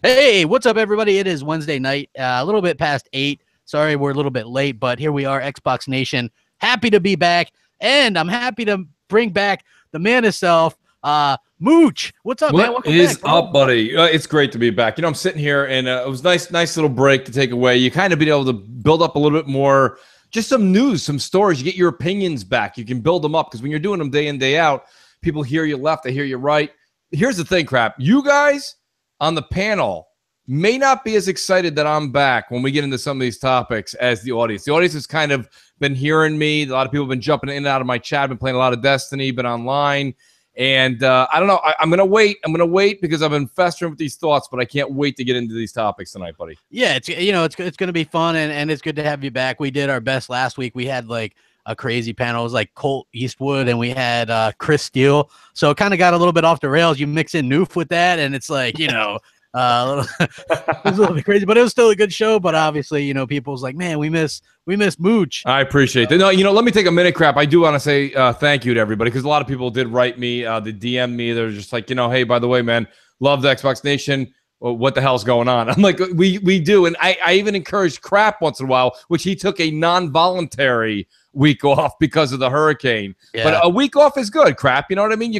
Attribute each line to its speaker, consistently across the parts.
Speaker 1: Hey, what's up, everybody? It is Wednesday night, a little bit past 8. Sorry, we're a little bit late, but here we are, Xbox Nation. Happy to be back, and I'm happy to bring back the man himself, Mooch. What's up, man?
Speaker 2: What
Speaker 1: Welcome
Speaker 2: is
Speaker 1: back, bro.
Speaker 2: up, buddy? It's great to be back. I'm sitting here, and it was nice little break to take away. You kind of been able to build up a little bit more, just some news, some stories. You get your opinions back. You can build them up because when you're doing them day in, day out, people hear you left, they hear you right. Here's the thing, crap. You guys on the panel may not be as excited that I'm back when we get into some of these topics as the audience. The audience has kind of been hearing me. A lot of people have been jumping in and out of my chat, been playing a lot of Destiny, been online. And I don't know. I'm going to wait. I'm going to wait because I've been festering with these thoughts, but I can't wait to get into these topics tonight, buddy.
Speaker 1: Yeah, it's going to be fun, and it's good to have you back. We did our best last week. We had like a crazy panel. It was like Colt Eastwood, and we had Chris Steele. So it kind of got a little bit off the rails. You mix in Noof with that, and it's like, it was a little bit crazy, but it was still a good show. But obviously, people's like, man, we miss Mooch.
Speaker 2: I appreciate that. No, let me take a minute, crap. I do want to say thank you to everybody because a lot of people did write me, they DM me. They're just like, hey, by the way, man, love the Xbox Nation. Well, what the hell's going on? I'm like, we do, and I even encouraged crap once in a while, which he took a non-voluntary week off because of the hurricane. Yeah. But a week off is good, crap. You know what I mean?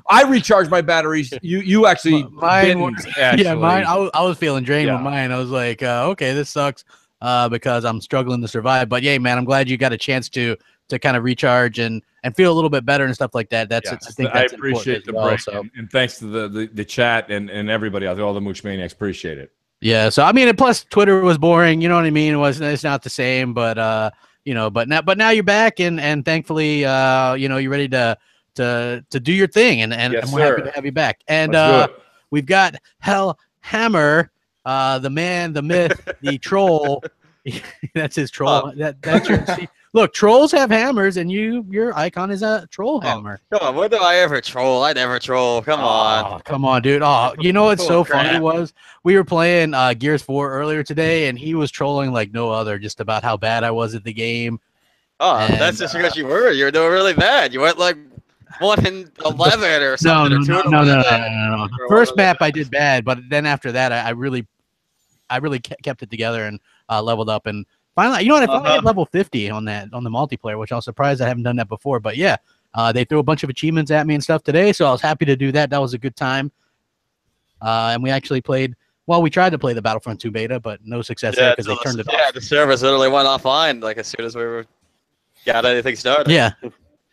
Speaker 2: I recharge my batteries. You actually didn't.
Speaker 1: Yeah, mine. I was feeling drained with mine. I was like, okay, this sucks because I'm struggling to survive. But yeah, man, I'm glad you got a chance to kind of recharge and feel a little bit better and stuff like that. I
Speaker 2: appreciate the break, and thanks to the chat and everybody out there, all the Mooch Maniacs, appreciate it.
Speaker 1: Yeah, so I mean, plus Twitter was boring. You know what I mean? It's not the same, but but now you're back, and thankfully, you're ready to do your thing, and
Speaker 2: yes,
Speaker 1: we're happy to have you back. And we've got Hell Hammer, the man, the myth, the troll. That's his troll. That's your. Look, trolls have hammers, and your icon is a troll hammer.
Speaker 3: Come on, when do I ever troll? I never troll. Come on.
Speaker 1: Come on, dude. Oh, you know what's so funny was we were playing Gears 4 earlier today, and he was trolling like no other, just about how bad I was at the game.
Speaker 3: Oh, and that's just because you were doing really bad. You went like 1-11 or something.
Speaker 1: No. First map I did bad, but then after that I really kept it together and leveled up, and finally, I finally hit level 50 on the multiplayer, which I was surprised I haven't done that before. But yeah, they threw a bunch of achievements at me and stuff today, so I was happy to do that. That was a good time. And we actually played. Well, we tried to play the Battlefront 2 beta, but no success there because they turned it off.
Speaker 3: Yeah, the servers literally went offline like as soon as we got anything started.
Speaker 1: Yeah,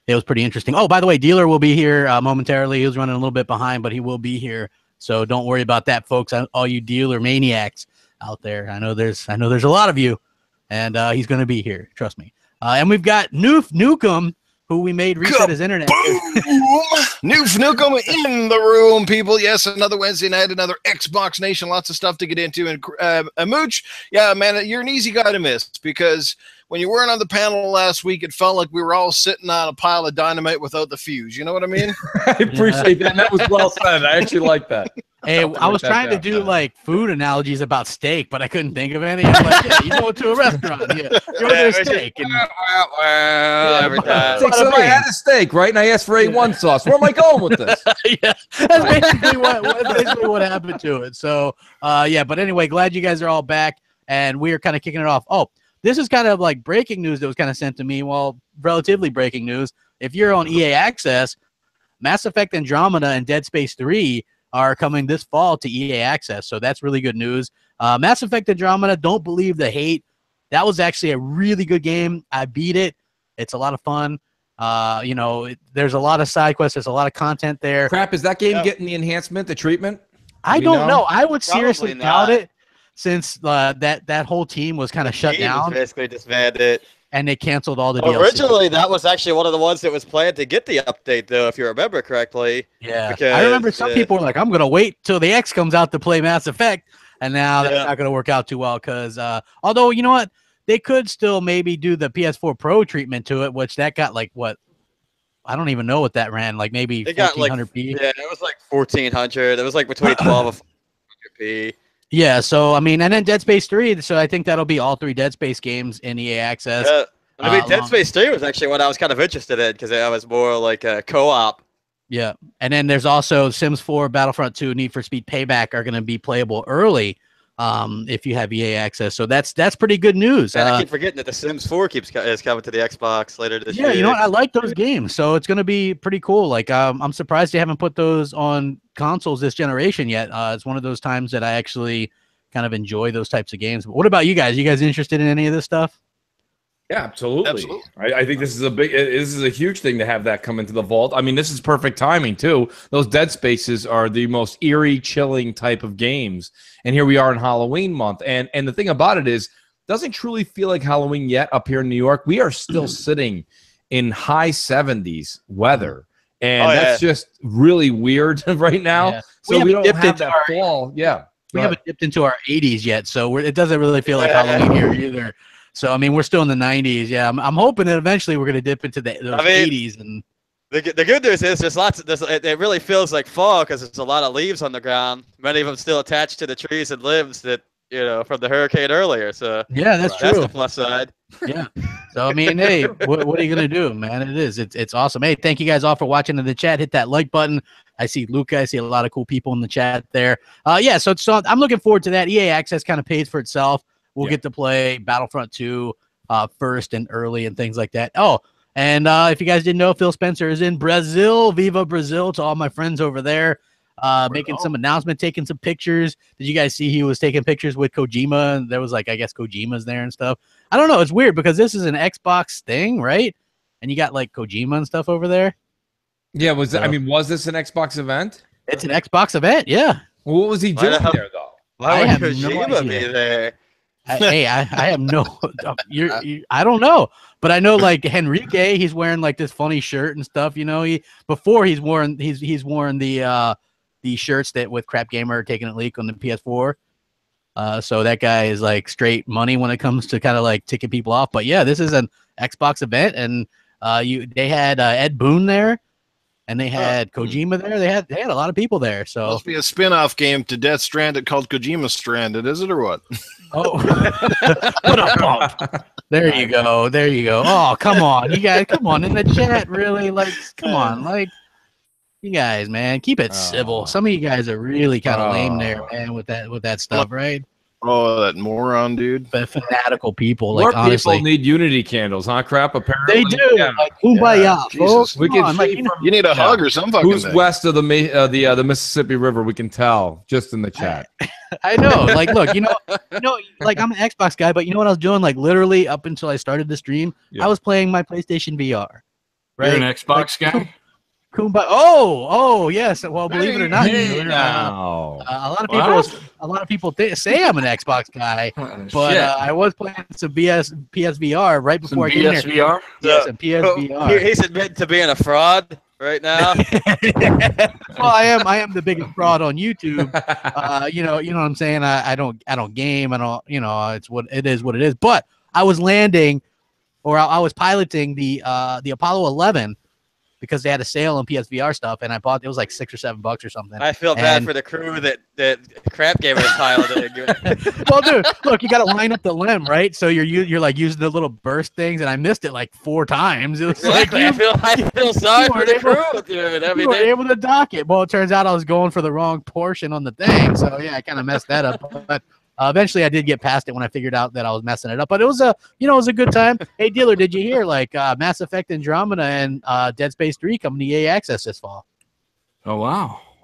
Speaker 1: it was pretty interesting. Oh, by the way, Dealer will be here momentarily. He was running a little bit behind, but he will be here. So don't worry about that, folks. All you Dealer maniacs out there, I know there's a lot of you. And he's going to be here. Trust me. And we've got Noof Nukem, who we made reset his internet.
Speaker 4: Noof Nukem in the room, people. Yes, another Wednesday night, another Xbox Nation. Lots of stuff to get into. And Mooch, yeah, man, you're an easy guy to miss because when you weren't on the panel last week, it felt like we were all sitting on a pile of dynamite without the fuse. You know what I mean?
Speaker 2: I appreciate that. And that was well said. I actually like that.
Speaker 1: Hey, I was trying to do like food analogies about steak, but I couldn't think of any. I'm like, yeah, you go to a restaurant, you order a steak. And,
Speaker 3: every time.
Speaker 2: So I had a steak, right? And I asked for A1 sauce. Where am I going with this?
Speaker 1: Yeah, that's basically what happened to it. So, yeah, but anyway, glad you guys are all back, and we are kind of kicking it off. Oh, this is kind of like breaking news that was kind of sent to me. Well, relatively breaking news. If you're on EA Access, Mass Effect Andromeda and Dead Space 3 are coming this fall to EA Access, so that's really good news. Mass Effect Andromeda, don't believe the hate. That was actually a really good game. I beat it. It's a lot of fun. There's a lot of side quests. There's a lot of content there.
Speaker 2: Crap, is that game getting the enhancement, the treatment?
Speaker 1: I don't know. I would seriously doubt it since that whole team was kind of shut down.
Speaker 3: Basically disbanded.
Speaker 1: And they canceled all the DLC.
Speaker 3: Originally, that was actually one of the ones that was planned to get the update, though, if you remember correctly.
Speaker 1: Yeah, I remember some people were like, I'm going to wait till the X comes out to play Mass Effect, and now that's not going to work out too well because, although, you know what, they could still maybe do the PS4 Pro treatment to it, which that got like, what, I don't even know what that ran, like maybe 1400p.
Speaker 3: Yeah, it was like 1400. It was like between 12 and 1400p.
Speaker 1: Yeah, so, I mean, and then Dead Space 3, so I think that'll be all 3 Dead Space games in EA Access.
Speaker 3: Yeah. I mean, Dead Space 3 was actually what I was kind of interested in because it was more like a co-op
Speaker 1: Yeah, and then there's also Sims 4, Battlefront 2, Need for Speed Payback are going to be playable early if you have EA access. So that's pretty good news.
Speaker 3: And I keep forgetting that The Sims 4 is coming to the Xbox later this year.
Speaker 1: Yeah, you know what? I like those games, so it's going to be pretty cool. Like, I'm surprised they haven't put those on consoles this generation yet. It's one of those times that I actually kind of enjoy those types of games. But what about you guys? You guys interested in any of this stuff?
Speaker 2: Yeah, absolutely.
Speaker 4: Absolutely.
Speaker 2: I think this is a huge thing to have that come into the vault. I mean, this is perfect timing too. Those Dead Spaces are the most eerie, chilling type of games, and here we are in Halloween month. And the thing about it is, doesn't truly feel like Halloween yet up here in New York. We are still sitting in high 70s weather, and that's just really weird right now.
Speaker 1: Yeah.
Speaker 2: So we don't
Speaker 1: dipped
Speaker 2: have
Speaker 1: into
Speaker 2: that
Speaker 1: our-
Speaker 2: fall. Yeah,
Speaker 1: We haven't dipped into our 80s yet, so it doesn't really feel like Halloween here either. So, I mean, we're still in the 90s. Yeah, I'm hoping that eventually we're going to dip into those 80s. And
Speaker 3: the good news is there's lots. It really feels like fall because there's a lot of leaves on the ground. Many of them still attached to the trees and limbs that from the hurricane earlier. So
Speaker 1: yeah, that's true.
Speaker 3: That's the plus side.
Speaker 1: Yeah. So, I mean, hey, what are you going to do, man? It's awesome. Hey, thank you guys all for watching in the chat. Hit that like button. I see Luca. I see a lot of cool people in the chat there. Yeah, so I'm looking forward to that. EA Access kind of pays for itself. We'll get to play Battlefront 2 first and early and things like that. Oh, and if you guys didn't know, Phil Spencer is in Brazil. Viva Brazil to all my friends over there. Making some announcement, taking some pictures. Did you guys see he was taking pictures with Kojima? And there was like, I guess Kojima's there and stuff. I don't know. It's weird because this is an Xbox thing, right? And you got like Kojima and stuff over there.
Speaker 2: Yeah. Was this an Xbox event?
Speaker 1: It's an Xbox event. Yeah.
Speaker 2: Well, what was he doing there though?
Speaker 3: Why would
Speaker 1: have no
Speaker 3: Kojima be
Speaker 1: idea.
Speaker 3: there?
Speaker 1: I have no. I don't know, but I know like Henrique, he's wearing like this funny shirt and stuff. You know, he's worn the shirts that with Crapgamer taking a leak on the PS4. So that guy is like straight money when it comes to kind of like ticking people off. But yeah, this is an Xbox event, and they had Ed Boon there, and they had Kojima there. They had a lot of people there. So
Speaker 4: Must be a spin-off game to Death Stranded called Kojima Stranded, is it or what?
Speaker 1: oh, what a bump! There you go. There you go. Oh, come on, you guys, come on in the chat. Really, like, come on, like. You guys, man, keep it civil. Some of you guys are really kind of lame there, man, with that stuff, right?
Speaker 4: Oh, that moron, dude.
Speaker 1: But fanatical people,
Speaker 2: More
Speaker 1: like honestly,
Speaker 2: people need Unity candles, huh? Crap. Apparently,
Speaker 1: they do.
Speaker 2: Yeah.
Speaker 1: Like kumbaya,
Speaker 4: Jesus.
Speaker 1: folks.
Speaker 2: We
Speaker 1: Come
Speaker 2: can
Speaker 1: on,
Speaker 2: see
Speaker 1: like,
Speaker 2: from
Speaker 4: You need a hug or some fucking
Speaker 2: who's
Speaker 4: thing.
Speaker 2: west of the Mississippi River. We can tell just in the chat.
Speaker 1: I know. Like, look, you know, like I'm an Xbox guy, but you know what I was doing? Like, literally up until I started the stream,
Speaker 2: Yeah.
Speaker 1: I was playing my PlayStation VR. Right?
Speaker 5: You're an Xbox guy?
Speaker 1: Kumbaya. Oh, yes. Well, believe it or not,
Speaker 5: Hey,
Speaker 1: a
Speaker 5: now.
Speaker 1: lot of people say I'm an Xbox guy, but I was playing some PSVR right before I came here.
Speaker 5: PSVR?
Speaker 1: Yes, some PSVR.
Speaker 3: He's admitting to being a fraud right now.
Speaker 1: Well, I am the biggest fraud on YouTube. You know what I'm saying. I don't game. I don't. It's what it is. What it is. But I was landing, or I was piloting the Apollo 11. Because they had a sale on PSVR stuff, and I bought it was like $6 or $7 or something.
Speaker 3: I feel bad for the crew that Crapgamer is piloting.
Speaker 1: Well, dude, look, you got to line up the limb, right? So you're like using the little burst things, and I missed it like 4 times. It was
Speaker 3: Exactly.
Speaker 1: like
Speaker 3: I feel sorry for the
Speaker 1: able-
Speaker 3: crew, dude. I
Speaker 1: you
Speaker 3: mean,
Speaker 1: were able to dock it. Well, it turns out I was going for the wrong portion on the thing, so yeah, I kind of messed that up. But eventually, I did get past it when I figured out that I was messing it up. But it was a good time. Hey, dealer, did you hear like Mass Effect Andromeda and Dead Space 3 coming to EA Access this fall?
Speaker 5: Oh,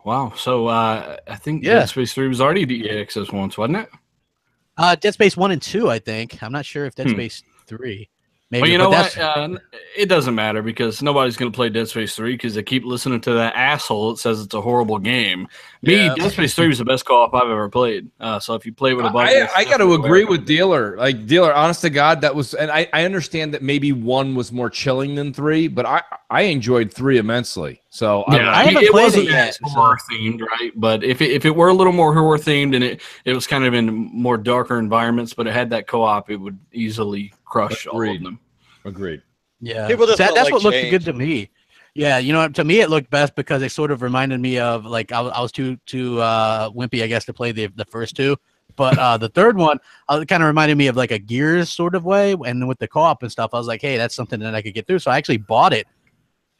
Speaker 5: wow. So I think
Speaker 1: Yeah.
Speaker 5: Dead Space 3 was already EA Access once, wasn't it?
Speaker 1: Dead Space 1 and 2, I think. I'm not sure if Dead Space 3. Maybe,
Speaker 5: Well, you
Speaker 1: but
Speaker 5: know
Speaker 1: that's,
Speaker 5: what? It doesn't matter because nobody's going to play Dead Space 3 because they keep listening to that asshole that says it's a horrible game.
Speaker 1: Yeah.
Speaker 5: Dead Space 3 was the best co-op I've ever played. So if you play with a buddy,
Speaker 2: I got to agree with Dealer. Like Dealer, honest to God, that was, and I understand that maybe 1 was more chilling than 3, but I enjoyed 3 immensely. So
Speaker 5: Yeah,
Speaker 1: I haven't
Speaker 5: it
Speaker 1: played
Speaker 5: wasn't
Speaker 1: it yet,
Speaker 5: as horror themed, right? But if it were a little more horror themed and it was kind of in more darker environments, but it had that co-op, it would easily crush all of them.
Speaker 2: Agreed.
Speaker 1: yeah,
Speaker 3: People just don't
Speaker 1: that's
Speaker 3: like
Speaker 1: what looked
Speaker 3: change.
Speaker 1: good to me. Yeah, to me it looked best because it sort of reminded me of like I was too wimpy, I guess, to play the first 2. But the third one, it kind of reminded me of like a Gears sort of way. And with the co-op and stuff, I was like, hey, that's something that I could get through. So I actually bought it.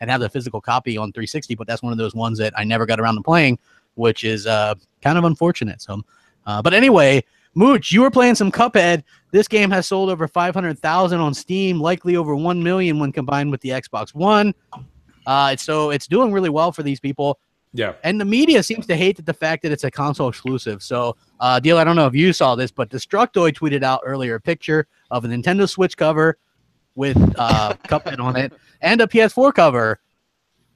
Speaker 1: and have the physical copy on 360, but that's one of those ones that I never got around to playing, which is kind of unfortunate. So, but anyway, Mooch, you were playing some Cuphead. This game has sold over 500,000 on Steam, likely over 1 million when combined with the Xbox One. So it's doing really well for these people.
Speaker 2: Yeah.
Speaker 1: And the media seems to hate the fact that it's a console exclusive. So, Deal, I don't know if you saw this, but Destructoid tweeted out earlier a picture of a Nintendo Switch cover with Cuphead on it and a PS4 cover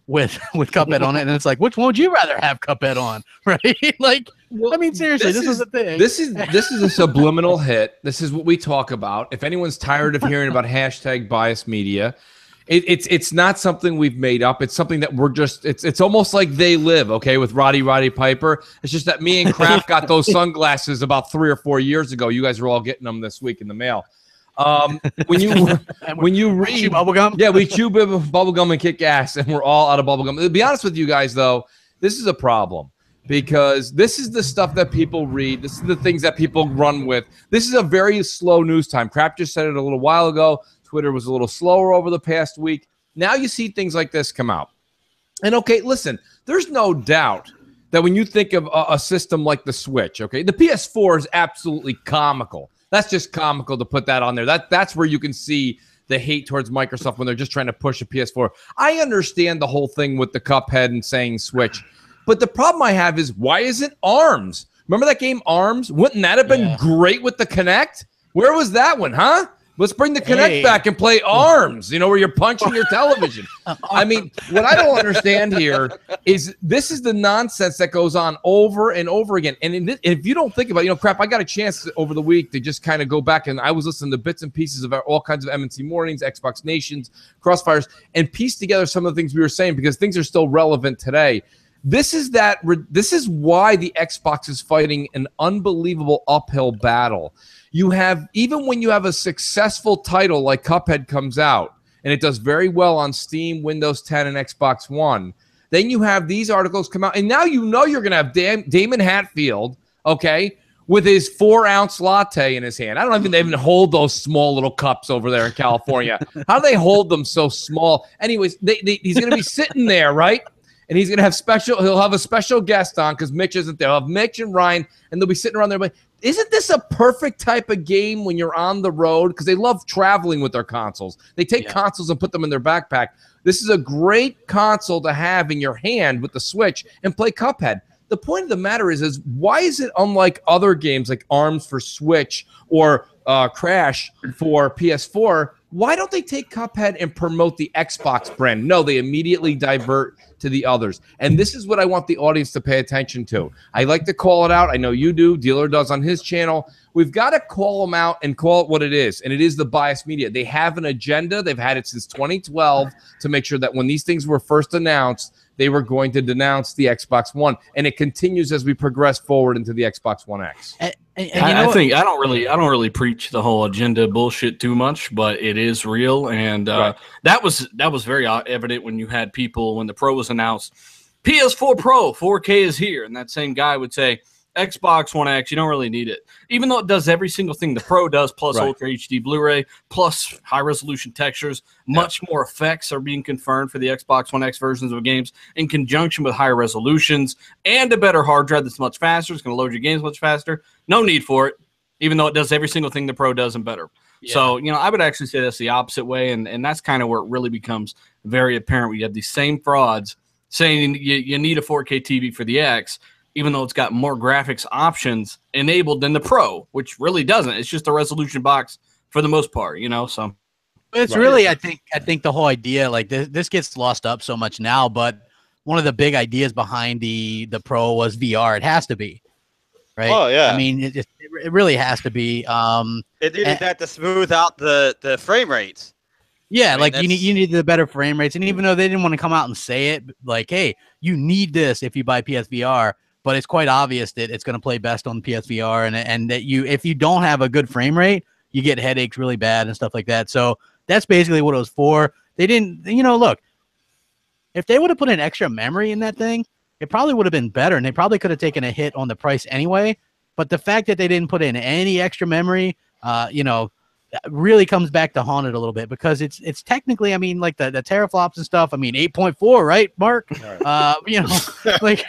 Speaker 1: with Cuphead on it. And it's like, which one would you rather have Cuphead on? Right? Like, well, I mean, seriously, this is the thing.
Speaker 2: This is a subliminal hit. This is what we talk about. If anyone's tired of hearing about hashtag bias media, it's not something we've made up. It's something that we're just, it's almost like They Live, okay, with Roddy Piper. It's just that me and Crap got those sunglasses about 3 or 4 years ago. You guys are all getting them this week in the mail. When you read
Speaker 1: bubblegum,
Speaker 2: yeah, we chew bubblegum and kick ass, and we're all out of bubblegum. To be honest with you guys, though, this is a problem because this is the stuff that people read. This is the things that people run with. This is a very slow news time. Crap just said it a little while ago. Twitter was a little slower over the past week. Now you see things like this come out. And okay, listen, there's no doubt that when you think of a system like the Switch, okay, the PS4 is absolutely comical. That's just comical to put that on there. That's where you can see the hate towards Microsoft when they're just trying to push a PS4. I understand the whole thing with the Cuphead and saying Switch, but the problem I have is why isn't ARMS? Remember that game ARMS? Wouldn't that have been great with the Kinect? Where was that one, huh? Let's bring the Kinect back and play ARMS, you know, where you're punching your television. I mean, what I don't understand here is this is the nonsense that goes on over and over again. And if you don't think about it, you know, Crap, I got a chance over the week to just kind of go back, and I was listening to bits and pieces of all kinds of MNC Mornings, Xbox Nations, Crossfires, and piece together some of the things we were saying because things are still relevant today. This is why the Xbox is fighting an unbelievable uphill battle. You have, even when you have a successful title like Cuphead comes out, and it does very well on Steam, Windows 10, and Xbox One, then you have these articles come out, and now you know you're going to have Damon Hatfield, okay, with his 4-ounce latte in his hand. I don't even hold those small little cups over there in California. How do they hold them so small? Anyways, he's going to be sitting there, right? And he's going to have he'll have a special guest on because Mitch isn't there. He'll have Mitch and Ryan, and they'll be sitting around there. But isn't this a perfect type of game when you're on the road? Because they love traveling with their consoles. They take consoles and put them in their backpack. This is a great console to have in your hand with the Switch and play Cuphead. The point of the matter is why is it unlike other games like ARMS for Switch or Crash for PS4? Why don't they take Cuphead and promote the Xbox brand? No, they immediately divert to the others. And this is what I want the audience to pay attention to. I like to call it out. I know you do. Dealer does on his channel. We've got to call them out and call it what it is. And it is the biased media. They have an agenda. They've had it since 2012 to make sure that when these things were first announced, they were going to denounce the Xbox One. And it continues as we progress forward into the Xbox One X.
Speaker 5: And I don't really preach the whole agenda bullshit too much, but it is real, and that was very evident when you had people when the Pro was announced. PS4 Pro 4K is here, and that same guy would say Xbox One X, you don't really need it, even though it does every single thing the Pro does, plus Ultra HD Blu-ray, plus high resolution textures. Much more effects are being confirmed for the Xbox One X versions of games in conjunction with higher resolutions and a better hard drive that's much faster. It's going to load your games much faster. No need for it, even though it does every single thing the Pro does and better. Yeah. So, you know, I would actually say that's the opposite way, and that's kind of where it really becomes very apparent. We have these same frauds saying you need a 4K TV for the X, even though it's got more graphics options enabled than the Pro, which really doesn't. It's just a resolution box for the most part, you know. So
Speaker 1: it's really, I think the whole idea, like this gets lost up so much now, but one of the big ideas behind the Pro was VR. It has to be, right?
Speaker 3: Oh yeah.
Speaker 1: I mean, it really has to be.
Speaker 3: It needed that to smooth out the frame rates.
Speaker 1: Yeah, I mean, like you need the better frame rates, and even though they didn't want to come out and say it, like, hey, you need this if you buy PSVR. But it's quite obvious that it's going to play best on PSVR, and that if you don't have a good frame rate, you get headaches really bad and stuff like that. So that's basically what it was for. They didn't, you know, look, if they would have put an extra memory in that thing, it probably would have been better, and they probably could have taken a hit on the price anyway. But the fact that they didn't put in any extra memory, you know, really comes back to haunt it a little bit, because it's technically, I mean, like the teraflops and stuff. I mean, 8.4, right, Mark? You know, like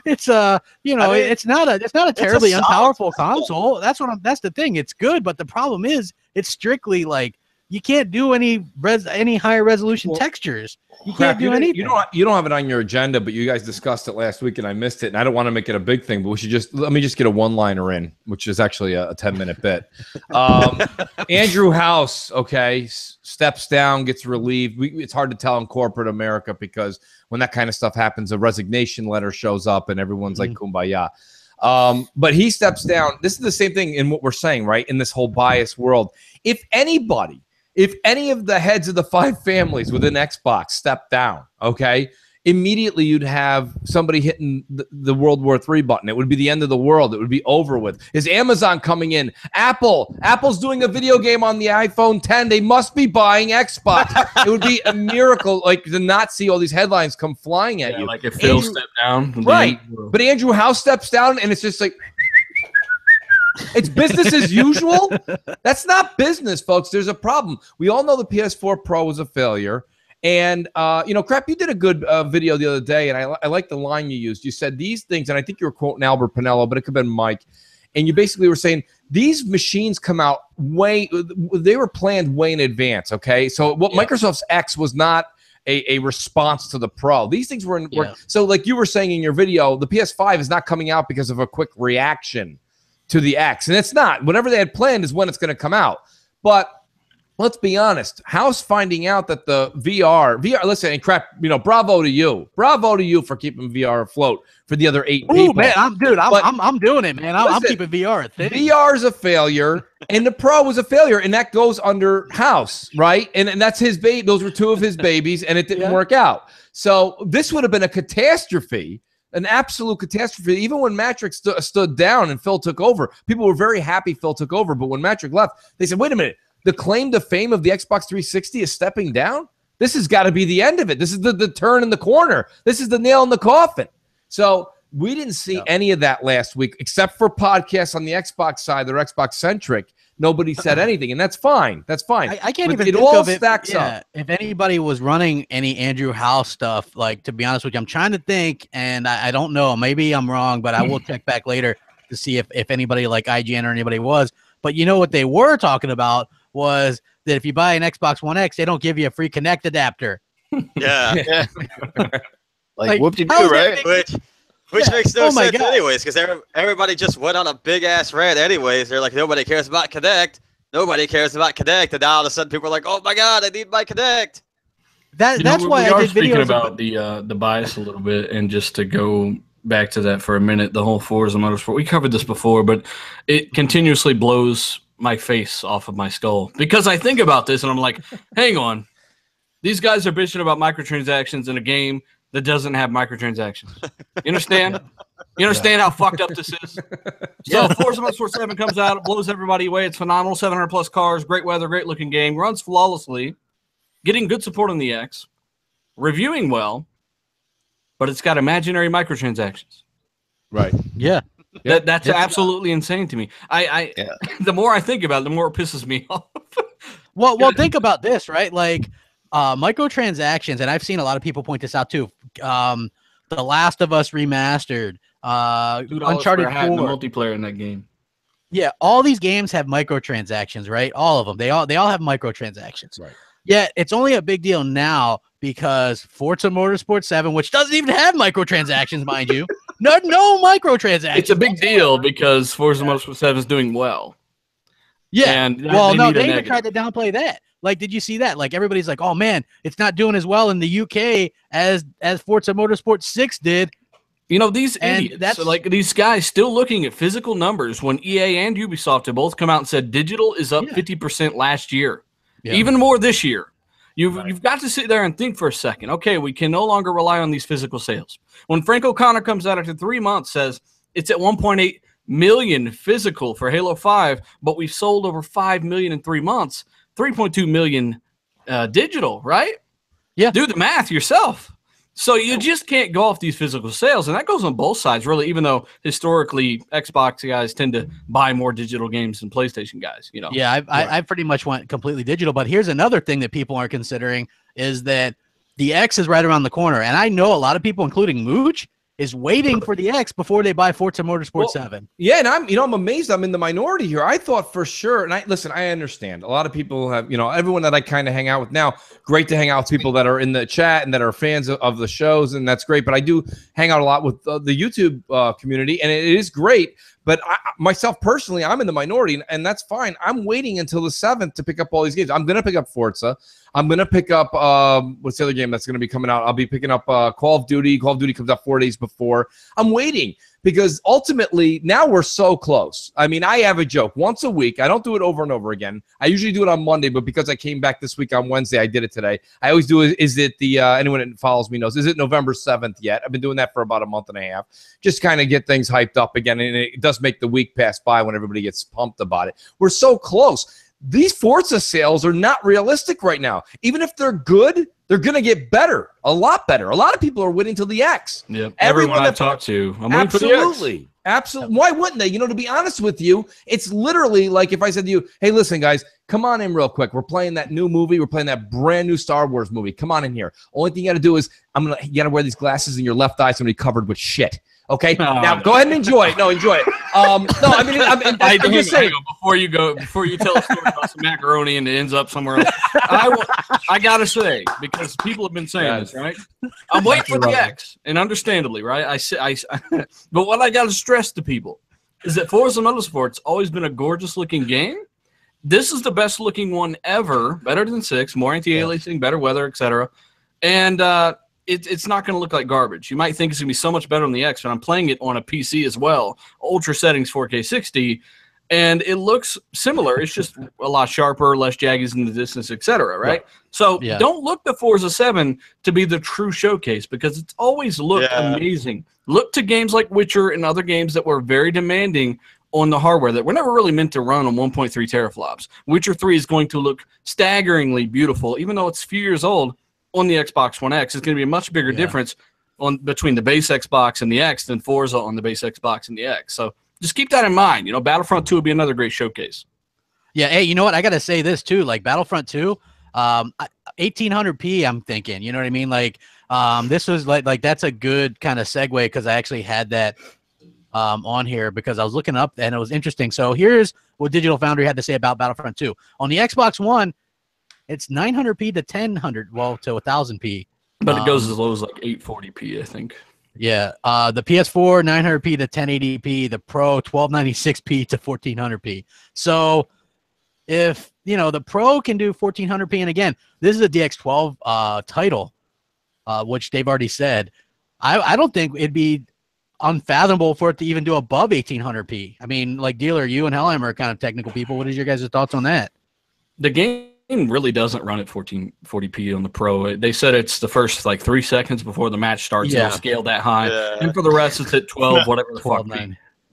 Speaker 1: it's you know, I mean, it's not a terribly unpowerful console. That's the thing. It's good, but the problem is it's strictly like you can't do any higher resolution textures. You can't do anything.
Speaker 2: You don't have it on your agenda, but you guys discussed it last week and I missed it. And I don't want to make it a big thing, but let me just get a one-liner in, which is actually a 10-minute bit. Andrew House, okay, steps down, gets relieved. It's hard to tell in corporate America, because when that kind of stuff happens, a resignation letter shows up and everyone's like kumbaya. But he steps down. This is the same thing in what we're saying, right? In this whole bias world. If any of the heads of the 5 families within Xbox step down, okay, immediately you'd have somebody hitting the World War III button. It would be the end of the world. It would be over with. Is Amazon coming in? Apple's doing a video game on the iPhone 10. They must be buying Xbox. It would be a miracle, like, to not see all these headlines come flying at you.
Speaker 5: Like if Phil stepped down.
Speaker 2: Right. But Andrew House steps down, and it's just like, it's business as usual. That's not business, folks. There's a problem. We all know the PS4 Pro was a failure. And, you know, Crap, you did a good video the other day, and I like the line you used. You said these things, and I think you were quoting Albert Pinello, but it could have been Mike. And you basically were saying these machines come out they were planned way in advance, okay? So what Microsoft's X was not a response to the Pro. These things were so like you were saying in your video, the PS5 is not coming out because of a quick reaction to the X, and it's not. Whatever they had planned is when it's going to come out. But let's be honest. How's finding out that the VR? Listen, and Crap, you know, bravo to you for keeping VR afloat for the other 8 people.
Speaker 1: Man, I'm doing it, man. I'm keeping VR a thing.
Speaker 2: VR is a failure, and the Pro was a failure, and that goes under House, right? And that's his baby. Those were 2 of his babies, and it didn't work out. So this would have been a catastrophe. An absolute catastrophe. Even when Matrick stood down and Phil took over, people were very happy Phil took over. But when Matrick left, they said, wait a minute, the claim to fame of the Xbox 360 is stepping down? This has got to be the end of it. This is the turn in the corner. This is the nail in the coffin. So we didn't see any of that last week, except for podcasts on the Xbox side that are Xbox-centric. Nobody said anything, and that's fine. That's fine.
Speaker 1: I can't even
Speaker 2: think
Speaker 1: all
Speaker 2: of it. Stacks up.
Speaker 1: If anybody was running any Andrew House stuff, like, to be honest with you, I'm trying to think, and I don't know. Maybe I'm wrong, but I will check back later to see if anybody like IGN or anybody was. But you know what they were talking about was that if you buy an Xbox One X, they don't give you a free Kinect adapter.
Speaker 3: Yeah.
Speaker 4: like whoop-de-doo, right?
Speaker 3: Which makes no sense anyways, because everybody just went on a big-ass rant anyways. They're like, nobody cares about Kinect. Nobody cares about Kinect. And now all of a sudden people are like, oh, my God, I need my Kinect.
Speaker 1: That's why I did
Speaker 5: speaking
Speaker 1: videos
Speaker 5: about the bias a little bit, and just to go back to that for a minute, the whole Forza Motorsport. We covered this before, but it continuously blows my face off of my skull, because I think about this and I'm like, hang on. These guys are bitching about microtransactions in a game that doesn't have microtransactions. You understand? You understand how fucked up this is? So Forza Motorsport 7 comes out, it blows everybody away. It's phenomenal, 700+ cars, great weather, great looking game, runs flawlessly, getting good support on the X, reviewing well, but it's got imaginary microtransactions.
Speaker 2: Right.
Speaker 1: Yeah.
Speaker 5: That's absolutely insane to me. The more I think about it, the more it pisses me off.
Speaker 1: Well, think about this, right? Like, microtransactions, and I've seen a lot of people point this out too. The Last of Us remastered, Uncharted 4,
Speaker 5: the multiplayer in that game.
Speaker 1: Yeah, all these games have microtransactions, right? All of them. They all have microtransactions.
Speaker 2: Right.
Speaker 1: Yeah, it's only a big deal now because Forza Motorsport 7, which doesn't even have microtransactions, mind you, no microtransactions.
Speaker 5: It's a big deal because Forza Motorsport 7 is doing well.
Speaker 1: Yeah,
Speaker 5: and
Speaker 1: they even tried to downplay that. Like, did you see that? Like, everybody's like, "Oh man, it's not doing as well in the UK as Forza Motorsport 6 did."
Speaker 5: You know, these idiots, like these guys, still looking at physical numbers when EA and Ubisoft have both come out and said digital is up 50% last year, even more this year. You've got to sit there and think for a second. Okay, we can no longer rely on these physical sales. When Frank O'Connor comes out after 3 months, says it's at 1.8 million physical for Halo 5, but we've sold over 5 million in 3 months. 3.2 million digital, right?
Speaker 1: Yeah.
Speaker 5: Do the math yourself. So you just can't go off these physical sales, and that goes on both sides, really. Even though historically Xbox guys tend to buy more digital games than PlayStation guys, you know.
Speaker 1: Yeah, I pretty much went completely digital. But here's another thing that people aren't considering is that the X is right around the corner, and I know a lot of people, including Mooch, is waiting for the X before they buy Forza Motorsport 7.
Speaker 2: Yeah, and I'm amazed. I'm in the minority here. I thought for sure, and I understand. A lot of people have, everyone that I kind of hang out with now, great to hang out with people that are in the chat and that are fans of the shows, and that's great. But I do hang out a lot with the YouTube community, and it is great. But myself personally, I'm in the minority, and that's fine. I'm waiting until the 7th to pick up all these games. I'm going to pick up Forza. I'm going to pick up, what's the other game that's going to be coming out? I'll be picking up Call of Duty. Call of Duty comes out 4 days before. I'm waiting because ultimately now we're so close. I mean, I have a joke once a week. I don't do it over and over again. I usually do it on Monday, but because I came back this week on Wednesday, I did it today. I always do it. Is it the, anyone that follows me knows, is it November 7th yet? I've been doing that for about a month and a half. Just kind of get things hyped up again. And it does make the week pass by when everybody gets pumped about it. We're so close. These Forza sales are not realistic right now. Even if they're good, they're going to get better, a lot better. A lot of people are waiting till the X.
Speaker 5: Yep. Everyone I've talked to, I'm waiting for the X.
Speaker 2: Absolutely. Why wouldn't they? To be honest with you, it's literally like if I said to you, hey, listen, guys, come on in real quick. We're playing that new movie. We're playing that brand new Star Wars movie. Come on in here. Only thing you got to do is you got to wear these glasses in your left eye, somebody covered with shit. Okay, now go ahead and enjoy it. No, enjoy it. No, I mean, I'm just saying.
Speaker 5: Before you tell a story about some macaroni and it ends up somewhere else, I gotta say, because people have been saying this, right? I'm waiting for the X, and understandably, right? But what I gotta stress to people is that Forza Motorsport's always been a gorgeous looking game. This is the best looking one ever, better than 6, more anti-aliasing, better weather, etc. And it's not going to look like garbage. You might think it's going to be so much better on the X, but I'm playing it on a PC as well, ultra settings 4K 60, and it looks similar. It's just a lot sharper, less jaggies in the distance, etc. Right? So don't look to Forza 7 to be the true showcase because it's always looked amazing. Look to games like Witcher and other games that were very demanding on the hardware that were never really meant to run on 1.3 teraflops. Witcher 3 is going to look staggeringly beautiful, even though it's a few years old. On the Xbox One X, it's going to be a much bigger difference between the base Xbox and the X than Forza on the base Xbox and the X. So just keep that in mind. Battlefront 2 will be another great showcase.
Speaker 1: Yeah, hey, you know what? I got to say this too. Like Battlefront 2, 1800p. I'm thinking. You know what I mean? Like, this was like that's a good kind of segue because I actually had that on here because I was looking up and it was interesting. So here's what Digital Foundry had to say about Battlefront 2 on the Xbox One. It's 900p to 1000, well, to 1000p.
Speaker 5: But it goes as low as like 840p, I think.
Speaker 1: Yeah. The PS4, 900p to 1080p. The Pro, 1296p to 1400p. So if, the Pro can do 1400p, and again, this is a DX12 title, which they've already said. I don't think it'd be unfathomable for it to even do above 1800p. I mean, like Dealer, you and Hellheimer are kind of technical people. What is your guys' thoughts on that?
Speaker 5: The game really doesn't run at 1440p on the Pro. They said it's the first 3 seconds before the match starts. It'll scale that high, and for the rest it's at 12, whatever the fuck.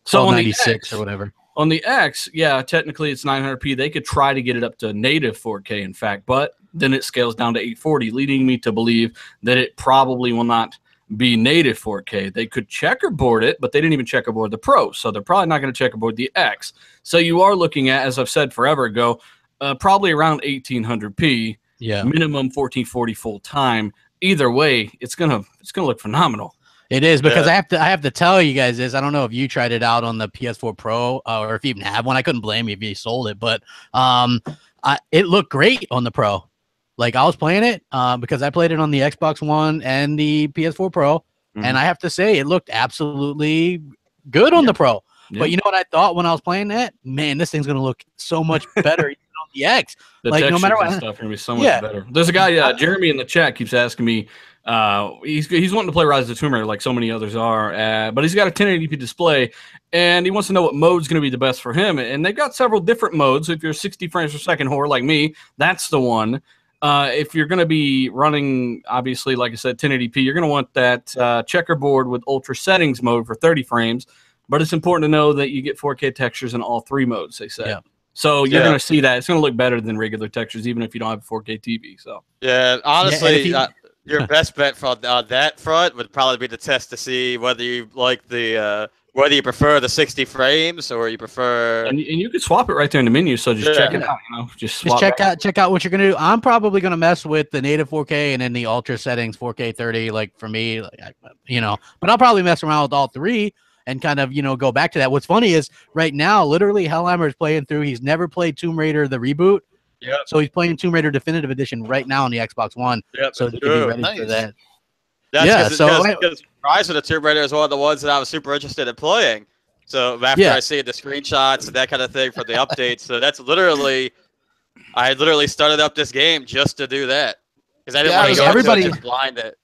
Speaker 5: So on the X,
Speaker 1: or whatever.
Speaker 5: On the X, technically it's 900p. They could try to get it up to native 4K, in fact, but then it scales down to 840, leading me to believe that it probably will not be native 4K. They could checkerboard it, but they didn't even checkerboard the Pro, so they're probably not going to checkerboard the X. So you are looking at, as I've said forever ago, probably around 1800p, minimum 1440 full time. Either way, it's gonna look phenomenal.
Speaker 1: It is because I have to tell you guys this. I don't know if you tried it out on the PS4 Pro or if you even have one. I couldn't blame you if you sold it, but it looked great on the Pro. Like I was playing it because I played it on the Xbox One and the PS4 Pro, and I have to say it looked absolutely good on the Pro. But you know what I thought when I was playing that? Man, this thing's gonna look so much better. The X,
Speaker 5: the
Speaker 1: like no matter what
Speaker 5: stuff, gonna be so much better. There's a guy, Jeremy, in the chat keeps asking me. He's wanting to play Rise of the Tomb Raider like so many others are, but he's got a 1080p display, and he wants to know what mode's going to be the best for him. And they've got several different modes. If you're 60 frames per second whore like me, that's the one. If you're going to be running, obviously, like I said, 1080p, you're going to want that checkerboard with ultra settings mode for 30 frames. But it's important to know that you get 4K textures in all 3 modes. They say. Yeah. So you're going to see that. It's going to look better than regular textures, even if you don't have a 4K TV. So
Speaker 3: honestly, your best bet on that front would probably be to test to see whether you like the whether you prefer the 60 frames or you prefer.
Speaker 5: And you can swap it right there in the menu. So just check it out. You know, just
Speaker 1: check out what you're gonna do. I'm probably gonna mess with the native 4K and then the ultra settings 4K 30. Like for me, you know, but I'll probably mess around with all three and kind of, you know, go back to that. What's funny is right now, literally, Hellheimer is playing through. He's never played Tomb Raider the reboot.
Speaker 3: Yep.
Speaker 1: So he's playing Tomb Raider Definitive Edition right now on the Xbox One.
Speaker 3: Yep.
Speaker 1: So he can be ready for that.
Speaker 3: That's because Rise of the Tomb Raider is one of the ones that I was super interested in playing. So after I see the screenshots and that kind of thing for the updates, so that's literally, I literally started up this game just to do that because I didn't want to go everybody just blind it.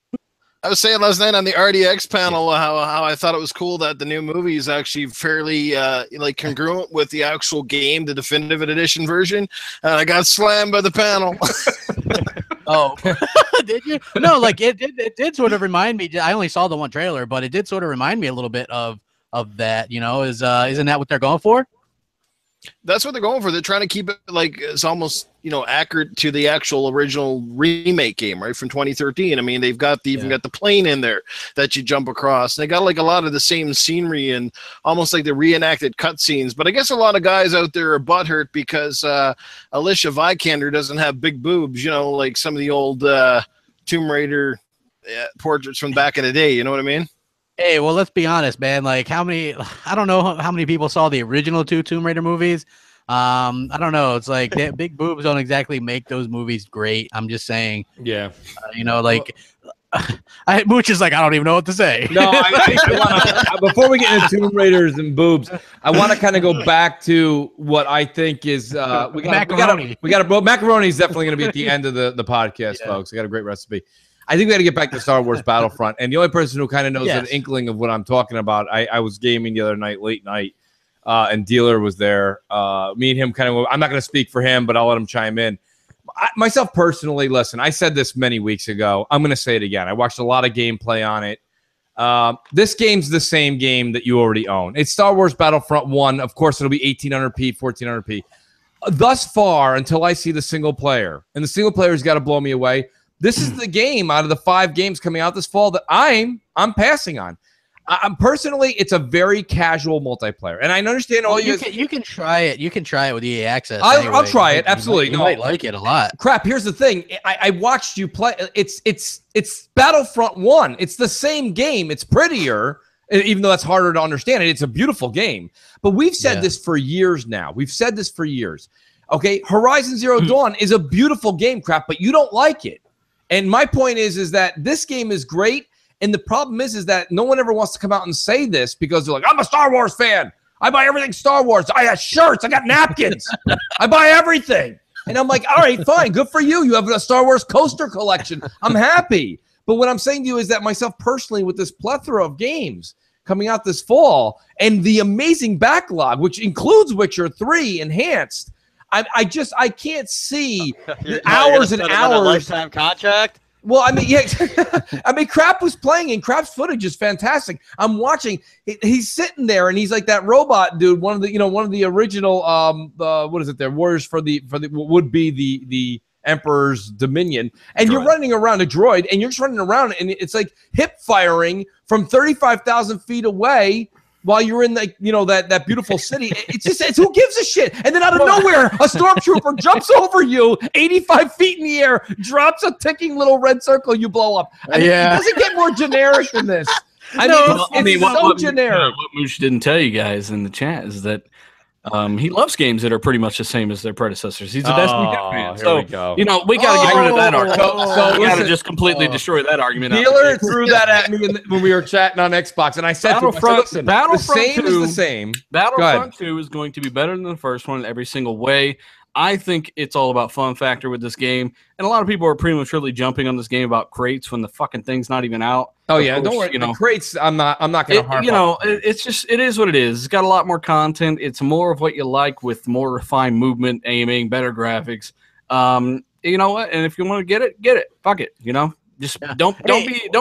Speaker 4: I was saying last night on the RDX panel how I thought it was cool that the new movie is actually fairly like congruent with the actual game, the definitive edition version, and I got slammed by the panel.
Speaker 1: Oh, did you? No, like it did sort of remind me. I only saw the one trailer, but it did sort of remind me a little bit of that. You know, isn't that what they're going for?
Speaker 4: That's what they're going for. They're trying to keep it like it's almost, you know, accurate to the actual original remake game, right, from 2013. I mean, they've got even got the plane in there that you jump across. And they got like a lot of the same scenery and almost like the reenacted cutscenes. But I guess a lot of guys out there are butthurt because Alicia Vikander doesn't have big boobs, you know, like some of the old Tomb Raider portraits from back in the day. You know what I mean?
Speaker 1: Hey, well, let's be honest, man. Like, I don't know how many people saw the original 2 Tomb Raider movies. I don't know. It's like big boobs don't exactly make those movies great. I'm just saying.
Speaker 2: Yeah.
Speaker 1: You know, like, Mooch is like, I don't even know what to say.
Speaker 2: No, I wanna, before we get into Tomb Raiders and boobs, I want to kind of go back to what I think is
Speaker 1: macaroni.
Speaker 2: Macaroni is definitely going to be at the end of the podcast, folks. I got a great recipe. I think we got to get back to Star Wars Battlefront. And the only person who kind of knows an inkling of what I'm talking about, I was gaming the other night, late night, and Dealer was there. Me and him kind of, I'm not going to speak for him, but I'll let him chime in. Myself personally, listen, I said this many weeks ago. I'm going to say it again. I watched a lot of gameplay on it. This game's the same game that you already own. It's Star Wars Battlefront 1. Of course, it'll be 1800p, 1400p. Thus far, until I see the single player, and the single player's got to blow me away, this is the game out of the 5 games coming out this fall that I'm passing on. I'm personally, it's a very casual multiplayer, and I understand.
Speaker 1: You can try it. You can try it with EA Access.
Speaker 2: I'll try it. Absolutely,
Speaker 1: you might like it a lot.
Speaker 2: Crap. Here's the thing. I watched you play. It's Battlefront 1. It's the same game. It's prettier, even though that's harder to understand. It's a beautiful game. But we've said this for years now. We've said this for years. Okay, Horizon Zero Dawn is a beautiful game, crap, but you don't like it. And my point is that this game is great, and the problem is that no one ever wants to come out and say this because they're like, I'm a Star Wars fan. I buy everything Star Wars. I have shirts. I got napkins. I buy everything. And I'm like, all right, fine. Good for you. You have a Star Wars coaster collection. I'm happy. But what I'm saying to you is that myself personally, with this plethora of games coming out this fall and the amazing backlog, which includes Witcher 3 Enhanced, I can't see hours and hours.
Speaker 3: A lifetime contract.
Speaker 2: Well, I mean, I mean, Crap was playing, and Crap's footage is fantastic. I'm watching. He's sitting there, and he's like that robot dude. One of the original. What is it? There, warriors for the would be the Emperor's Dominion, and you're running around a droid, and you're just running around, and it's like hip firing from 35,000 feet away. While you're in that beautiful city, it's who gives a shit? And then out of nowhere, a stormtrooper jumps over you, 85 feet in the air, drops a ticking little red circle, you blow up. I mean, it doesn't get more generic than this. It's so generic.
Speaker 5: What Mooch didn't tell you guys in the chat is that he loves games that are pretty much the same as their predecessors. He's a Destiny fan. So, we got to get rid of that argument. So we got to just completely destroy that argument.
Speaker 2: Dealer threw that at me when we were chatting on Xbox, and I said Battlefront 2 is the same.
Speaker 5: Battlefront 2 is going to be better than the first one in every single way. I think it's all about fun factor with this game, and a lot of people are prematurely jumping on this game about crates when the fucking thing's not even out.
Speaker 2: Oh yeah, don't worry. The crates, I'm not going to harp.
Speaker 5: It is what it is. It's got a lot more content. It's more of what you like with more refined movement, aiming, better graphics. You know what? And if you want to get it, Fuck it. Just don't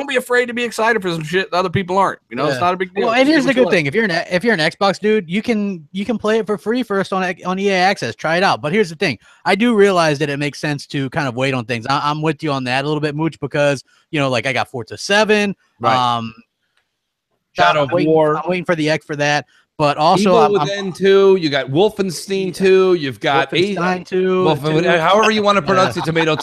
Speaker 5: be afraid to be excited for some shit that other people aren't. You know, it's not a big deal.
Speaker 1: Well, and here's the good thing: if you're an Xbox dude, you can play it for free first on EA Access. Try it out. But here's the thing: I do realize that it makes sense to kind of wait on things. I'm with you on that a little bit, Mooch, because like I got Forza 7,
Speaker 2: right. Shadow of War.
Speaker 1: I'm waiting for the X for that. But also,
Speaker 2: Evil Within 2, you got Wolfenstein 2, you've got
Speaker 1: Wolfenstein 2,
Speaker 2: however you want to pronounce it, tomato.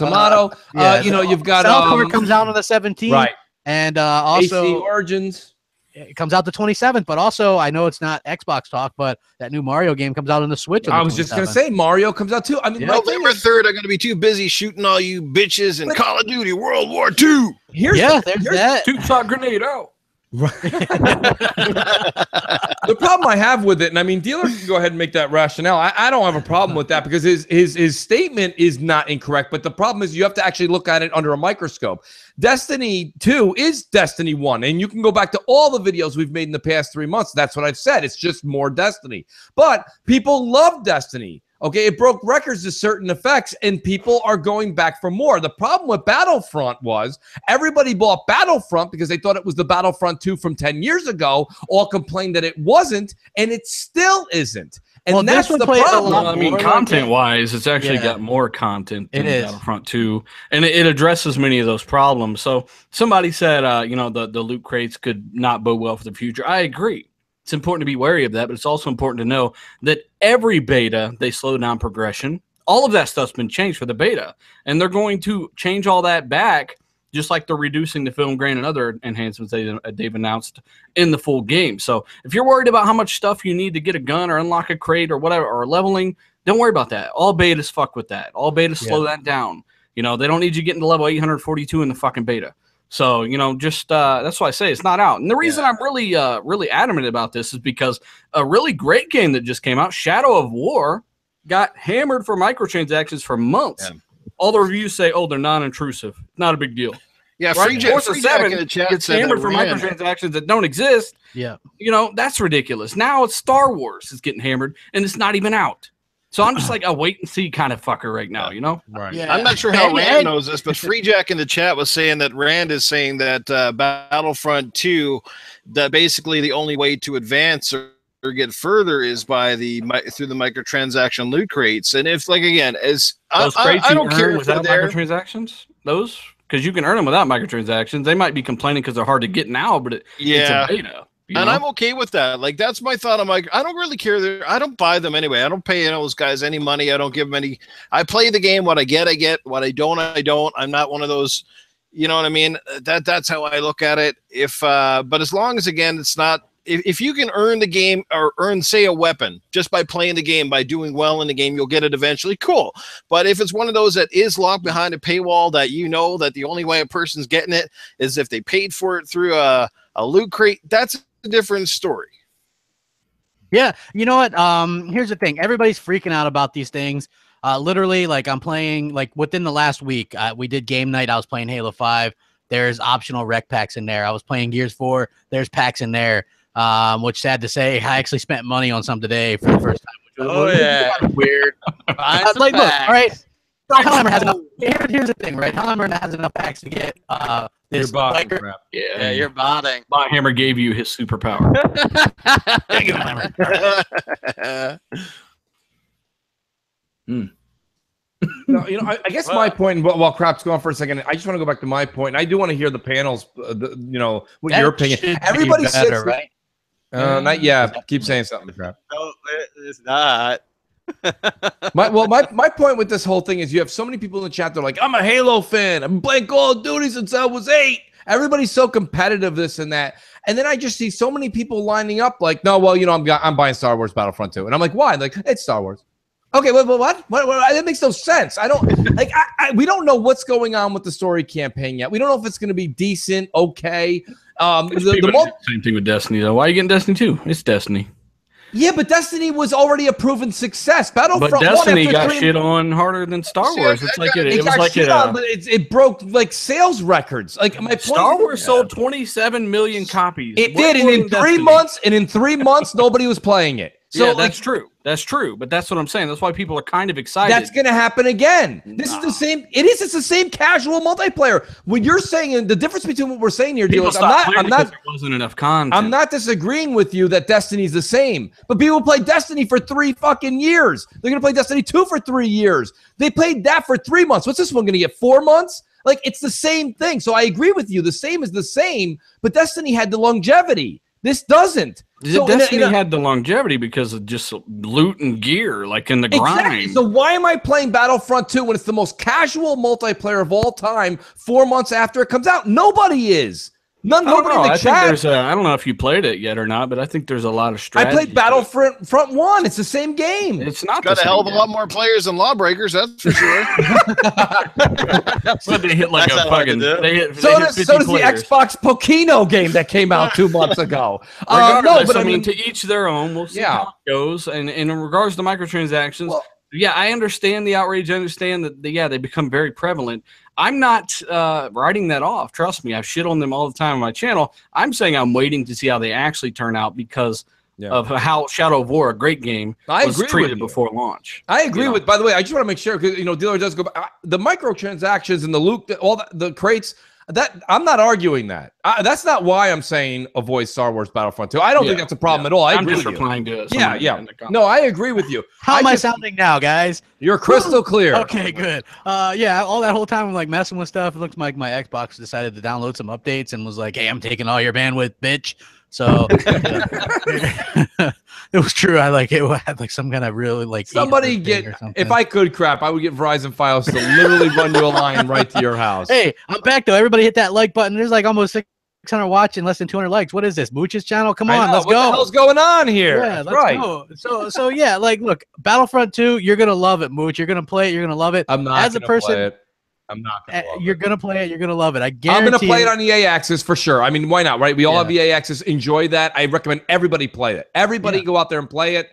Speaker 2: You've got
Speaker 1: Southport comes out on the 17th,
Speaker 2: right?
Speaker 1: And also
Speaker 2: AC Origins,
Speaker 1: it comes out the 27th. But also, I know it's not Xbox talk, but that new Mario game comes out on the Switch.
Speaker 2: I was just gonna say Mario comes out too. I mean,
Speaker 4: November 3rd, I'm gonna be too busy shooting all you bitches in Call of Duty World War II.
Speaker 1: There's that
Speaker 5: two-shot grenade out.
Speaker 2: Right. The problem I have with it, and I mean, dealer can go ahead and make that rationale. I don't have a problem with that because his statement is not incorrect. But the problem is you have to actually look at it under a microscope. Destiny 2 is Destiny 1, and you can go back to all the videos we've made in the past 3 months. That's what I've said. It's just more Destiny. But people love Destiny. Okay, it broke records to certain effects, and people are going back for more. The problem with Battlefront was everybody bought Battlefront because they thought it was the Battlefront 2 from 10 years ago, all complained that it wasn't, and it still isn't. And that's the problem.
Speaker 5: I mean, content-wise, it's actually got more content than Battlefront 2, and it addresses many of those problems. So somebody said, the loot crates could not bode well for the future. I agree. It's important to be wary of that, but it's also important to know that every beta, they slow down progression. All of that stuff's been changed for the beta, and they're going to change all that back, just like they're reducing the film grain and other enhancements they've announced in the full game. So if you're worried about how much stuff you need to get a gun or unlock a crate or whatever, or leveling, don't worry about that. All betas fuck with that. All betas slow that down. They don't need you getting to level 842 in the fucking beta. So, that's why I say it's not out. And the reason I'm really adamant about this is because a really great game that just came out, Shadow of War, got hammered for microtransactions for months. Yeah. All the reviews say, they're non-intrusive. Not a big deal.
Speaker 4: Yeah,
Speaker 5: right? Forza 7 gets hammered for microtransactions that don't exist.
Speaker 1: Yeah.
Speaker 5: That's ridiculous. Now it's Star Wars is getting hammered, and it's not even out. So I'm just like a wait and see kind of fucker right now,
Speaker 2: Right.
Speaker 4: Yeah. I'm not sure how Rand knows this, but Free Jack in the chat was saying that Rand is saying that Battlefront 2, that basically the only way to advance or get further is by through the microtransaction loot crates. And if
Speaker 5: those crates I don't care without microtransactions, those because you can earn them without microtransactions. They might be complaining because they're hard to get now, but it's a beta.
Speaker 4: And I'm okay with that. Like, that's my thought. I'm like, I don't really care. I don't buy them anyway. I don't pay those guys any money. I don't give them any. I play the game. What I get, I get. What I don't, I don't. I'm not one of those. You know what I mean? That's how I look at it. But as long as, again, it's not. If you can earn the game or earn, say, a weapon just by playing the game, by doing well in the game, you'll get it eventually. Cool. But if it's one of those that is locked behind a paywall that that the only way a person's getting it is if they paid for it through a loot crate, that's a different story.
Speaker 1: Yeah, you know what? Here's the thing. Everybody's freaking out about these things. Literally, like I'm playing, like within the last week, we did game night. I was playing Halo 5. There's optional rec packs in there. I was playing Gears 4. There's packs in there. Which, sad to say, I actually spent money on some today for the first time. Which was kind of weird. Like, look, all right. Hellhammer has enough. Here's the thing, right? Hellhammer has enough packs to get this.
Speaker 3: You're botting. Yeah, you're botting.
Speaker 5: Bothammer gave you his superpower.
Speaker 1: Thank you, Hellhammer.
Speaker 2: No, I guess my point, while Crap's going for a second, I just want to go back to my point. I do want to hear the panels, what your opinion. Everybody says,
Speaker 1: right?
Speaker 2: Not yet. Keep saying something, Crap.
Speaker 3: No, it's not.
Speaker 2: my point with this whole thing is you have so many people in the chat. They're like, I'm a Halo fan. I've been playing Call of Duty since I was 8. Everybody's so competitive, this and that. And then I just see so many people lining up like, no, well, I'm buying Star Wars Battlefront 2. And I'm like, why? Like, it's Star Wars. Okay, what? That makes no sense. I don't like. We don't know what's going on with the story campaign yet. We don't know if it's going to be decent. Okay.
Speaker 5: Same thing with Destiny, though. Why are you getting Destiny 2? It's Destiny.
Speaker 2: Yeah, but Destiny was already a proven success. Battlefront,
Speaker 5: but Destiny got shit on harder than Star Wars. It's like
Speaker 2: it broke like sales records. Like my point,
Speaker 5: Star Wars sold 27 million copies.
Speaker 2: It did, and in 3 months, nobody was playing it.
Speaker 5: So that's true. That's true, but that's what I'm saying. That's why people are kind of excited.
Speaker 2: That's going to happen again. This is the same. It's the same casual multiplayer. When you're saying the difference between what we're saying here, dealers, I'm not.
Speaker 5: There wasn't enough content.
Speaker 2: I'm not disagreeing with you that Destiny's the same, but people play Destiny for 3 fucking years. They're going to play Destiny 2 for 3 years. They played that for 3 months. What's this one going to get? 4 months? Like, it's the same thing. So I agree with you. The same is the same, but Destiny had the longevity. This doesn't. So
Speaker 5: Destiny had the longevity because of just loot and gear, like in the grind.
Speaker 2: So why am I playing Battlefront 2 when it's the most casual multiplayer of all time 4 months after it comes out? Nobody is. Nobody in the chat.
Speaker 5: I don't know if you played it yet or not, but I think there's a lot of strategy.
Speaker 2: I played Battlefront 1. It's the same game.
Speaker 5: It's not.
Speaker 4: Got a hell of a lot more players than Lawbreakers, that's for sure.
Speaker 5: But they hit like a fucking.
Speaker 2: So does the Xbox Pokino game that came out 2 months ago.
Speaker 5: No, but I mean, to each their own. We'll see how it goes. And in regards to microtransactions, I understand the outrage. I understand that they become very prevalent. I'm not writing that off. Trust me, I've shit on them all the time on my channel. I'm saying I'm waiting to see how they actually turn out because of how Shadow of War, a great game, was treated before launch.
Speaker 2: I agree with. By the way, I just want to make sure because Dealer does go back. The microtransactions and the loot, all the crates. That I'm not arguing that. That's not why I'm saying avoid Star Wars Battlefront 2. I don't think that's a problem at all. I'm
Speaker 5: just replying to it.
Speaker 2: No, I agree with you.
Speaker 1: How am I sounding now, guys?
Speaker 2: You're crystal clear.
Speaker 1: Okay, good. All that whole time I'm like messing with stuff. It looks like my Xbox decided to download some updates and was like, "Hey, I'm taking all your bandwidth, bitch." So it was true. I had like some kind of really like
Speaker 2: somebody if I could crap, I would get Verizon Files to literally run you a line right to your house.
Speaker 1: Hey, I'm back though. Everybody hit that like button. There's like almost 600 watching, less than 200 likes. What is this? Mooch's channel? Come on, let's go.
Speaker 2: What the hell's going on here?
Speaker 1: Yeah, let's go. So yeah, like look, Battlefront 2, you're gonna love it, Mooch. You're gonna play it. You're gonna love it.
Speaker 2: I'm not as a person. Play it. I'm not gonna love
Speaker 1: You're gonna play it. You're gonna love it. I guarantee.
Speaker 2: I'm gonna play it on EA Access for sure. I mean, why not? Right? We all have EA Access. Enjoy that. I recommend everybody play it. Everybody go out there and play it.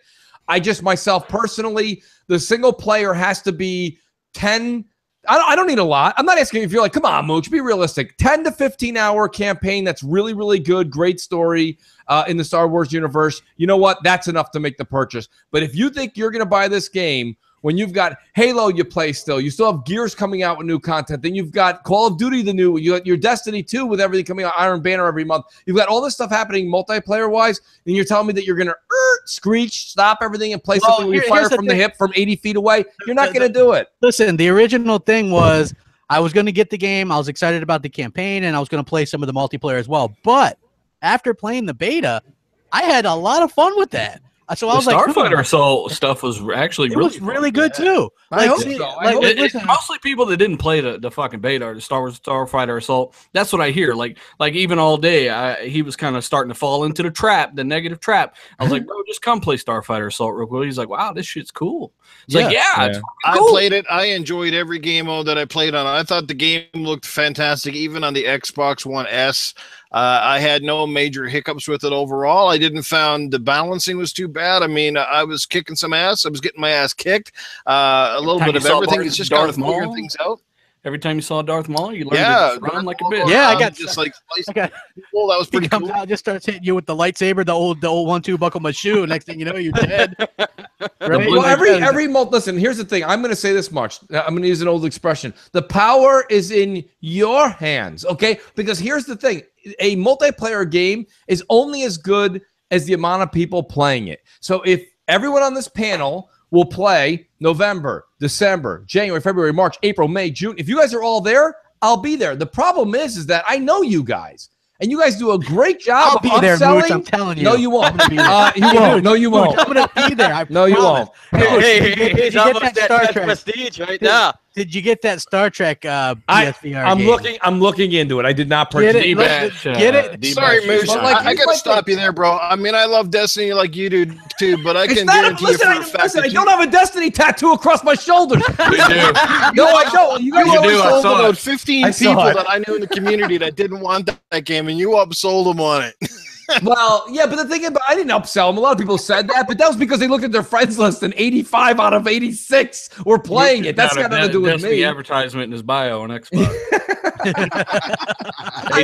Speaker 2: I just myself personally, the single player has to be 10. I don't need a lot. I'm not asking if you're like, come on, Mooch, be realistic. 10 to 15 hour campaign that's really, really good, great story in the Star Wars universe. You know what? That's enough to make the purchase. But if you think you're gonna buy this game when you've got Halo you play still, you still have Gears coming out with new content, then you've got Call of Duty you got your Destiny 2 with everything coming out, Iron Banner every month. You've got all this stuff happening multiplayer-wise, and you're telling me that you're going to screech, stop everything, and play something where you fire from the hip from 80 feet away? You're not going to do it.
Speaker 1: Listen, the original thing was I was going to get the game, I was excited about the campaign, and I was going to play some of the multiplayer as well. But after playing the beta, I had a lot of fun with that. So I was like,
Speaker 5: Starfighter Assault stuff was actually
Speaker 1: really good too.
Speaker 5: Like, it's mostly people that didn't play the fucking beta or the Starfighter Assault. That's what I hear. Like even all day, he was kind of starting to fall into the negative trap. I was like, bro, just come play Starfighter Assault real quick. He's like, wow, this shit's cool. It's like, it's cool.
Speaker 4: I played it. I enjoyed every game mode that I played on. I thought the game looked fantastic, even on the Xbox One S. I had no major hiccups with it overall. I didn't found the balancing was too bad. I mean, I was kicking some ass. I was getting my ass kicked. A little bit of everything. It's just kind of figuring things out.
Speaker 5: Every time you saw Darth Maul, you learned to run like a bitch.
Speaker 1: Yeah, I got
Speaker 4: just like well, that was pretty cool.
Speaker 1: Out, just starts hitting you with the lightsaber, the old 1-2 buckle my shoe. Next thing you know, you're dead.
Speaker 2: Right? Well, listen. Here's the thing. I'm going to say this much. I'm going to use an old expression. The power is in your hands. Okay, because here's the thing. A multiplayer game is only as good as the amount of people playing it. So if everyone on this panel will play November, December, January, February, March, April, May, June. If you guys are all there, I'll be there. The problem is that I know you guys. And you guys do a great job
Speaker 1: of upselling. There, Mooch, I'm telling you.
Speaker 2: No, you won't. You won't. No, you won't.
Speaker 1: I'm going to be there.
Speaker 2: No, you won't.
Speaker 3: Hey, he's almost at prestige right now.
Speaker 1: Did you get that Star Trek PSVR game?
Speaker 2: I'm looking into it. I did not purchase
Speaker 1: it. Get it?
Speaker 4: Sorry, Mooch. I got to stop you there, bro. I mean, I love Destiny like you do too, but I can guarantee you for a fact that
Speaker 2: I don't have a Destiny tattoo across my shoulder.
Speaker 5: You do.
Speaker 2: No, I don't. You guys
Speaker 4: always sold about 15 people that I knew in the community that didn't want that game, and you upsold them on it.
Speaker 2: Well, yeah, but the thing is, I didn't upsell them. A lot of people said that, but that was because they looked at their friends list and 85 out of 86 were playing it. That's got nothing to do with me.
Speaker 5: That's the advertisement in his bio on Xbox. Hey,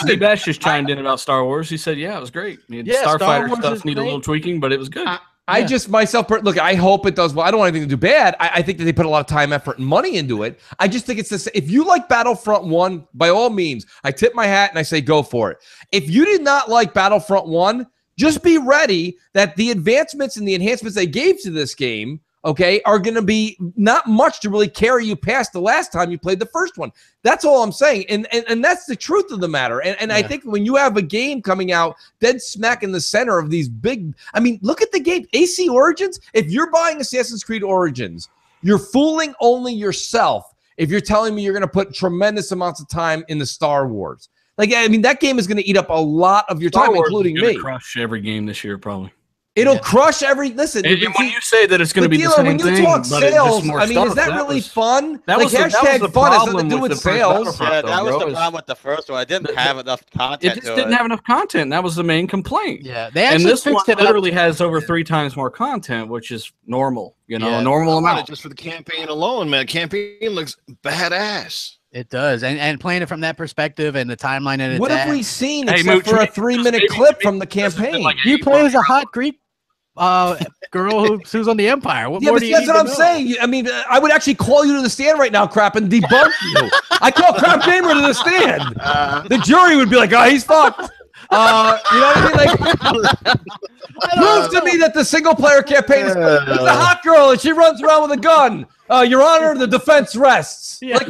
Speaker 5: D-Batch just chimed in about Star Wars. He said, yeah, it was great. Starfighter stuff needed a little tweaking, but it was good.
Speaker 2: I just myself look. I hope it does well. I don't want anything to do bad. I think that they put a lot of time, effort, and money into it. I just think it's this. If you like Battlefront 1, by all means, I tip my hat and I say go for it. If you did not like Battlefront 1, just be ready that the advancements and the enhancements they gave to this game, okay, are going to be not much to really carry you past the last time you played the first one. That's all I'm saying. And that's the truth of the matter. And I think when you have a game coming out dead smack in the center of these big, I mean, look at the game, AC Origins. If you're buying Assassin's Creed Origins, you're fooling only yourself if you're telling me you're going to put tremendous amounts of time in the Star Wars. Like, I mean, that game is going to eat up a lot of your time, including me.
Speaker 5: Crush every game this year, probably.
Speaker 2: It'll crush every. Listen,
Speaker 5: and when you say that it's going to be the same
Speaker 2: when you
Speaker 5: thing,
Speaker 2: talk sales, I mean, is that really fun?
Speaker 5: That was
Speaker 2: hashtag
Speaker 5: the
Speaker 2: fun has nothing
Speaker 5: problem
Speaker 2: to do with sales.
Speaker 3: Yeah, that was the problem with the first one. I didn't have enough content.
Speaker 5: It just didn't have enough content. That was the main complaint.
Speaker 1: Yeah, they actually
Speaker 5: this one literally has over 3 times more content, which is normal. You know, normal amount.
Speaker 4: Just for the campaign alone, man. Campaign looks badass.
Speaker 1: It does, and playing it from that perspective and the timeline and
Speaker 2: what have we seen except for a 3-minute clip from the campaign?
Speaker 1: You play as a hot Greek girl who's on the Empire. What more do you
Speaker 2: that's what I'm saying. I mean, I would actually call you to the stand right now, Crap, and debunk you. I call Crapgamer to the stand. The jury would be like, "Oh, he's fucked." You know what I mean? Like, prove to me that the single-player campaign is a hot girl and she runs around with a gun. Your Honor, the defense rests.
Speaker 5: Yeah.
Speaker 2: Like,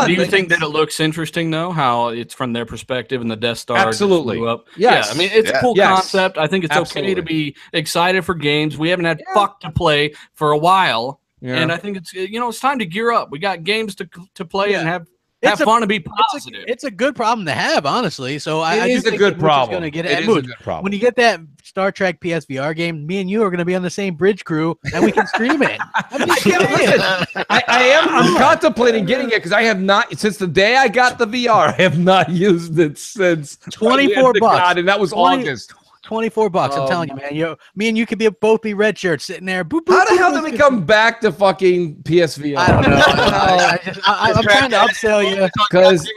Speaker 5: do you think that it looks interesting, though, how it's from their perspective and the Death Star
Speaker 2: absolutely
Speaker 5: blew up?
Speaker 2: Yes.
Speaker 5: Yeah, I mean, it's a cool concept. I think it's okay to be excited for games. We haven't had fuck to play for a while, and I think it's it's time to gear up. We got games to play and have fun and be positive.
Speaker 1: It's a good problem to have, honestly. So
Speaker 2: it is a good problem.
Speaker 1: It is a good problem. When you get that Star Trek PSVR game, me and you are going to be on the same bridge crew, and we can stream it.
Speaker 2: I'm contemplating getting it because I have not since the day I got the VR. I have not used it since
Speaker 1: $24,
Speaker 2: and that was August.
Speaker 1: $24. I'm telling you, man. Me and you could both be red shirts sitting there. Boop, boop,
Speaker 2: how the hell did we come back to fucking PSVR?
Speaker 1: I don't know. I'm trying to upsell you
Speaker 3: because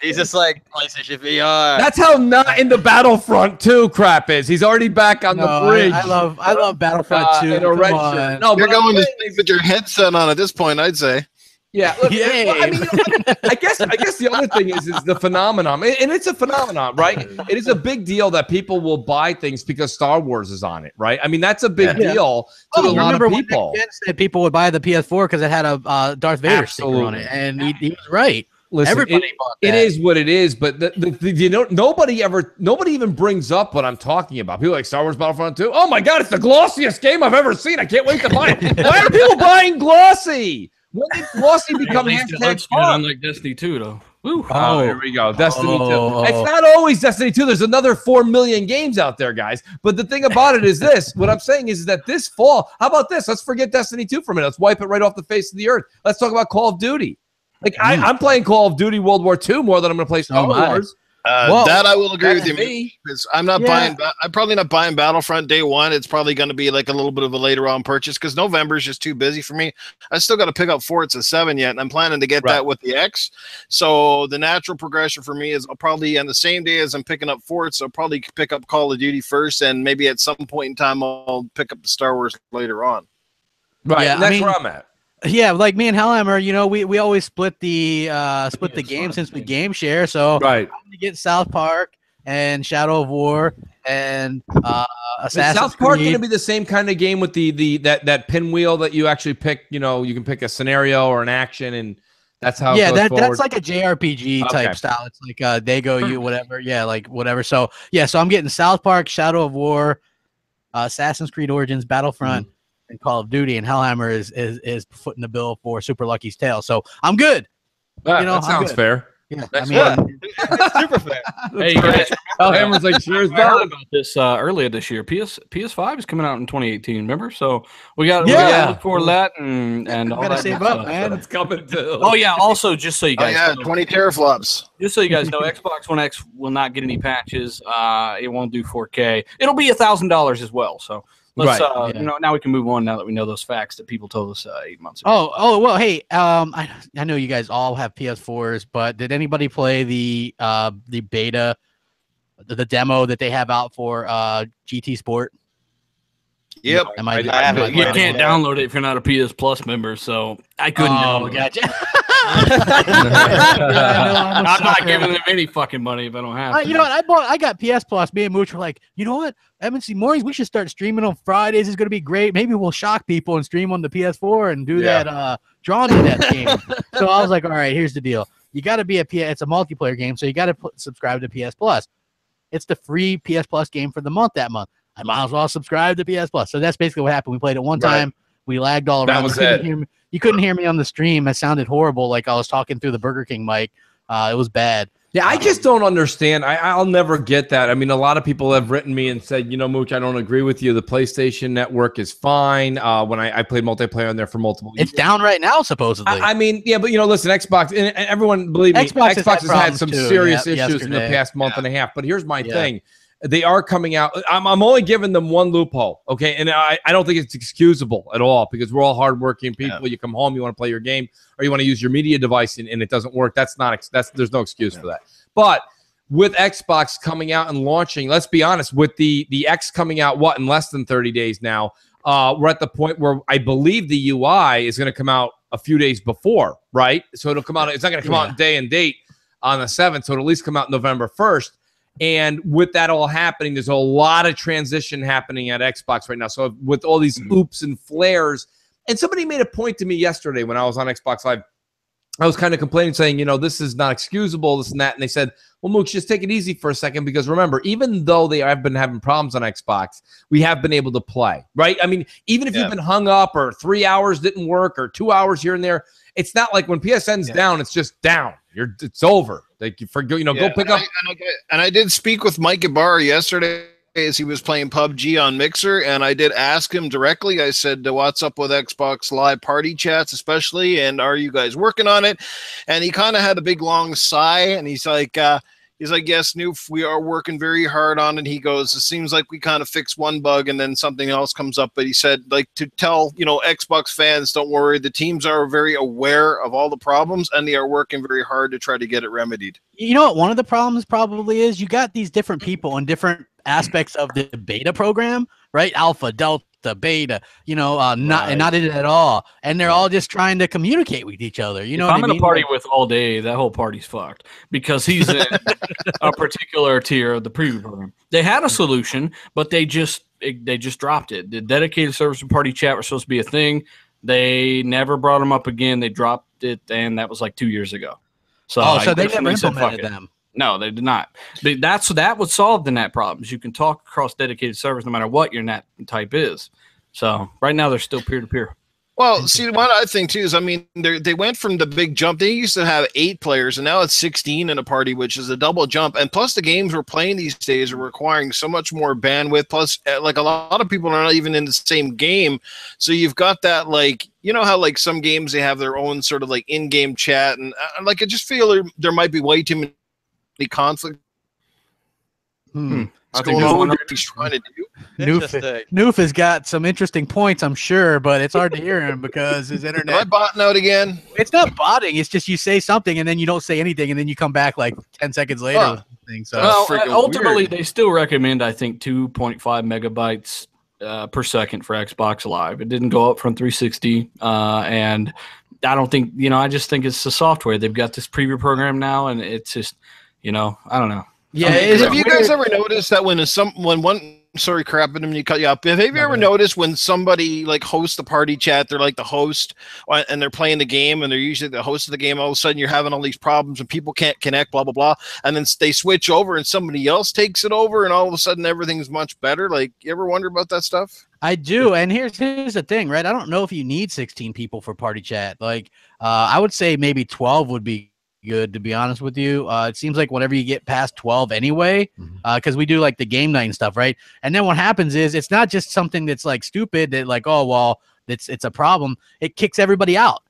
Speaker 3: he's just like PlayStation VR.
Speaker 2: That's how not in the Battlefront 2 Crap is. He's already back on the bridge.
Speaker 1: I love Battlefront 2.
Speaker 2: In a red shirt.
Speaker 4: No, you're going to sleep with your headset on at this point, I'd say.
Speaker 2: Yeah, look, I mean, I guess the other thing is the phenomenon, and it's a phenomenon, right? It is a big deal that people will buy things because Star Wars is on it, right? I mean, that's a big deal to a lot of people.
Speaker 1: Said people would buy the PS4 because it had a Darth Vader sticker on it, and he was right.
Speaker 2: Listen,
Speaker 1: everybody bought that.
Speaker 2: It is what it is, but nobody even brings up what I'm talking about. People are like Star Wars Battlefront 2. Oh my God, it's the glossiest game I've ever seen. I can't wait to buy it. Why are people buying glossy? When did glossy become hashtag fun?
Speaker 5: Unlike Destiny 2, though. Woo.
Speaker 2: Oh, here we go. Destiny 2. It's not always Destiny 2. There's another 4 million games out there, guys. But the thing about it is this. What I'm saying is that this fall, how about this? Let's forget Destiny 2 for a minute. Let's wipe it right off the face of the earth. Let's talk about Call of Duty. Like, I'm playing Call of Duty World War II more than I'm going to play Star Wars.
Speaker 4: That I will agree with you, because I'm not buying. I'm probably not buying Battlefront day one. It's probably going to be like a little bit of a later on purchase because November is just too busy for me. I still got to pick up Forza 7 yet, and I'm planning to get that with the X. So the natural progression for me is I'll probably on the same day as I'm picking up Forza, I'll probably pick up Call of Duty first, and maybe at some point in time I'll pick up the Star Wars later on.
Speaker 2: Right, and that's where I'm at.
Speaker 1: Yeah, like me and Hellhammer, we always split the game since we game share. So I'm gonna get South Park and Shadow of War and Assassin's
Speaker 2: South Park
Speaker 1: Creed.
Speaker 2: gonna be the same kind of game with that pinwheel that you actually pick. You can pick a scenario or an action, and that's how.
Speaker 1: That's like a JRPG type style. It's like they go you whatever. Yeah, like whatever. So so I'm getting South Park, Shadow of War, Assassin's Creed Origins, Battlefront. And Call of Duty, and Hellhammer is footing the bill for Super Lucky's Tale. So I'm good.
Speaker 2: That sounds fair.
Speaker 1: Yeah,
Speaker 3: that's super fair.
Speaker 5: Hey, you guys,
Speaker 2: Hellhammer's like, cheers,
Speaker 5: about this earlier this year. PS5 is coming out in 2018. Remember? So we got to look for that and all that.
Speaker 1: Save up, man.
Speaker 2: It's coming too.
Speaker 5: Oh yeah. Also, just so you guys,
Speaker 4: 20 teraflops.
Speaker 5: Just so you guys know, Xbox One X will not get any patches. It won't do 4K. It'll be $1,000 as well. So. Let's, now we can move on now that we know those facts that people told us 8 months ago.
Speaker 1: Well, hey, I know you guys all have PS4s, but did anybody play the beta, the demo that they have out for GT Sport?
Speaker 4: Yep.
Speaker 3: I haven't.
Speaker 5: You can't download it if you're not a PS Plus member, so I couldn't.
Speaker 1: Oh, gotcha.
Speaker 5: I'm not giving them any fucking money if I don't have to.
Speaker 1: You know what? I got PS Plus. Me and Mooch were like, you know what? MNC Mornings, we should start streaming on Fridays. It's going to be great. Maybe we'll shock people and stream on the PS4 and do that Drawn to Death game. So I was like, all right, here's the deal. You got to be it's a multiplayer game, so you got to subscribe to PS Plus. It's the free PS Plus game for the month that month. I might as well subscribe to PS Plus. So that's basically what happened. We played it one time. We lagged all around.
Speaker 2: That was it.
Speaker 1: You couldn't hear me on the stream. It sounded horrible, like I was talking through the Burger King mic. It was bad.
Speaker 2: Yeah, I just don't understand. I'll never get that. I mean, a lot of people have written me and said, you know, Mooch, I don't agree with you. The PlayStation Network is fine. When I played multiplayer on there for multiple years.
Speaker 1: It's down right now, supposedly.
Speaker 2: I mean, yeah, but, you know, listen, Xbox, and everyone, believe me, Xbox has had some serious issues in the past month and a half. But here's my thing. They are coming out. I'm only giving them one loophole, okay? And I don't think it's excusable at all because we're all hardworking people. You come home, you want to play your game, or you want to use your media device and it doesn't work. There's no excuse for that. But with Xbox coming out and launching, let's be honest, with the X coming out, in less than 30 days now, we're at the point where I believe the UI is going to come out a few days before, right? So it'll come out. It's not going to come out day and date on the 7th, so it'll at least come out November 1st. And with that all happening, there's a lot of transition happening at Xbox right now. So with all these oops and flares, and somebody made a point to me yesterday when I was on Xbox Live, I was kind of complaining, saying, you know, this is not excusable, this and that. And they said, well, Mooch, just take it easy for a second, because remember, even though they have been having problems on Xbox, we have been able to play, right? I mean, even if you've been hung up or 3 hours didn't work or 2 hours here and there, it's not like when PSN's down, it's just down. It's over. Like, you forget, you know, go pick up.
Speaker 4: And I did speak with Mike Ibarra yesterday as he was playing PUBG on Mixer, and I did ask him directly. I said, what's up with Xbox Live party chats especially, and are you guys working on it? And he kind of had a big long sigh, and he's like, yes, Noof, we are working very hard on it. He goes, it seems like we kind of fix one bug and then something else comes up. But he said, like, to tell, you know, Xbox fans, don't worry. The teams are very aware of all the problems, and they are working very hard to try to get it remedied.
Speaker 1: You know what one of the problems probably is? You got these different people in different aspects of the beta program, right? Alpha, Delta, beta, you know, not in it at all, and they're all just trying to communicate with each other. You know,
Speaker 5: if I'm in a party with all day, that whole party's fucked because he's in a particular tier of the preview program. They had a solution, but they just dropped it. The dedicated service and party chat was supposed to be a thing. They never brought them up again. They dropped it, and that was like 2 years ago. So,
Speaker 1: so they never implemented them.
Speaker 5: No, they did not. But that was solved the NAT problems. You can talk across dedicated servers no matter what your NAT type is. So right now they're still peer-to-peer.
Speaker 4: Well, see, what I think too is, I mean, they went from the big jump. They used to have 8 players, and now it's 16 in a party, which is a double jump. And plus, the games we're playing these days are requiring so much more bandwidth. Plus, like, a lot of people are not even in the same game, so you've got that, like, you know how, like, some games they have their own sort of like in-game chat, and like, I just feel there might be way too many conflict.
Speaker 5: I think what
Speaker 4: he's trying to do.
Speaker 1: Noof has got some interesting points, I'm sure, but it's hard to hear him because his internet.
Speaker 4: Am I botting out again?
Speaker 1: It's not botting. It's just you say something and then you don't say anything, and then you come back like 10 seconds later. So
Speaker 5: ultimately, they still recommend, I think, 2.5 megabytes per second for Xbox Live. It didn't go up from 360, and I don't think, you know, I just think it's the software. They've got this preview program now, and it's just, you know, I don't know.
Speaker 1: Yeah,
Speaker 4: have you guys ever noticed that when one sorry, crap, and you cut you up. Have you ever noticed when somebody like hosts the party chat, they're like the host, and they're playing the game, and they're usually the host of the game. All of a sudden, you're having all these problems, and people can't connect, blah blah blah, and then they switch over, and somebody else takes it over, and all of a sudden, everything's much better. Like, you ever wonder about that stuff?
Speaker 1: I do, and here's the thing, right? I don't know if you need 16 people for party chat. Like, I would say maybe 12 would be good, to be honest with you. It seems like whenever you get past 12 anyway, because we do like the game night and stuff, right? And then what happens is it's not just something that's like stupid that like, oh well, it's a problem. It kicks everybody out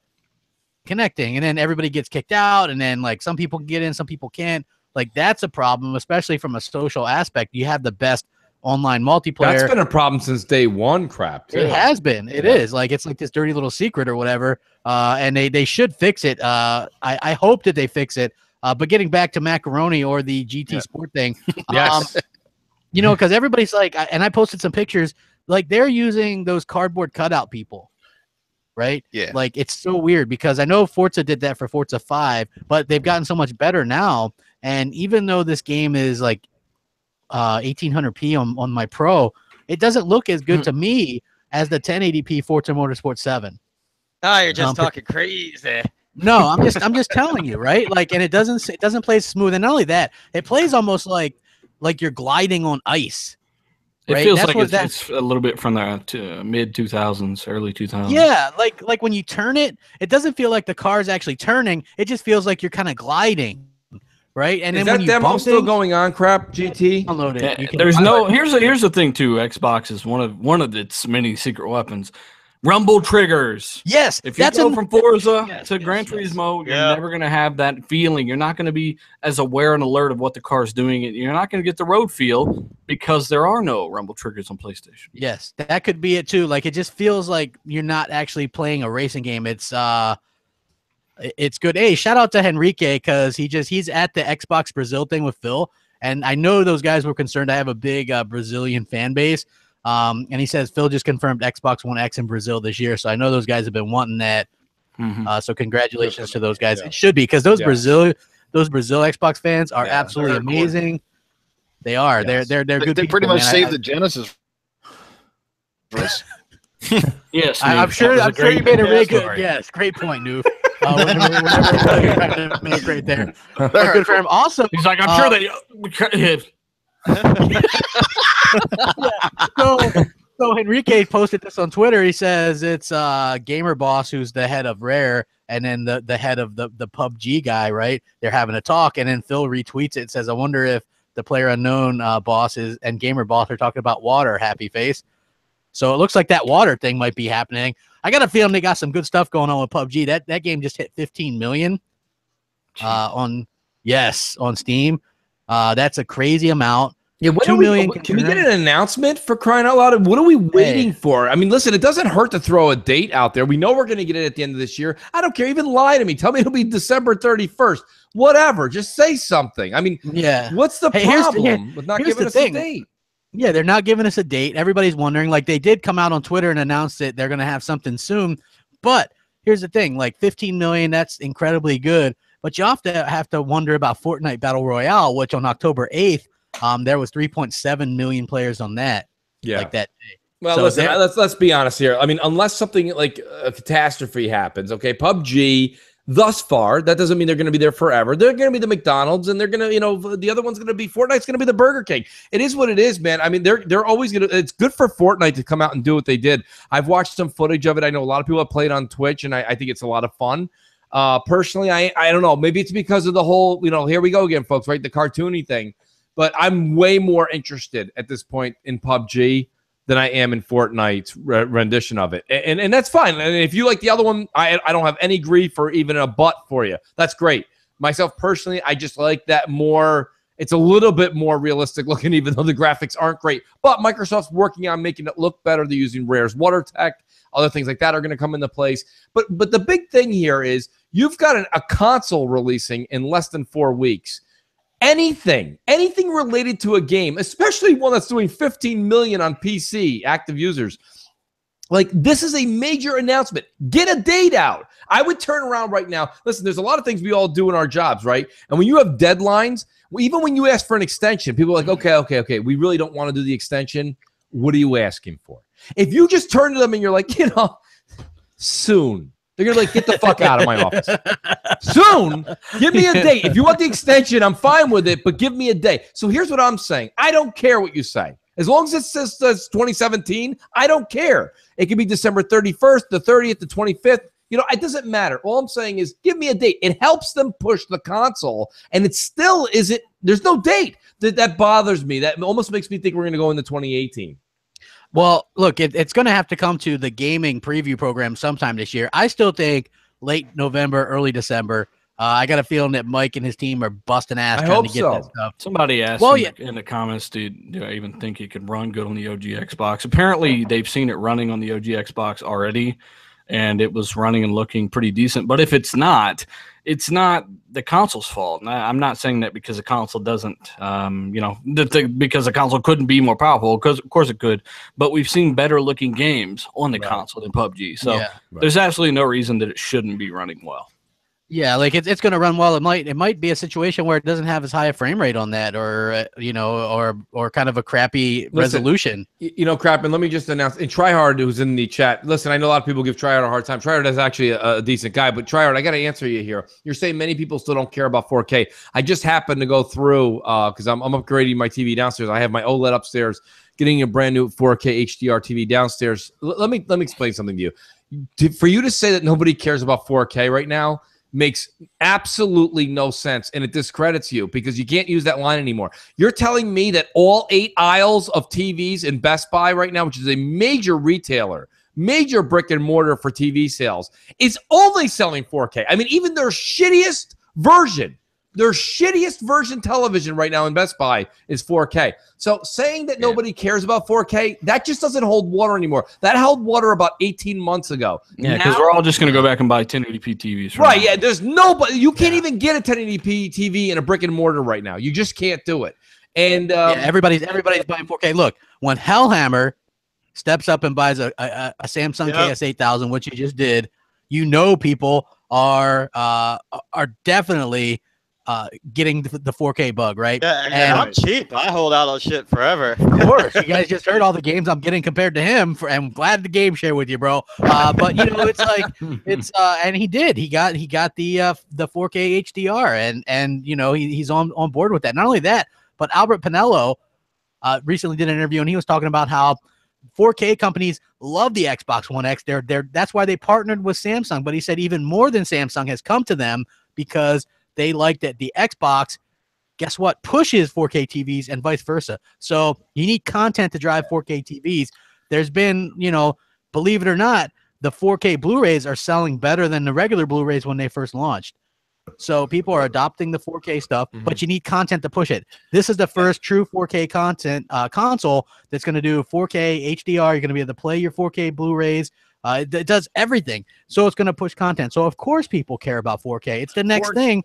Speaker 1: connecting, and then everybody gets kicked out, and then like some people can get in, some people can't. Like, that's a problem, especially from a social aspect. You have the best online multiplayer.
Speaker 2: That's been a problem since day one, crap. Too.
Speaker 1: It has been. It is. Like, it's like this dirty little secret or whatever. And they should fix it. I hope that they fix it. But getting back to Macaroni or the GT Sport thing,
Speaker 2: yes.
Speaker 1: you know, because everybody's like, and I posted some pictures. like they're using those cardboard cutout people, right?
Speaker 4: Yeah.
Speaker 1: Like it's so weird because I know Forza did that for Forza 5, but they've gotten so much better now. And even though this game is like 1800p on my Pro, it doesn't look as good to me as the 1080p Forza Motorsport 7.
Speaker 3: Oh, you're just talking crazy.
Speaker 1: No, I'm just telling you, right? Like, and it doesn't play smooth, and not only that, it plays almost like you're gliding on ice. Right?
Speaker 5: It feels like it's a little bit from the mid 2000s, early 2000s.
Speaker 1: Yeah, like when you turn it, it doesn't feel like the car's actually turning. It just feels like you're kind of gliding, right? And
Speaker 2: is
Speaker 1: then
Speaker 2: that
Speaker 1: when
Speaker 2: demo still going on? Crap GT.
Speaker 1: Download it.
Speaker 5: Yeah, there's no. Here's the thing too. Xbox is one of its many secret weapons. Rumble triggers.
Speaker 1: Yes,
Speaker 5: if you go from Forza to Gran Turismo, you're never going to have that feeling. You're not going to be as aware and alert of what the car's doing. You're not going to get the road feel because there are no rumble triggers on PlayStation.
Speaker 1: Yes, that could be it too. Like it just feels like you're not actually playing a racing game. It's good. Hey, shout out to Henrique because he's at the Xbox Brazil thing with Phil, and I know those guys were concerned. I have a big Brazilian fan base. And he says Phil just confirmed Xbox One X in Brazil this year, so I know those guys have been wanting that. So congratulations to those guys. It should be because those Brazil Xbox fans are absolutely amazing. They are. They're good.
Speaker 4: They
Speaker 1: people,
Speaker 4: pretty much
Speaker 1: man.
Speaker 4: saved the Genesis.
Speaker 5: Yes,
Speaker 1: I'm sure you made a really good. Yes, great point, Noof. Make right there. Good for him. Also,
Speaker 5: he's like, I'm sure they.
Speaker 1: So Henrique posted this on Twitter. He says it's Gamer Boss who's the head of Rare, and then the head of the PUBG guy, right? They're having a talk, and then Phil retweets it and says, I wonder if the Player Unknown bosses and Gamer Boss are talking about water, happy face. So it looks like that water thing might be happening. I got a feeling they got some good stuff going on with PUBG. That game just hit 15 million on Steam. That's a crazy amount.
Speaker 2: Yeah,
Speaker 1: 2 million.
Speaker 2: Can we get an announcement for crying out loud? What are we waiting for? I mean, listen, it doesn't hurt to throw a date out there. We know we're going to get it at the end of this year. I don't care. Even lie to me. Tell me it'll be December 31st. Whatever. Just say something. I mean, what's the problem with not giving us a date?
Speaker 1: Yeah, they're not giving us a date. Everybody's wondering. Like, they did come out on Twitter and announce that they're going to have something soon. But here's the thing. Like, 15 million, that's incredibly good. But you have to wonder about Fortnite Battle Royale, which on October 8th, there was 3.7 million players on that. Like that day.
Speaker 2: Well, so listen, let's be honest here. I mean, unless something like a catastrophe happens, okay, PUBG thus far, that doesn't mean they're going to be there forever. They're going to be the McDonald's, and they're going to, the other one's going to be Fortnite's going to be the Burger King. It is what it is, man. I mean, they're always going to. It's good for Fortnite to come out and do what they did. I've watched some footage of it. I know a lot of people have played on Twitch, and I think it's a lot of fun. Personally, I don't know. Maybe it's because of the whole, here we go again, folks, right? The cartoony thing. But I'm way more interested at this point in PUBG than I am in Fortnite's rendition of it. And that's fine. And if you like the other one, I don't have any grief or even a butt for you. That's great. Myself personally, I just like that more. It's a little bit more realistic looking, even though the graphics aren't great. But Microsoft's working on making it look better. They're using Rare's water tech. Other things like that are going to come into place. But the big thing here is you've got a console releasing in less than 4 weeks. Anything related to a game, especially one that's doing 15 million on PC active users, like this is a major announcement. Get a date out. I would turn around right now. Listen, there's a lot of things we all do in our jobs, right? And when you have deadlines, even when you ask for an extension, people are like, okay, we really don't want to do the extension. What are you asking for? If you just turn to them and you're like, soon. They're going to like, get the fuck out of my office. Soon, give me a date. If you want the extension, I'm fine with it, but give me a date. So here's what I'm saying. I don't care what you say. As long as it says 2017, I don't care. It could be December 31st, the 30th, the 25th. It doesn't matter. All I'm saying is give me a date. It helps them push the console, and it still isn't. There's no date. That bothers me. That almost makes me think we're going to go into 2018.
Speaker 1: Well, look, it's going to have to come to the gaming preview program sometime this year. I still think late November, early December. I got a feeling that Mike and his team are busting ass trying to get that stuff.
Speaker 5: Somebody asked in the comments, do I even think it could run good on the OG Xbox? Apparently, they've seen it running on the OG Xbox already, and it was running and looking pretty decent. But if it's not the console's fault. And I'm not saying that because the console doesn't, because the console couldn't be more powerful, because of course it could, but we've seen better looking games on the console than PUBG. So there's absolutely no reason that it shouldn't be running well.
Speaker 1: Yeah, like it's going to run well. It might be a situation where it doesn't have as high a frame rate on that, or or kind of a crappy resolution.
Speaker 2: Crap. And let me just announce. And Tryhard, who's in the chat. Listen, I know a lot of people give Tryhard a hard time. Tryhard is actually a decent guy, but Tryhard, I got to answer you here. You're saying many people still don't care about 4K. I just happened to go through because I'm upgrading my TV downstairs. I have my OLED upstairs, getting a brand new 4K HDR TV downstairs. Let me explain something to you. For you to say that nobody cares about 4K right now makes absolutely no sense, and it discredits you because you can't use that line anymore. You're telling me that all 8 aisles of TVs in Best Buy right now, which is a major retailer, major brick and mortar for TV sales, is only selling 4K. I mean, even their shittiest version television right now in Best Buy is 4K. So saying that nobody cares about 4K, that just doesn't hold water anymore. That held water about 18 months ago.
Speaker 5: Yeah, because we're all just going to go back and buy 1080p TVs.
Speaker 2: Right, yeah. There's nobody. You can't even get a 1080p TV in a brick and mortar right now. You just can't do it. And
Speaker 1: everybody's buying 4K. Look, when Hellhammer steps up and buys a Samsung KS8000, which you just did, people are definitely getting the 4K bug, right?
Speaker 3: Yeah, and I'm cheap. I hold out on shit forever.
Speaker 1: Of course, you guys just heard all the games I'm getting compared to him. I'm glad the game share with you, bro. But it's like and he did. He got the 4K HDR, and he's on board with that. Not only that, but Albert Pinello recently did an interview, and he was talking about how 4K companies love the Xbox One X. That's why they partnered with Samsung. But he said even more than Samsung has come to them because they like that the Xbox, guess what, pushes 4K TVs and vice versa. So you need content to drive 4K TVs. There's been, believe it or not, the 4K Blu-rays are selling better than the regular Blu-rays when they first launched. So people are adopting the 4K stuff, but you need content to push it. This is the first true 4K content console that's going to do 4K HDR. You're going to be able to play your 4K Blu-rays. It does everything. So it's going to push content. So of course people care about 4K. It's the next thing.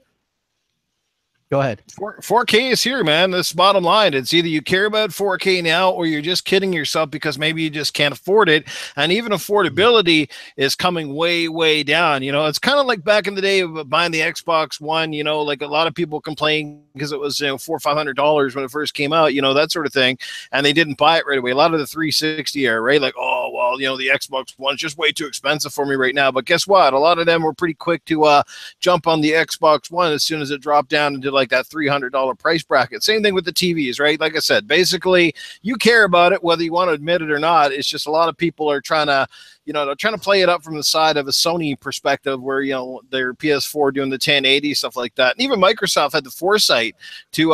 Speaker 1: Go ahead.
Speaker 4: 4K is here, man. This bottom line. It's either you care about 4K now or you're just kidding yourself because maybe you just can't afford it. And even affordability is coming way, way down. It's kind of like back in the day of buying the Xbox One, like a lot of people complain because it was $400 or $500 when it first came out, that sort of thing. And they didn't buy it right away. A lot of the 360 era, right? Like, oh, well, the Xbox One's just way too expensive for me right now. But guess what? A lot of them were pretty quick to jump on the Xbox One as soon as it dropped down into like that $300 price bracket. Same thing with the TVs, right? Like I said, basically you care about it whether you want to admit it or not. It's just a lot of people are trying to they're trying to play it up from the side of a Sony perspective where their PS4 doing the 1080 stuff like that. And even Microsoft had the foresight to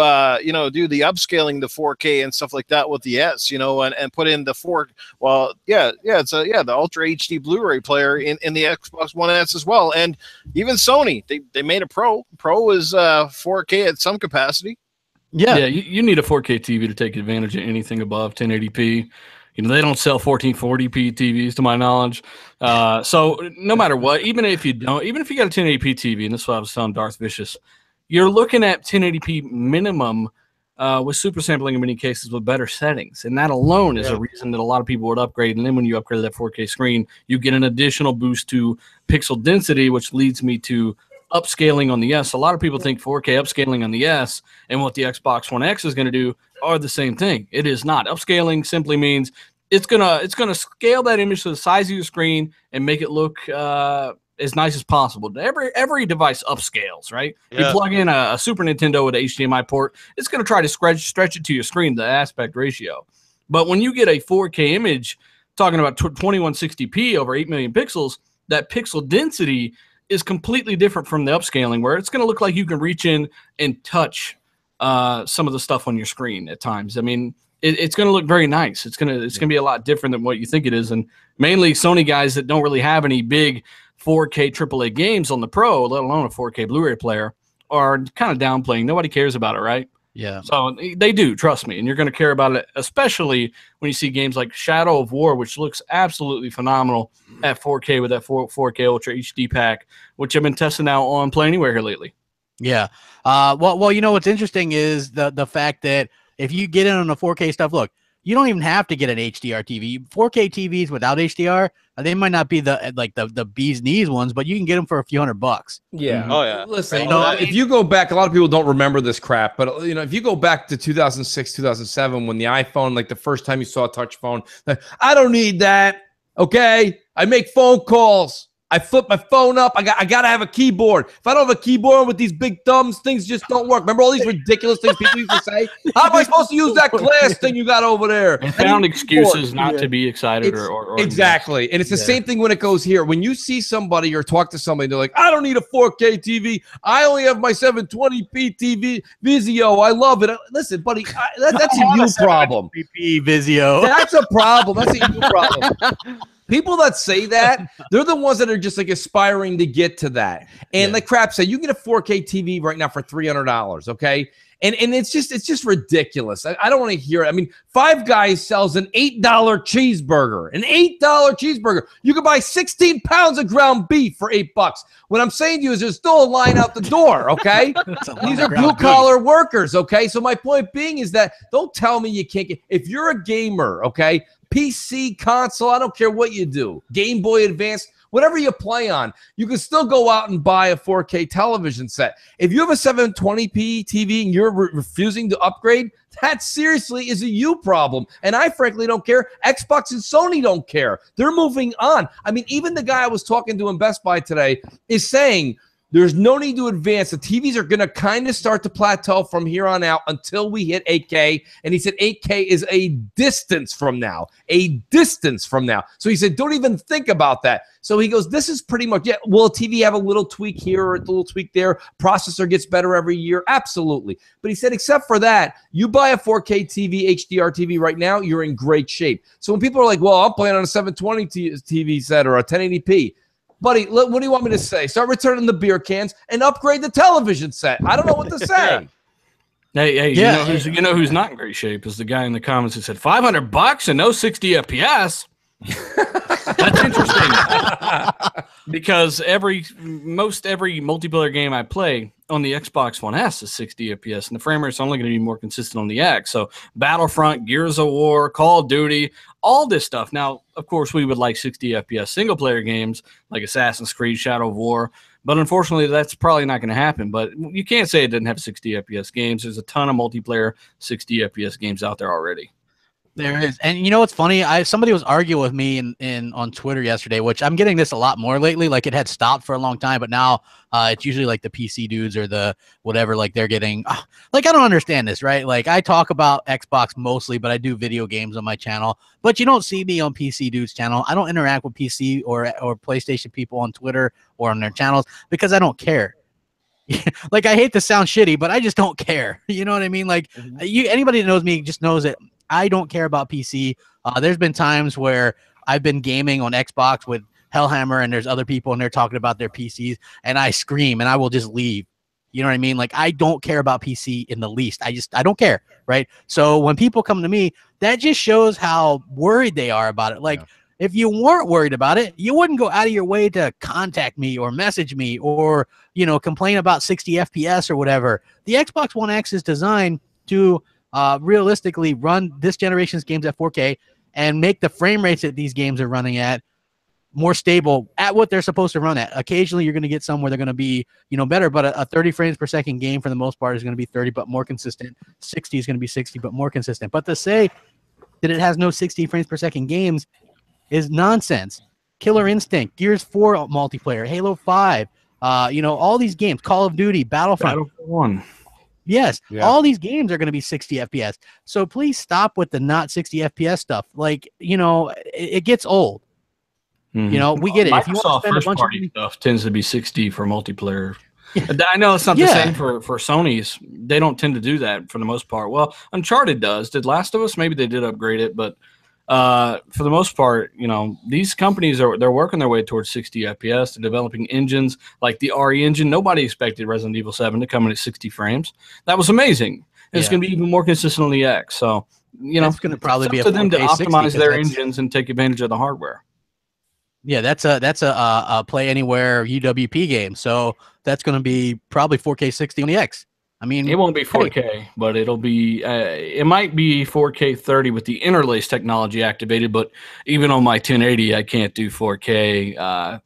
Speaker 4: do the upscaling the 4K and stuff like that with the S, and put in the the Ultra HD Blu-ray player in the Xbox One S as well. And even Sony, they made a Pro is 4K at some capacity.
Speaker 5: Yeah, you need a 4K TV to take advantage of anything above 1080p. They don't sell 1440p TVs to my knowledge. So no matter what, even if you got a 1080p TV, and this is what I was telling Darth Vicious, you're looking at 1080p minimum with super sampling in many cases with better settings. And that alone is a reason that a lot of people would upgrade. And then when you upgrade that 4K screen, you get an additional boost to pixel density, which leads me to upscaling on the S. A lot of people think 4K upscaling on the S and what the Xbox One X is going to do are the same thing. It is not. Upscaling simply means it's gonna scale that image to the size of your screen and make it look as nice as possible. Every device upscales, right? Yeah. You plug in a Super Nintendo with an HDMI port, it's gonna try to stretch it to your screen, the aspect ratio. But when you get a 4K image, talking about 2160p over 8 million pixels, that pixel density is completely different from the upscaling, where it's gonna look like you can reach in and touch some of the stuff on your screen at times. I mean, it's going to look very nice. It's going to be a lot different than what you think it is. And mainly Sony guys that don't really have any big 4K AAA games on the Pro, let alone a 4K Blu-ray player, are kind of downplaying. Nobody cares about it, right?
Speaker 1: Yeah.
Speaker 5: So they do, trust me, and you're going to care about it, especially when you see games like Shadow of War, which looks absolutely phenomenal at 4K with that 4K Ultra HD pack, which I've been testing out on Play Anywhere here lately.
Speaker 1: Yeah. Well, you know what's interesting is the fact that if you get in on the 4K stuff, look, you don't even have to get an HDR TV. 4K TVs without HDR, they might not be the bee's knees ones, but you can get them for a few $100.
Speaker 2: Yeah.
Speaker 3: Oh yeah.
Speaker 2: Listen,
Speaker 3: Right.
Speaker 2: if you go back, a lot of people don't remember this crap, but if you go back to 2006, 2007, when the iPhone, like the first time you saw a touch phone, I don't need that. Okay, I make phone calls. I flip my phone up. I gotta have a keyboard. If I don't have a keyboard with these big thumbs, things just don't work. Remember all these ridiculous things people used to say? How am I supposed to use that glass thing you got over there?
Speaker 5: And found excuses not to be excited or
Speaker 2: exactly. And it's the same thing when it goes here. When you see somebody or talk to somebody, they're like, I don't need a 4K TV. I only have my 720p TV Vizio. I love it. Listen, buddy, that's a you problem.
Speaker 1: 720p Vizio.
Speaker 2: That's a problem. That's a you problem. People that say that, they're the ones that are just like aspiring to get to that. And like Crap said, you can get a 4K TV right now for $300, okay? And it's just ridiculous. I don't want to hear it. I mean, Five Guys sells an $8 cheeseburger. An $8 cheeseburger. You can buy 16 pounds of ground beef for $8. What I'm saying to you is there's still a line out the door, okay? These are blue-collar workers, okay? So my point being is that don't tell me you can't get – if you're a gamer, okay, PC, console, I don't care what you do, Game Boy Advance, whatever you play on, you can still go out and buy a 4K television set. If you have a 720p TV and you're refusing to upgrade, that seriously is a you problem. And I frankly don't care. Xbox and Sony don't care. They're moving on. I mean, even the guy I was talking to in Best Buy today is saying there's no need to advance. The TVs are going to kind of start to plateau from here on out until we hit 8K. And he said 8K is a distance from now. A distance from now. So he said, don't even think about that. So he goes, this is pretty much, will a TV have a little tweak here or a little tweak there? Processor gets better every year? Absolutely. But he said, except for that, you buy a 4K TV, HDR TV right now, you're in great shape. So when people are like, well, I'm playing on a 720 TV set or a 1080p, buddy, what do you want me to say? Start returning the beer cans and upgrade the television set. I don't know what to say.
Speaker 5: Hey, you know who's not in great shape is the guy in the comments who said $500 and no 60 FPS. That's interesting because most every multiplayer game I play on the Xbox One S is 60 FPS, and the frame rate's only going to be more consistent on the X. So Battlefront, Gears of War, Call of Duty, all this stuff. Now, of course, we would like 60 FPS single-player games like Assassin's Creed, Shadow of War, but unfortunately, that's probably not going to happen. But you can't say it didn't have 60 FPS games. There's a ton of multiplayer 60 FPS games out there already.
Speaker 1: There is. And you know what's funny? Somebody was arguing with me on Twitter yesterday, which I'm getting this a lot more lately. Like it had stopped for a long time, but now it's usually like the PC dudes or the whatever, like they're getting like, I don't understand this, right? Like I talk about Xbox mostly, but I do video games on my channel, but you don't see me on PC dudes channel. I don't interact with PC or PlayStation people on Twitter or on their channels because I don't care. Like I hate to sound shitty, but I just don't care. You know what I mean? Like anybody that knows me just knows that I don't care about PC. There's been times where I've been gaming on Xbox with Hellhammer and there's other people and they're talking about their PCs and I scream and I will just leave. You know what I mean? Like I don't care about PC in the least. I don't care, right? So when people come to me, that just shows how worried they are about it. Like if you weren't worried about it, you wouldn't go out of your way to contact me or message me or, you know, complain about 60 FPS or whatever. The Xbox One X is designed to realistically run this generation's games at 4K and make the frame rates that these games are running at more stable at what they're supposed to run at. Occasionally you're going to get some where they're going to be, you know, better, but a 30 frames per second game for the most part is going to be 30 but more consistent. 60 is going to be 60 but more consistent. But to say that it has no 60 frames per second games is nonsense. Killer Instinct, Gears 4 multiplayer, Halo 5, you know, all these games, Call of Duty, Battlefront 1. Yes, all these games are going to be 60 FPS. So please stop with the not 60 FPS stuff. Like, you know, it gets old. You know, we get it.
Speaker 5: If you want to spend a bunch of stuff tends to be 60 for multiplayer. I know it's not the same for Sony's. They don't tend to do that for the most part. Well, Uncharted does. Did Last of Us? Maybe they did upgrade it, but for the most part, you know, these companies they're working their way towards 60 FPS. They're developing engines like the RE engine. Nobody expected Resident Evil 7 to come in at 60 frames. That was amazing. It's going to be even more consistent on the X. So, you know,
Speaker 1: it's going to probably be
Speaker 5: up to them to
Speaker 1: 4K 60,
Speaker 5: optimize their engines and take advantage of the hardware.
Speaker 1: Yeah, that's a play anywhere UWP game. So that's going to be probably 4K 60 on the X. I mean,
Speaker 5: it won't be 4K, but it'll be. It might be 4K 30 with the interlace technology activated. But even on my 1080, I can't do 4K.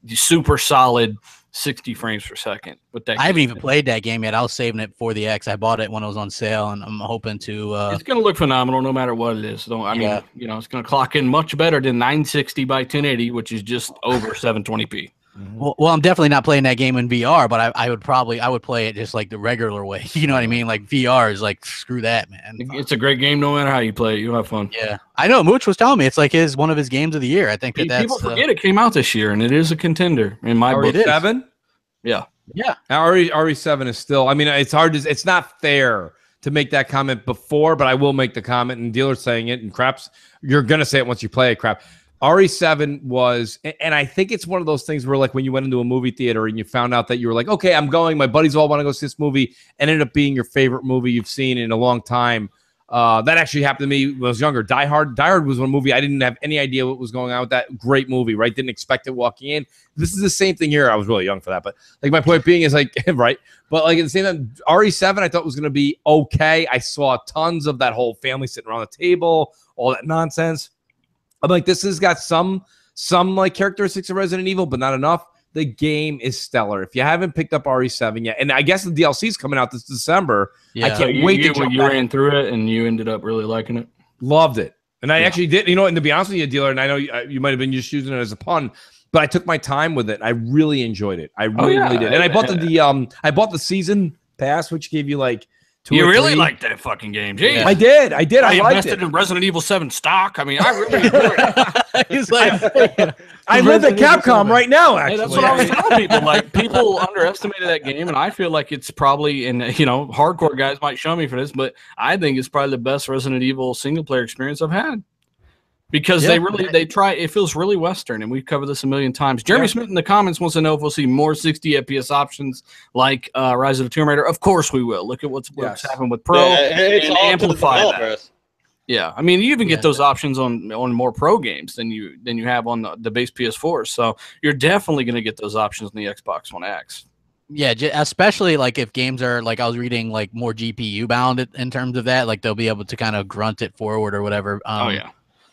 Speaker 5: Super solid 60 frames per second. With that,
Speaker 1: I haven't even played that game yet. I was saving it for the X. I bought it when it was on sale, and I'm hoping to.
Speaker 5: It's going to look phenomenal no matter what it is. I mean, you know, it's going to clock in much better than 960 by 1080, which is just over 720p.
Speaker 1: Well, I'm definitely not playing that game in VR, but I would play it just like the regular way. You know what I mean? Like VR is like, screw that, man.
Speaker 5: It's a great game no matter how you play it. You'll have fun.
Speaker 1: Yeah, I know. Mooch was telling me it's like one of his games of the year. I think that's
Speaker 5: people forget it came out this year, and it is a contender in my book.
Speaker 2: RE7?
Speaker 5: Yeah.
Speaker 2: RE7 is still. I mean, it's hard. It's not fair to make that comment before, but I will make the comment. And Dealer's saying it, and Craps, you're gonna say it once you play it. Crap. RE7 was, and I think it's one of those things where, like, when you went into a movie theater and you found out that you were like, okay, I'm going, my buddies all want to go see this movie, and ended up being your favorite movie you've seen in a long time. That actually happened to me when I was younger. Die Hard was one movie I didn't have any idea what was going on with that great movie, right? Didn't expect it walking in. This is the same thing here. I was really young for that, but like my point being is like, right? But like at the same time, RE7 I thought was going to be okay. I saw tons of that whole family sitting around the table, all that nonsense. I'm like, this has got some like characteristics of Resident Evil, but not enough. The game is stellar. If you haven't picked up RE7 yet, and I guess the DLC is coming out this December. Yeah. I can't wait to jump back.
Speaker 5: Ran through it, and you ended up really liking it.
Speaker 2: Loved it, and I actually did. You know, and to be honest with you, Dealer, and I know you might have been just using it as a pun, but I took my time with it. I really enjoyed it. I really did. And I bought I bought the season pass, which gave you like.
Speaker 5: You really liked that fucking game, Jeez.
Speaker 2: I did. I
Speaker 5: invested in Resident Evil 7 stock. I mean, I really enjoyed it.
Speaker 1: He's like,
Speaker 2: I live at Capcom right now. Actually,
Speaker 5: that's what I was telling people. Like, people underestimated that game, and I feel like it's probably, and you know, hardcore guys might show me for this, but I think it's probably the best Resident Evil single player experience I've had. Because they try, it feels really Western, and we've covered this a million times. Jeremy Smith in the comments wants to know if we'll see more 60 FPS options like Rise of the Tomb Raider. Of course we will. Look at what's happened with Pro and amplify that. Yeah, I mean, you even get those options on more Pro games than you have on the base PS4. So you're definitely going to get those options on the Xbox One X.
Speaker 1: Yeah, especially like if games are like, I was reading like more GPU bound in terms of that, like they'll be able to kind of grunt it forward or whatever.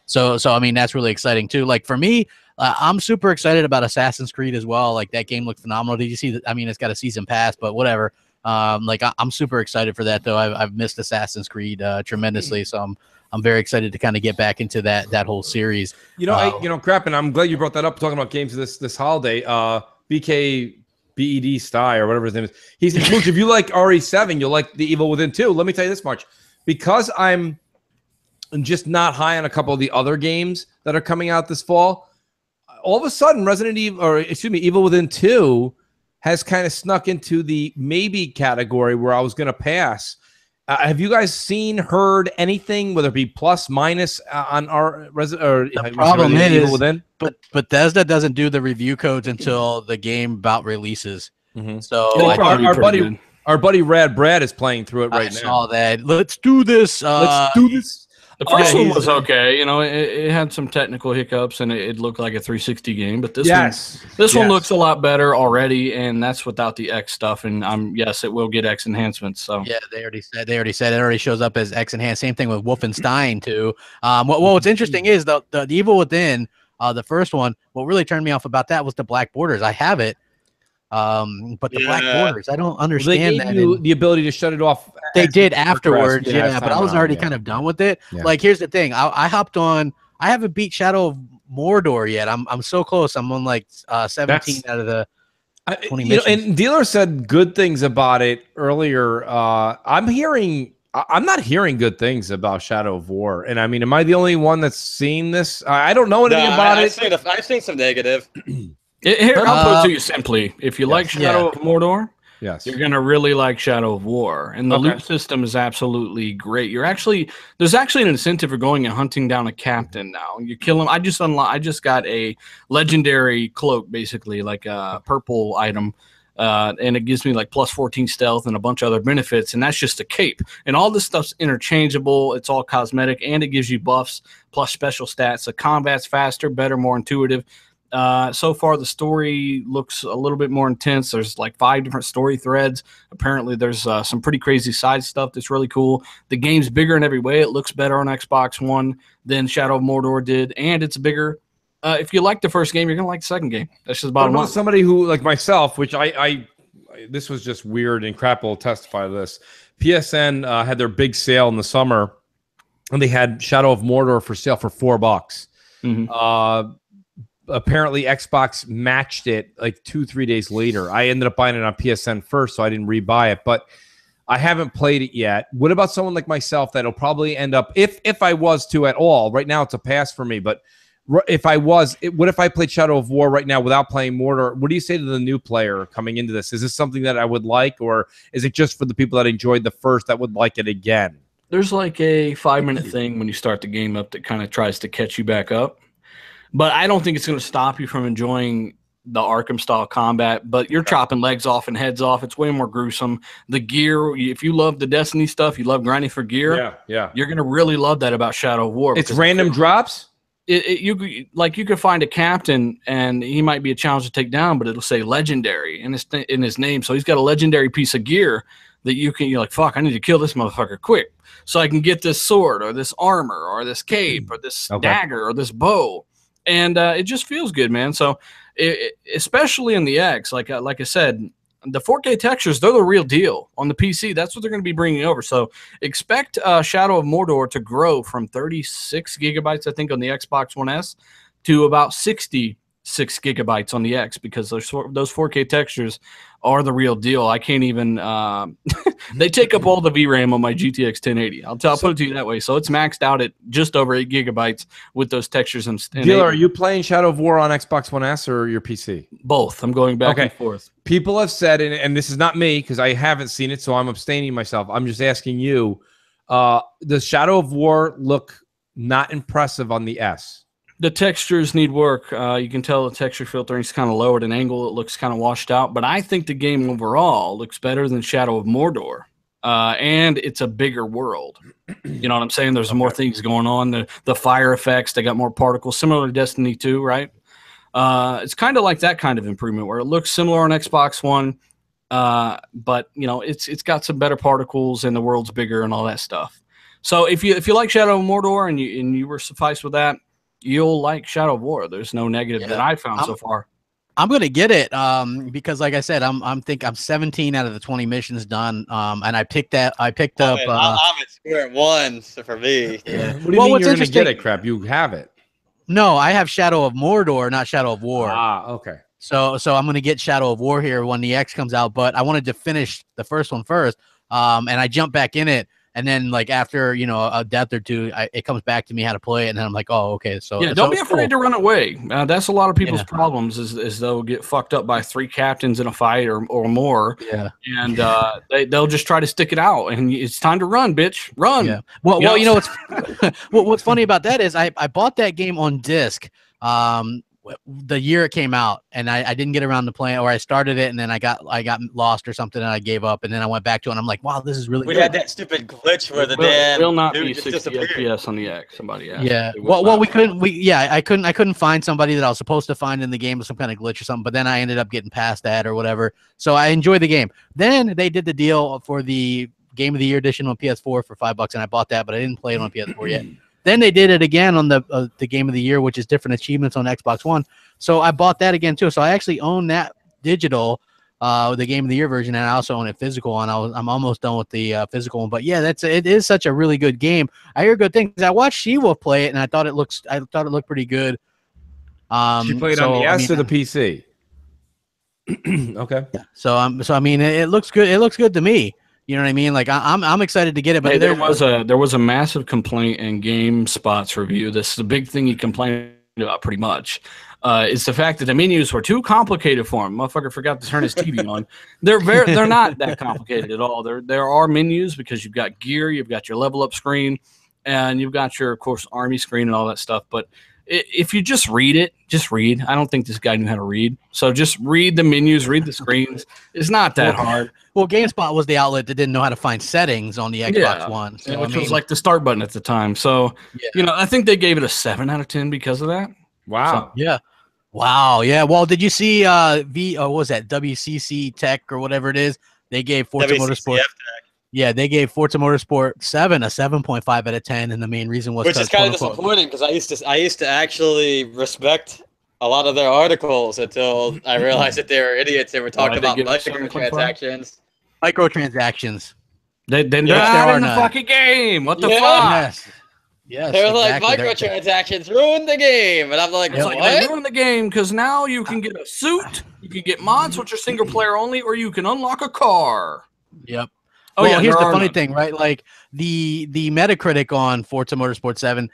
Speaker 1: So I mean, that's really exciting too. Like for me, I'm super excited about Assassin's Creed as well. Like that game looked phenomenal. Did you see that? I mean, it's got a season pass, but whatever. Like I'm super excited for that though. I've missed Assassin's Creed tremendously, so I'm very excited to kind of get back into that whole series.
Speaker 2: You know, Crap, and I'm glad you brought that up. Talking about games this holiday, BED Sty or whatever his name is. He said, "Luke, if you like RE7, you'll like The Evil Within 2." Let me tell you this much, because I'm just not high on a couple of the other games that are coming out this fall. All of a sudden, Evil Within 2 has kind of snuck into the maybe category where I was going to pass. Have you guys heard anything, whether it be plus, minus on our
Speaker 1: the problem is, Evil Within? But Bethesda doesn't do the review codes until the game about releases. So
Speaker 2: our buddy Rad Brad is playing through it right now.
Speaker 1: I saw that. Let's do this.
Speaker 2: Let's do this.
Speaker 5: The first one was okay. You know, it had some technical hiccups, and it looked like a 360 game. But this one looks a lot better already, and that's without the X stuff. And yes, it will get X enhancements. So
Speaker 1: yeah, they already said it already shows up as X enhanced. Same thing with Wolfenstein too. What's interesting is the Evil Within, the first one. What really turned me off about that was the black borders. I have it. But the black borders, I don't understand that.
Speaker 2: The ability to shut it off.
Speaker 1: They did afterwards, but I was already kind of done with it. Yeah. Like, here's the thing: I hopped on. I haven't beat Shadow of Mordor yet. I'm so close. I'm on like 17 out of the 20 missions.
Speaker 2: And Dealer said good things about it earlier. I'm not hearing good things about Shadow of War. And I mean, am I the only one that's seen this? I don't know anything about it.
Speaker 3: I've seen some negative.
Speaker 5: Here, I'll put it to you simply. If you like Shadow of Mordor,
Speaker 2: you're
Speaker 5: going to really like Shadow of War. And the loot system is absolutely great. There's actually an incentive for going and hunting down a captain now. You kill him. I just got a legendary cloak, basically, like a purple item. and it gives me like plus 14 stealth and a bunch of other benefits, and that's just a cape. And all this stuff's interchangeable. It's all cosmetic, and it gives you buffs plus special stats. The combat's faster, better, more intuitive. So far, the story looks a little bit more intense. There's like 5 different story threads. Apparently, there's some pretty crazy side stuff that's really cool. The game's bigger in every way. It looks better on Xbox One than Shadow of Mordor did, and it's bigger. If you like the first game, you're going to like the second game. That's just bottom line.
Speaker 2: Somebody who, like myself, which this was just weird, and Crap will testify to this. PSN had their big sale in the summer, and they had Shadow of Mordor for sale for $4. Mm-hmm. Apparently Xbox matched it like 2-3 days later. I ended up buying it on PSN first, so I didn't rebuy it, but I haven't played it yet. What about someone like myself that'll probably end up, if I was to at all, right now it's a pass for me, but if I was, what if I played Shadow of War right now without playing Mordor? What do you say to the new player coming into this? Is this something that I would like, or is it just for the people that enjoyed the first that would like it again?
Speaker 5: There's like a 5-minute thing when you start the game up that kind of tries to catch you back up. But I don't think it's going to stop you from enjoying the Arkham-style combat. But you're chopping legs off and heads off. It's way more gruesome. The gear, if you love the Destiny stuff, you love grinding for gear, you're going to really love that about Shadow of War.
Speaker 2: It's random drops?
Speaker 5: You could find a captain, and he might be a challenge to take down, but it'll say legendary in his name. So he's got a legendary piece of gear that you're like, fuck, I need to kill this motherfucker quick so I can get this sword or this armor or this cape or this dagger or this bow. And it just feels good, man. So, especially in the X, like I said, the 4K textures, they're the real deal. On the PC, that's what they're going to be bringing over. So, expect Shadow of Mordor to grow from 36 gigabytes, I think, on the Xbox One S to about 66 gigabytes on the X, because those 4K textures are the real deal. I can't even they take up all the VRAM on my GTX 1080. I'll put it to you that way. So it's maxed out at just over 8 gigabytes with those textures. And
Speaker 2: Dealer, are you playing Shadow of War on Xbox One S or your PC?
Speaker 5: Both. I'm going back and forth.
Speaker 2: People have said, and this is not me because I haven't seen it, so I'm abstaining myself. I'm just asking you, does Shadow of War look not impressive on the S?
Speaker 5: The textures need work. You can tell the texture filtering is kind of low at an angle. It looks kind of washed out. But I think the game overall looks better than Shadow of Mordor. And it's a bigger world. You know what I'm saying? There's more things going on. The fire effects, they got more particles, similar to Destiny 2, right? It's kind of like that kind of improvement where it looks similar on Xbox One. But, you know, it's got some better particles and the world's bigger and all that stuff. So if you like Shadow of Mordor and you were sufficed with that, you'll like Shadow of War. There's no negative that I found so far.
Speaker 1: I'm gonna get it because, like I said, I'm 17 out of the 20 missions done. And I picked up.
Speaker 3: I'm at square one for me.
Speaker 2: Yeah. What do you mean you're gonna get it, Crap? You have it.
Speaker 1: No, I have Shadow of Mordor, not Shadow of War.
Speaker 2: Ah, okay.
Speaker 1: So I'm gonna get Shadow of War here when the X comes out, but I wanted to finish the first one first. And I jumped back in it. And then, like, after, you know, a death or two, it comes back to me how to play it. And then I'm like, oh, okay. So
Speaker 5: yeah, don't be afraid to run away. That's a lot of people's problems is they'll get fucked up by 3 captains in a fight or more. Yeah. And they'll just try to stick it out. And it's time to run, bitch. Run. Yeah. Well,
Speaker 1: you know, what's funny about that is I bought that game on disc the year it came out, and I didn't get around to playing, or I started it and then I got lost or something and I gave up, and then I went back to it and I'm like, wow, this is really good.
Speaker 3: We had that stupid glitch where the damn
Speaker 5: will not be 60 FPS on the X. Somebody asked.
Speaker 1: Yeah. Well, we couldn't. I couldn't find somebody that I was supposed to find in the game with some kind of glitch or something. But then I ended up getting past that or whatever. So I enjoyed the game. Then they did the deal for the Game of the Year edition on PS4 for $5, and I bought that, but I didn't play it on PS4 yet. Then they did it again on the Game of the Year, which is different achievements on Xbox One. So I bought that again too. So I actually own that digital, the Game of the Year version, and I also own it physical. And I'm almost done with the physical one. But yeah, it is such a really good game. I hear good things. I watched She-Wolf play it, and I thought it looked pretty good.
Speaker 2: She played on the S or the PC. Okay.
Speaker 1: Yeah. So I mean, it looks good. It looks good to me. You know what I mean? Like I'm excited to get it. But
Speaker 5: hey, there was a massive complaint in GameSpot's review. This is a big thing he complained about pretty much. It's the fact that the menus were too complicated for him. Motherfucker forgot to turn his TV on. They're not that complicated at all. There are menus because you've got gear, you've got your level up screen, and you've got your, of course, army screen and all that stuff. But if you just read it, just read. I don't think this guy knew how to read. So just read the menus, read the screens. It's not that hard.
Speaker 1: Well, GameSpot was the outlet that didn't know how to find settings on the Xbox One. So,
Speaker 5: which was like the start button at the time. So, I think they gave it a 7 out of 10 because of that.
Speaker 2: Wow.
Speaker 1: So, wow. Yeah. Well, did you see what was that? WCC Tech or whatever it is? They gave Forza Motorsport. Yeah, they gave Forza Motorsport 7 a 7.5 out of 10, and the main reason was
Speaker 3: which is kind of disappointing because I used to actually respect a lot of their articles until I realized that they were idiots. They were talking about microtransactions.
Speaker 1: Microtransactions.
Speaker 5: They're not in the fucking game. What the fuck?
Speaker 1: Yes.
Speaker 3: They're like microtransactions ruined the game, and I'm like, what?
Speaker 5: They ruined the game because now you can get a suit, you can get mods which are single player only, or you can unlock a car.
Speaker 1: Yep. Here's the funny thing, right? Like the Metacritic on Forza Motorsport 7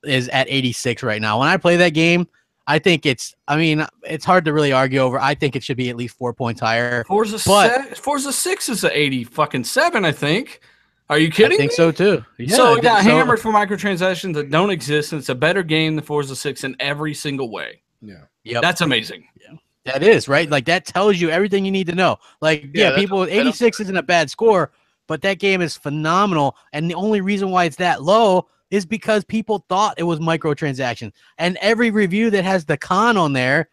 Speaker 1: is at 86 right now. When I play that game, I think it's hard to really argue over. I think it should be at least 4 points higher.
Speaker 5: Forza 6 is a 87, I think. Are you kidding?
Speaker 1: I think so too. Yeah,
Speaker 5: so it got hammered for microtransactions that don't exist, and it's a better game than Forza 6 in every single way.
Speaker 2: Yeah.
Speaker 1: Yep.
Speaker 5: That's amazing.
Speaker 1: Yeah. That is, right? Like that tells you everything you need to know. Like, people 86 isn't a bad score, but that game is phenomenal. And the only reason why it's that low is because people thought it was microtransactions. And every review that has the con on there,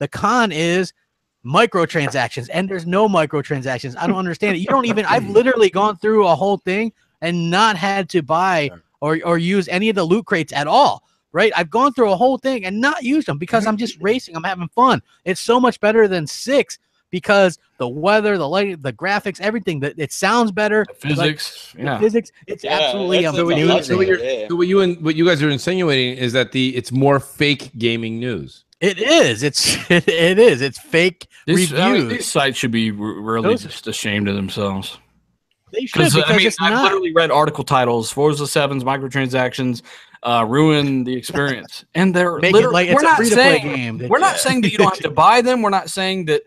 Speaker 1: the con is microtransactions. And there's no microtransactions. I don't understand it. You don't even, I've literally gone through a whole thing and not had to buy or use any of the loot crates at all. Right? I've gone through a whole thing and not used them because I'm just racing. I'm having fun. It's so much better than 6 because the weather, the lighting, the graphics, everything, that it sounds better.
Speaker 5: The physics.
Speaker 1: The physics. It's absolutely amazing.
Speaker 2: So what you guys are insinuating is that it's more fake gaming news.
Speaker 1: It is. It is. It's fake reviews.
Speaker 5: These sites should be really just ashamed of themselves.
Speaker 1: They should, because
Speaker 5: I've literally read article titles, Forza 7's microtransactions ruin the experience. And they're literally,
Speaker 1: it's a free-to-play game.
Speaker 5: We're not saying that you don't have to buy them. We're not saying that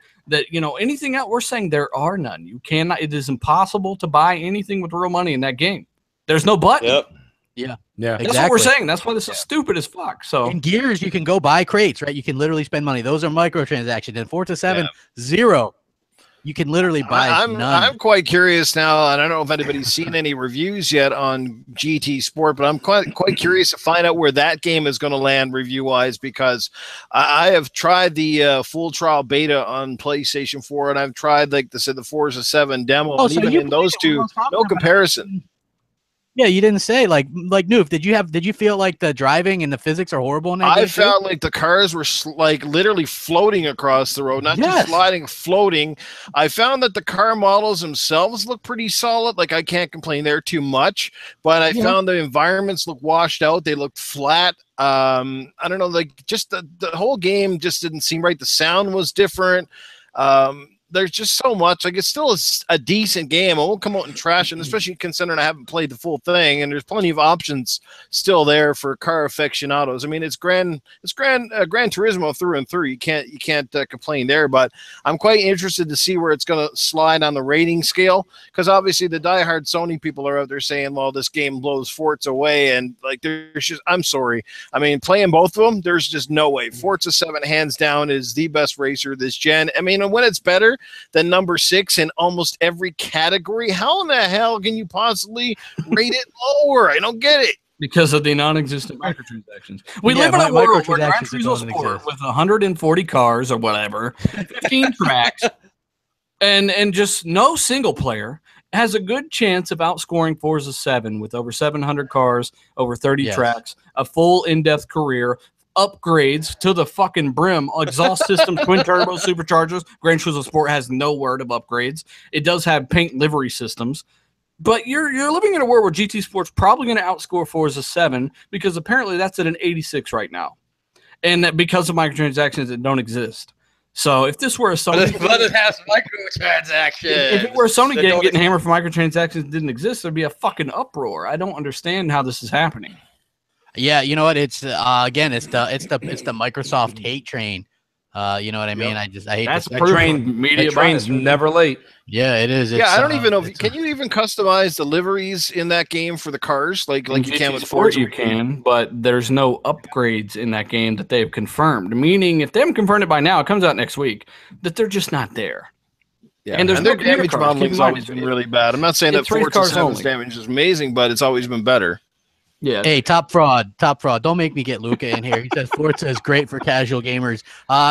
Speaker 5: anything else. We're saying there are none. You cannot. It is impossible to buy anything with real money in that game. There's no button.
Speaker 3: Yep.
Speaker 1: Yeah.
Speaker 5: That's what we're saying. That's why this is stupid as fuck. So
Speaker 1: in Gears, you can go buy crates, right? You can literally spend money. Those are microtransactions. In Forza 7, 0. You can literally buy none.
Speaker 4: I'm quite curious now, and I don't know if anybody's seen any reviews yet on GT Sport, but I'm quite curious to find out where that game is going to land review-wise, because I have tried the full trial beta on PlayStation 4, and I've tried, like they said, the Forza 7 demo, and even in those two, no comparison.
Speaker 1: Yeah, you didn't say like Noof. Did you feel like the driving and the physics are horrible in that game?
Speaker 4: I felt like the cars were like literally floating across the road, not just sliding, floating. I found that the car models themselves look pretty solid. Like I can't complain there too much, but I found the environments look washed out. They look flat. I don't know, like just the whole game just didn't seem right. The sound was different. There's just so much. Like it's still a decent game. I won't come out and trash it, especially considering I haven't played the full thing. And there's plenty of options still there for car aficionados. I mean, it's Gran Turismo through and through. You can't complain there. But I'm quite interested to see where it's going to slide on the rating scale, because obviously the diehard Sony people are out there saying, "Well, this game blows Forza away," and like there's just, I'm sorry. I mean, playing both of them, there's just no way. Forza 7 hands down is the best racer this gen. I mean, when it's better than number 6 in almost every category, how in the hell can you possibly rate it lower? I don't get it.
Speaker 5: Because of the non-existent microtransactions. We live in a world where Gran Turismo Sport with 140 cars or whatever, 15 tracks, and just no single player has a good chance of outscoring Forza 7 with over 700 cars, over 30 tracks, a full in-depth career, upgrades to the fucking brim, exhaust system, twin turbo superchargers. Gran Turismo Sport has no word of upgrades. It does have paint livery systems, but you're living in a world where GT Sport's probably going to outscore Forza 7 because apparently that's at an 86 right now, and that because of microtransactions that don't exist. So if this were a Sony,
Speaker 3: but it has microtransactions.
Speaker 5: If it were a Sony game getting hammered for microtransactions that didn't exist, there'd be a fucking uproar. I don't understand how this is happening.
Speaker 1: Yeah, you know what? It's again, it's the Microsoft hate train. You know what I mean? I hate
Speaker 5: that's
Speaker 1: that
Speaker 2: train's never late.
Speaker 1: Yeah, it is.
Speaker 4: Yeah, I don't even know. Can you even customize the liveries in that game for the cars, like you can with Forza?
Speaker 5: You can, but there's no upgrades in that game that they've confirmed. Meaning, if they haven't confirmed it by now, it comes out next week. That they're just not there.
Speaker 4: Yeah, and their damage modeling's always been really bad. I'm not saying that Forza 7's damage is amazing, but it's always been better.
Speaker 5: Yeah.
Speaker 1: Hey, top fraud. Don't make me get Luca in here. He says Forza is great for casual gamers.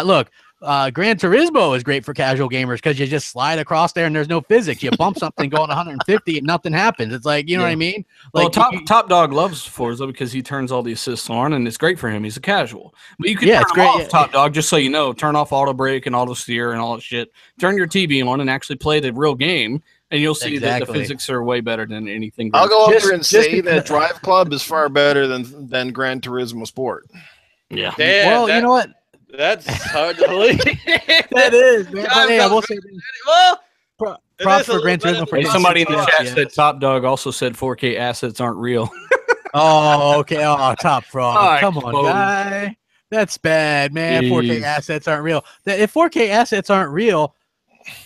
Speaker 1: Look. Gran Turismo is great for casual gamers because you just slide across there and there's no physics. You bump something going 150 and nothing happens. It's like, you know what I mean? Like,
Speaker 5: well, Top Dog loves Forza because he turns all the assists on and it's great for him. He's a casual. But you can turn him off, Top Dog, just so you know. Turn off auto brake and auto steer and all that shit. Turn your TV on and actually play the real game. And you'll see that the physics are way better than anything.
Speaker 4: I'll go over and say that Drive Club is far better than Gran Turismo Sport.
Speaker 5: Yeah.
Speaker 3: Damn,
Speaker 1: well, you know what?
Speaker 3: That's hard to believe.
Speaker 1: That is, man. But, hey, I will say props for Gran Turismo.
Speaker 5: For somebody in the chat said Top Dog also said 4K assets aren't real.
Speaker 1: Oh, okay. Oh, Top Fraud. Come on, guy. That's bad, man.
Speaker 5: Jeez.
Speaker 1: 4K assets aren't real. If 4K assets aren't real,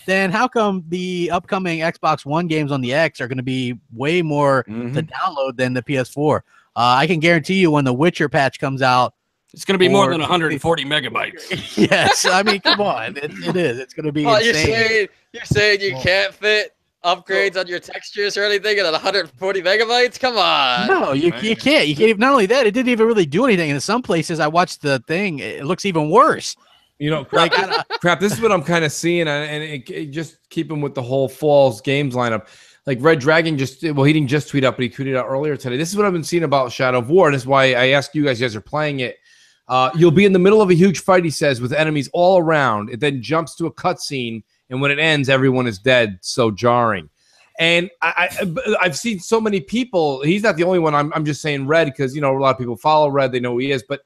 Speaker 1: then how come the upcoming Xbox One games on the X are going to be way more to download than the PS4? I can guarantee you when the Witcher patch comes out,
Speaker 5: it's going to be more than 140 megabytes.
Speaker 1: Yes, I mean, come on, it is. It's going to be insane.
Speaker 3: You're saying you can't fit upgrades on your textures or anything at 140 megabytes? Come on.
Speaker 1: No, you can't. You can't. Not only that, it didn't even really do anything. And in some places, I watched the thing. It looks even worse.
Speaker 2: You know, crap. This is what I'm kind of seeing, and it just keeping with the whole Falls Games lineup. Like Red Dragon he didn't just tweet up, but he tweeted out earlier today. This is what I've been seeing about Shadow of War, and this is why I asked you guys are playing it. You'll be in the middle of a huge fight, he says, with enemies all around. It then jumps to a cutscene, and when it ends, everyone is dead. So jarring. And I've seen so many people. He's not the only one. I'm just saying Red because, you know, a lot of people follow Red. They know who he is. But,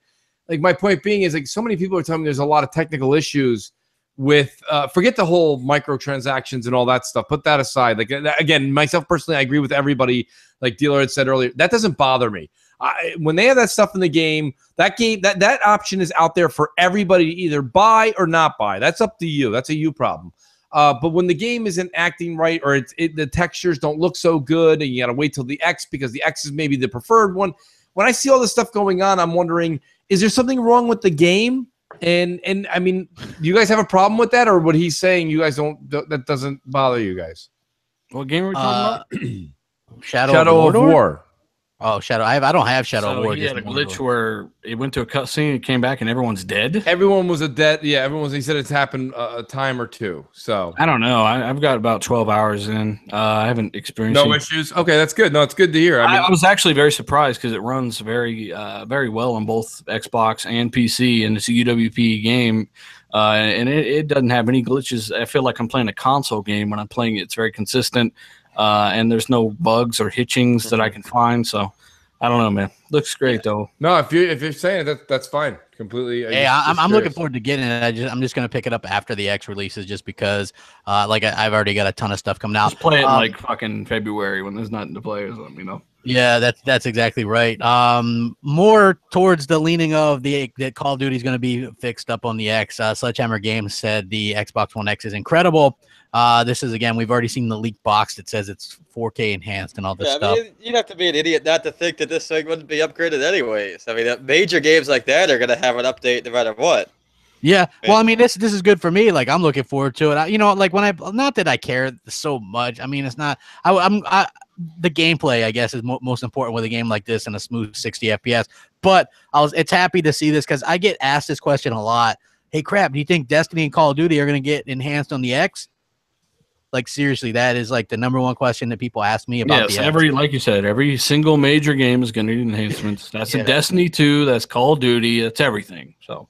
Speaker 2: like, my point being is, like, so many people are telling me there's a lot of technical issues with forget the whole microtransactions and all that stuff. Put that aside. Like, again, myself personally, I agree with everybody. Like Dealer had said earlier, that doesn't bother me. When they have that stuff in the game, that option is out there for everybody to either buy or not buy. That's up to you. That's a you problem. But when the game isn't acting right, or the textures don't look so good, and you got to wait till the X because the X is maybe the preferred one. When I see all this stuff going on, I'm wondering, is there something wrong with the game? And I mean, do you guys have a problem with that, or what he's saying? You guys that doesn't bother you guys?
Speaker 5: What game are we talking
Speaker 1: about? Shadow of War. Oh, Shadow! I don't have Shadow of War.
Speaker 5: He had a glitch where it went to a cutscene, it came back, and everyone's dead.
Speaker 2: Everyone was dead. Yeah, everyone was. He said it's happened a time or two. So
Speaker 5: I don't know. I've got about 12 hours in. I haven't experienced
Speaker 2: no issues. Okay, that's good. No, it's good to hear.
Speaker 5: I was actually very surprised because it runs very well on both Xbox and PC, and it's a UWP game. And it doesn't have any glitches. I feel like I'm playing a console game when I'm playing it. It's very consistent. And there's no bugs or hitchings that I can find. So I don't know, man. Looks great though.
Speaker 2: No, if you're saying it, that's fine. Completely.
Speaker 1: Hey, I'm looking forward to getting it. I'm just gonna pick it up after the X releases, just because like I've already got a ton of stuff coming out.
Speaker 5: Just play it like fucking February when there's nothing to play. Let me know.
Speaker 1: Yeah, that's exactly right. More towards the leaning of that Call of Duty is going to be fixed up on the X. Sledgehammer Games said the Xbox One X is incredible. This is, again, we've already seen the leaked box that says it's 4K enhanced and all this stuff.
Speaker 3: I mean, you'd have to be an idiot not to think that this thing wouldn't be upgraded anyways. I mean, major games like that are going to have an update no matter what.
Speaker 1: Yeah, well, I mean, this is good for me. Like, I'm looking forward to it. You know, like not that I care so much. I mean, it's not. The gameplay, I guess, is most important with a game like this and a smooth 60 FPS. But it's happy to see this because I get asked this question a lot. Hey, crap, do you think Destiny and Call of Duty are going to get enhanced on the X? Like, seriously, that is like the #1 question that people ask me about.
Speaker 5: Yes, like you said, every single major game is going to need enhancements. That's a Destiny 2, that's Call of Duty, that's everything. So,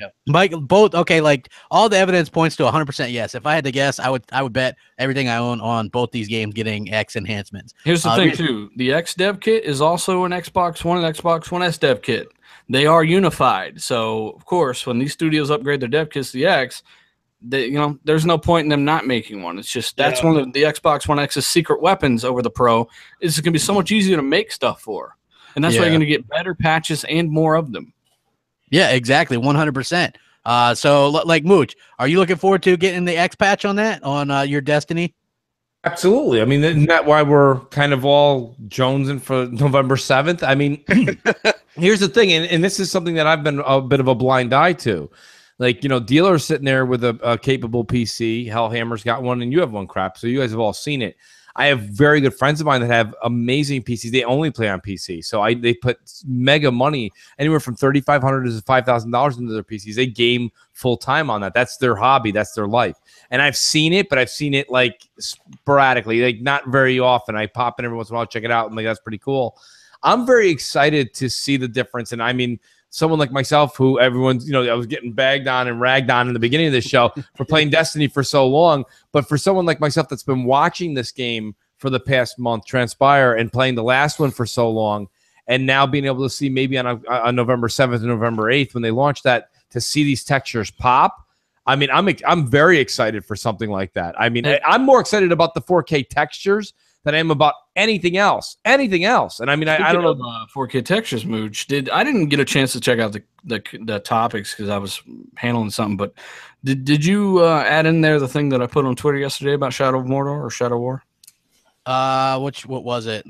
Speaker 1: yeah, Mike, both okay. Like, all the evidence points to 100% yes. If I had to guess, I would bet everything I own on both these games getting X enhancements.
Speaker 5: Here's the thing too: the X dev kit is also an Xbox One and Xbox One S dev kit. They are unified. So, of course, when these studios upgrade their dev kits to the X, there's no point in them not making one. It's just that's one of the Xbox One X's secret weapons over the Pro. It's going to be so much easier to make stuff for, and that's why you're going to get better patches and more of them.
Speaker 1: Yeah, exactly, 100%. So like Mooch, are you looking forward to getting the X patch on that on your Destiny?
Speaker 2: Absolutely. I mean, isn't that why we're kind of all jonesing for November 7th? I mean, here's the thing, and this is something that I've been a bit of a blind eye to. Like, you know, dealers sitting there with a capable PC. Hellhammer's got one, and you have one, Crap. So you guys have all seen it. I have very good friends of mine that have amazing PCs. They only play on PC. So they put mega money, anywhere from $3,500 to $5,000 into their PCs. They game full time on that. That's their hobby. That's their life. And I've seen it, but I've seen it like sporadically, like not very often. I pop in every once in a while, check it out. I'm like, that's pretty cool. I'm very excited to see the difference. And I mean, someone like myself, who everyone's, you know, I was getting bagged on and ragged on in the beginning of this show for playing Destiny for so long. But for someone like myself that's been watching this game for the past month transpire and playing the last one for so long, and now being able to see maybe on November 7th and November 8th when they launch that, to see these textures pop. I mean, I'm very excited for something like that. I mean, I'm more excited about the 4K textures than I am about anything else. Anything else. And I mean, I don't know.
Speaker 5: 4K textures, Mooch. I didn't get a chance to check out the topics because I was handling something. But did you add in there the thing that I put on Twitter yesterday about Shadow of Mordor or Shadow War?
Speaker 1: What was it?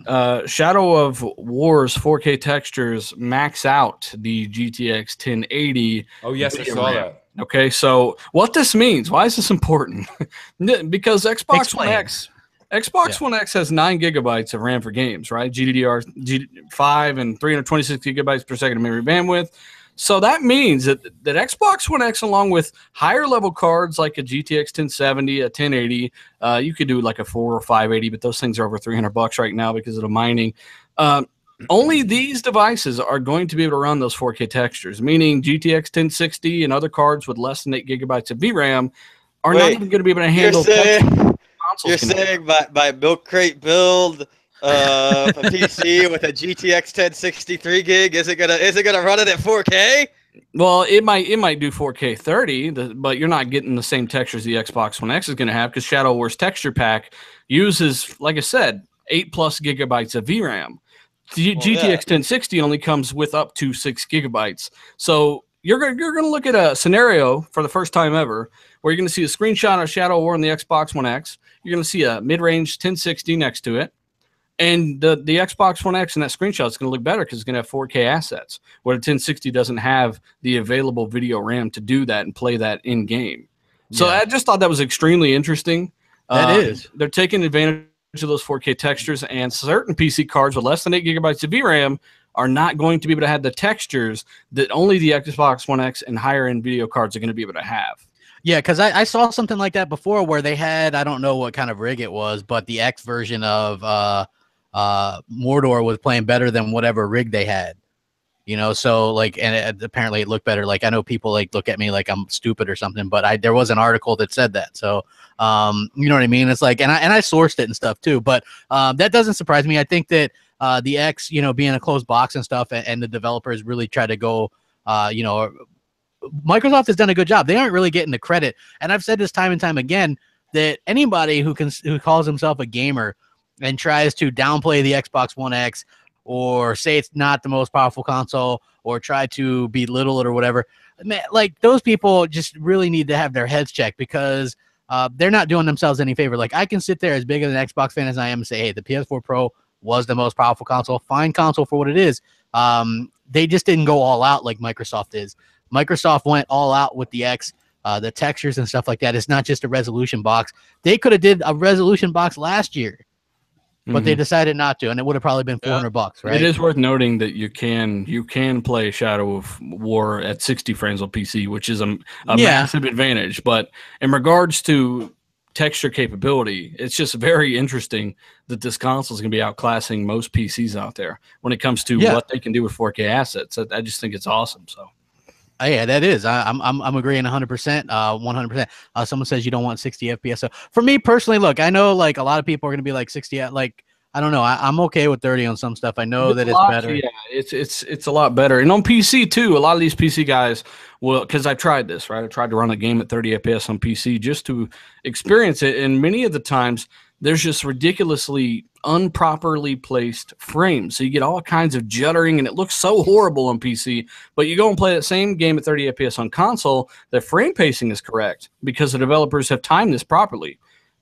Speaker 5: Shadow of War's 4K textures max out the GTX 1080.
Speaker 2: Oh yes, I saw that.
Speaker 5: Okay, so what this means? Why is this important? Because Xbox One X has 9 gigabytes of RAM for games, right? GDDR5 and 326 gigabytes per second of memory bandwidth. So that means that Xbox One X, along with higher level cards like a GTX 1070, a 1080, you could do like a 4 or 580, but those things are over $300 right now because of the mining. Only these devices are going to be able to run those 4K textures, meaning GTX 1060 and other cards with less than 8 gigabytes of VRAM are not even going to be able to handle.
Speaker 3: You're saying my milk crate build a PC with a GTX 1063 gig is it gonna run it at 4K?
Speaker 5: Well, it might do 4K 30, but you're not getting the same textures the Xbox One X is going to have because Shadow War's texture pack uses, like I said, 8+ gigabytes of VRAM. GTX 1060 only comes with up to 6 gigabytes. So you're going to look at a scenario for the first time ever where you're going to see a screenshot of Shadow War on the Xbox One X. You're going to see a mid-range 1060 next to it. And the Xbox One X in that screenshot is going to look better because it's going to have 4K assets, where the 1060 doesn't have the available video RAM to do that and play that in-game. So I just thought that was extremely interesting.
Speaker 1: That is.
Speaker 5: They're taking advantage of those 4K textures, and certain PC cards with less than 8 gigabytes of VRAM are not going to be able to have the textures that only the Xbox One X and higher-end video cards are going to be able to have.
Speaker 1: Yeah, because I saw something like that before where they had, I don't know what kind of rig it was, but the X version of Mordor was playing better than whatever rig they had. You know, so like, and apparently it looked better. Like, I know people like look at me like I'm stupid or something, but there was an article that said that. So, you know what I mean? It's like, and I sourced it and stuff too, but that doesn't surprise me. I think that the X, you know, being a closed box and stuff, and the developers really try to go, you know, Microsoft has done a good job. They aren't really getting the credit. And I've said this time and time again, that anybody who calls himself a gamer and tries to downplay the Xbox One X or say it's not the most powerful console or try to belittle it or whatever, man, like those people just really need to have their heads checked because they're not doing themselves any favor. Like I can sit there as big of an Xbox fan as I am and say, hey, the PS4 Pro was the most powerful console, fine console for what it is. They just didn't go all out like Microsoft is. Microsoft went all out with the X, the textures and stuff like that. It's not just a resolution box. They could have did a resolution box last year, but they decided not to, and it would have probably been $400, right?
Speaker 5: It is worth noting that you can play Shadow of War at 60 frames on PC, which is a massive advantage. But in regards to texture capability, it's just very interesting that this console is going to be outclassing most PCs out there when it comes to what they can do with 4K assets. I just think it's awesome. So.
Speaker 1: Yeah, that is. I'm agreeing 100%. 100%. Someone says you don't want 60 FPS. So for me personally, look, I know like a lot of people are going to be like 60 at like, I don't know. I'm okay with 30 on some stuff. I know that it's better.
Speaker 5: Yeah, it's a lot better. And on PC too, a lot of these PC guys will, because I've tried this, right? I tried to run a game at 30 FPS on PC just to experience it. And many of the times there's just ridiculously improperly placed frames. So you get all kinds of juddering, and it looks so horrible on PC. But you go and play that same game at 30 FPS on console, the frame pacing is correct because the developers have timed this properly.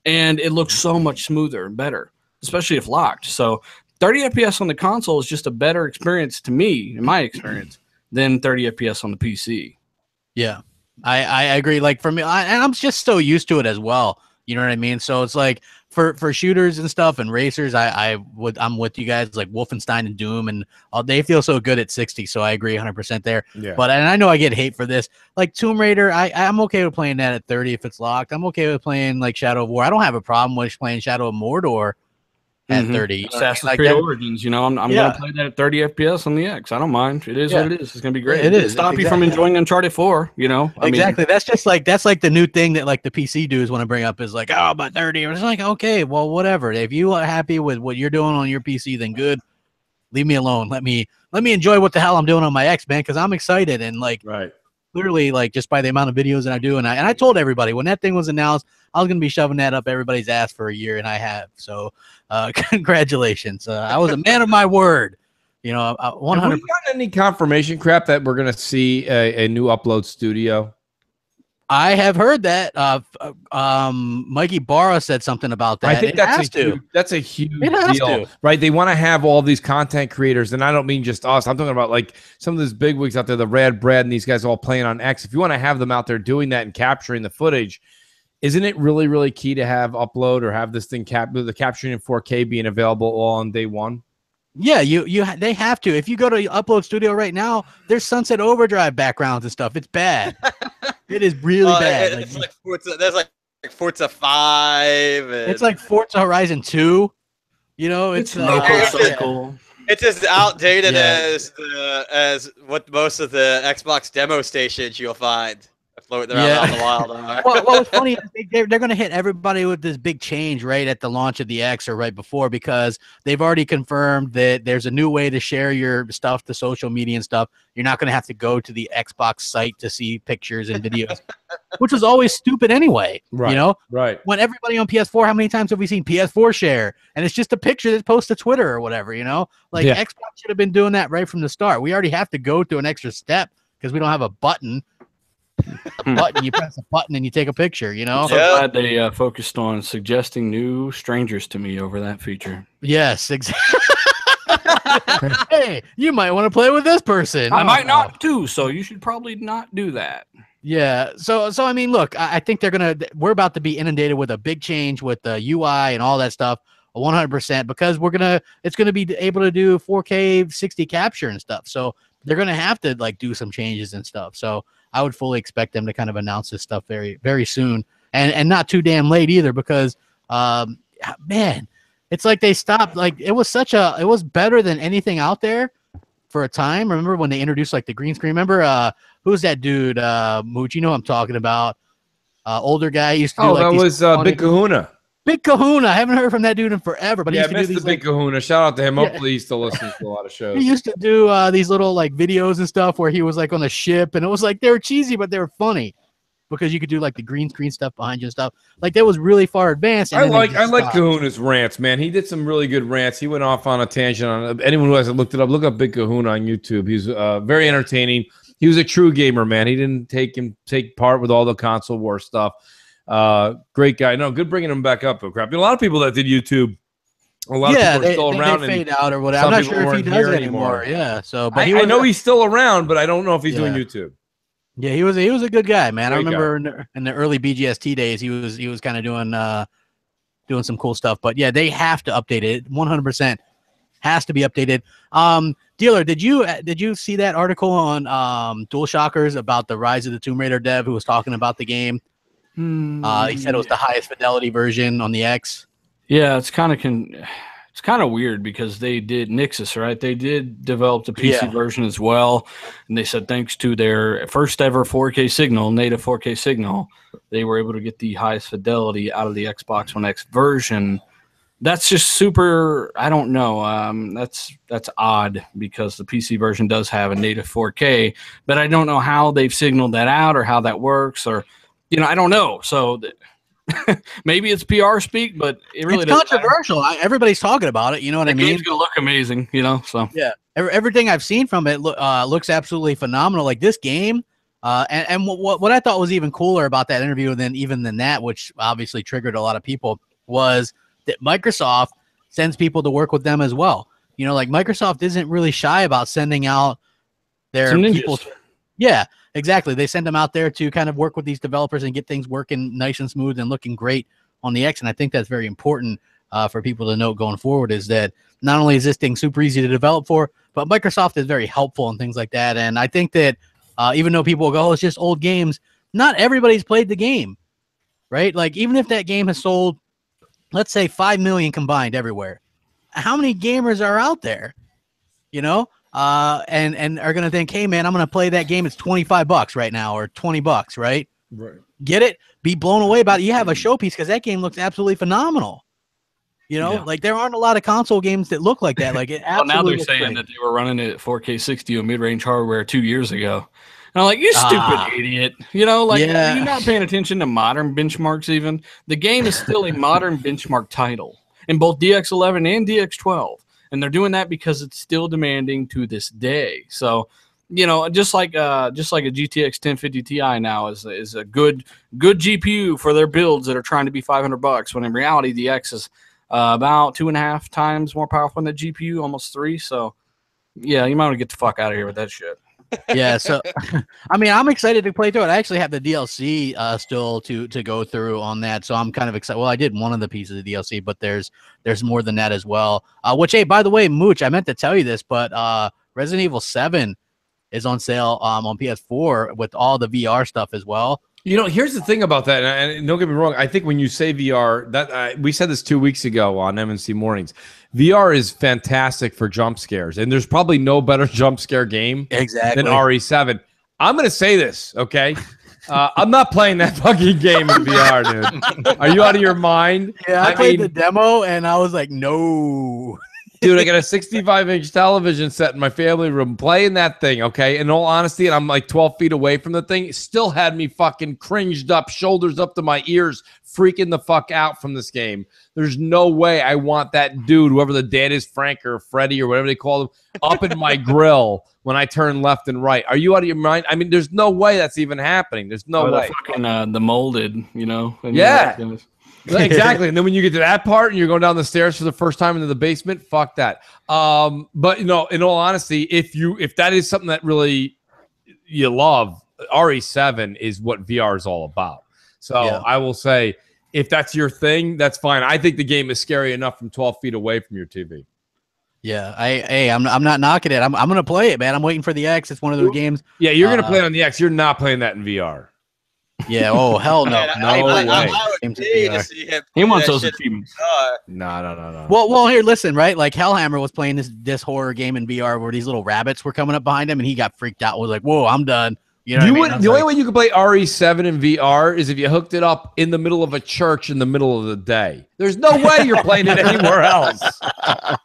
Speaker 5: And it looks so much smoother and better, especially if locked. So 30 FPS on the console is just a better experience to me, in my experience, than 30 FPS on the PC.
Speaker 1: Yeah, I agree. Like for me, and I'm just so used to it as well. You know what I mean? So it's like for shooters and stuff and racers, I'm with you guys, like Wolfenstein and Doom, and they feel so good at 60. So I agree 100% there. Yeah. But and I know I get hate for this. Like Tomb Raider, I'm okay with playing that at 30 if it's locked. I'm okay with playing like Shadow of War. I don't have a problem with playing Shadow of Mordor at 30.
Speaker 5: Assassin's Creed Origins, you know, I'm going to play that at 30 FPS on the X. I don't mind. It is what it is. It's going to be great.
Speaker 1: It is.
Speaker 5: Stop you from enjoying Uncharted 4, you know?
Speaker 1: Exactly. That's like the new thing that like the PC dudes want to bring up is like, oh, but 30. It's like, okay, well, whatever. If you are happy with what you're doing on your PC, then good. Leave me alone. Let me enjoy what the hell I'm doing on my X, man, because I'm excited and like clearly like just by the amount of videos that I do. And I told everybody when that thing was announced, I was going to be shoving that up everybody's ass for a year, and I have. So congratulations. I was a man of my word. You know, 100%.
Speaker 2: Have we gotten any confirmation crap that we're going to see a new upload studio?
Speaker 1: I have heard that. Mikey Barra said something about that.
Speaker 2: I think that's a huge deal, right? They want to have all these content creators, and I don't mean just us. I'm talking about like some of those big wigs out there, the Rad Brad and these guys all playing on X. If you want to have them out there doing that and capturing the footage, isn't it really, really key to have upload or have this thing the capturing in 4K being available all on day one?
Speaker 1: Yeah, they have to. If you go to Upload Studio right now, there's Sunset Overdrive backgrounds and stuff. It's bad. It is really bad.
Speaker 3: It's like Forza, there's like Forza 5.
Speaker 1: It's like Forza Horizon 2. You know, it's
Speaker 3: as outdated as what most of the Xbox demo stations you'll find floating around the wild.
Speaker 1: Well, what's funny is they're going to hit everybody with this big change right at the launch of the X or right before, because they've already confirmed that there's a new way to share your stuff to social media and stuff. You're not going to have to go to the Xbox site to see pictures and videos, which was always stupid anyway.
Speaker 2: Right.
Speaker 1: You know,
Speaker 2: right.
Speaker 1: When everybody on PS4, how many times have we seen PS4 share? And it's just a picture that's posted to Twitter or whatever, you know, like Xbox should have been doing that right from the start. We already have to go to an extra step because we don't have a button. You press a button and you take a picture, you know.
Speaker 5: I'm so glad they focused on suggesting new strangers to me over that feature.
Speaker 1: Yes, exactly. Hey, you might want to play with this person.
Speaker 5: I might not too, so you should probably not do that.
Speaker 1: Yeah. So I mean, look, I think we're about to be inundated with a big change with the UI and all that stuff, 100%, because it's gonna be able to do 4K 60 capture and stuff. So they're gonna have to like do some changes and stuff. So I would fully expect them to kind of announce this stuff very, very soon, and not too damn late either, because man, it's like they stopped. Like it was better than anything out there for a time. Remember when they introduced like the green screen? Remember who's that dude? Mooch, you know what I'm talking about? Older guy used to do
Speaker 2: that was Big Kahuna.
Speaker 1: Big Kahuna. I haven't heard from that dude in forever. But
Speaker 2: yeah,
Speaker 1: he used to do
Speaker 2: the Big Kahuna. Shout out to him. Hopefully he still listens to a lot of shows.
Speaker 1: He used to do these little like videos and stuff where he was like on a ship, and it was like they were cheesy, but they were funny because you could do like the green screen stuff behind you and stuff. Like that was really far advanced.
Speaker 2: I like Kahuna's rants, man. He did some really good rants. He went off on a tangent on anyone who hasn't looked it up. Look up Big Kahuna on YouTube. He's very entertaining. He was a true gamer, man. He didn't take part with all the console war stuff. Great guy. No, good bringing him back up. A lot of people that did YouTube. A lot of people are still around.
Speaker 1: They fade out or whatever. I'm not sure if he does anymore. Yeah. So, but
Speaker 2: I know he's still around, but I don't know if he's doing YouTube.
Speaker 1: Yeah, he was a good guy, man. Great I remember in the early BGST days, he was kind of doing some cool stuff. But yeah, they have to update it. 100% has to be updated. Dealer, did you see that article on DualShockers about the Rise of the Tomb Raider dev who was talking about the game? He said it was the highest fidelity version on the X.
Speaker 5: Yeah, it's kind of weird because they did Nixus, right? They did develop the PC version as well, and they said thanks to their first ever 4K signal, native 4K signal, they were able to get the highest fidelity out of the Xbox One X version. That's just super. I don't know. That's odd because the PC version does have a native 4K, but I don't know how they've signaled that out or how that works or. I don't know. So Maybe it's PR speak, but it really
Speaker 1: it's controversial. Everybody's talking about it. You know what I mean?
Speaker 5: It's gonna look amazing, you know. So
Speaker 1: yeah, everything I've seen from it looks absolutely phenomenal. Like this game, and what I thought was even cooler about that interview than that, which obviously triggered a lot of people, was that Microsoft sends people to work with them as well. You know, like Microsoft isn't really shy about sending out their people. Yeah, exactly. They send them out there to kind of work with these developers and get things working nice and smooth and looking great on the X. And I think that's very important for people to note going forward, is that not only is this thing super easy to develop for, but Microsoft is very helpful and things like that. And I think that even though people go, oh, it's just old games, not everybody's played the game, right? Like even if that game has sold, let's say 5 million combined everywhere, how many gamers are out there, you know? And are going to think, hey man, I'm going to play that game. It's $25 right now, or $20, right?
Speaker 2: Right.
Speaker 1: Get it? Be blown away about it. You have a showpiece because that game looks absolutely phenomenal. You know, like there aren't a lot of console games that look like that. Like it absolutely.
Speaker 5: Well, now they're saying that they were running it at 4K 60 on mid-range hardware 2 years ago. And I'm like, you stupid idiot. You know, like you're not paying attention to modern benchmarks even. The game is still a modern benchmark title in both DX11 and DX12. And they're doing that because it's still demanding to this day. So, you know, just like a GTX 1050 Ti now is a good GPU for their builds that are trying to be $500. When in reality, the X is about 2.5 times more powerful than the GPU, almost 3. So, yeah, you might want to get the fuck out of here with that shit.
Speaker 1: Yeah, so I mean, I'm excited to play through it. I actually have the DLC still to go through on that, so I'm kind of excited. Well, I did one of the pieces of the DLC, but there's more than that as well. Which, hey, by the way, Mooch, I meant to tell you this, but Resident Evil 7 is on sale on PS4 with all the VR stuff as well.
Speaker 2: You know, here's the thing about that, and don't get me wrong. I think when you say VR, that we said this 2 weeks ago on MNC Mornings, VR is fantastic for jump scares, and there's probably no better jump scare game than RE7. I'm going to say this, okay? I'm not playing that fucking game in VR, dude. Are you out of your mind?
Speaker 1: Yeah, I played the demo, and I was like, no.
Speaker 2: Dude, I got a 65-inch television set in my family room playing that thing, okay? In all honesty, and I'm like 12 feet away from the thing. It still had me fucking cringed up, shoulders up to my ears, freaking the fuck out from this game. There's no way I want that dude, whoever the dad is, Frank or Freddy or whatever they call him, up in my grill when I turn left and right. Are you out of your mind? I mean, there's no way that's even happening. There's no way.
Speaker 5: Fucking, the molded, you know? And
Speaker 2: yeah. Exactly. And then when you get to that part and you're going down the stairs for the first time into the basement, fuck that. But you know, in all honesty, if that is something that really you love, RE7 is what VR is all about. So yeah. I will say, if that's your thing, that's fine. I think the game is scary enough from 12 feet away from your TV.
Speaker 1: Yeah, I'm not knocking it. I'm gonna play it, man. I'm waiting for the X. It's one of those games.
Speaker 2: Yeah, you're gonna play it on the X. You're not playing that in VR.
Speaker 1: Yeah. Oh hell no. No way.
Speaker 5: He wants those achievements.
Speaker 2: No.
Speaker 1: Well, here, listen, right? Like Hellhammer was playing this horror game in VR where these little rabbits were coming up behind him, and he got freaked out. Was like, "Whoa, I'm done." You know,
Speaker 2: the only way you could play RE7 in VR is if you hooked it up in the middle of a church in the middle of the day. There's no way you're playing it anywhere else.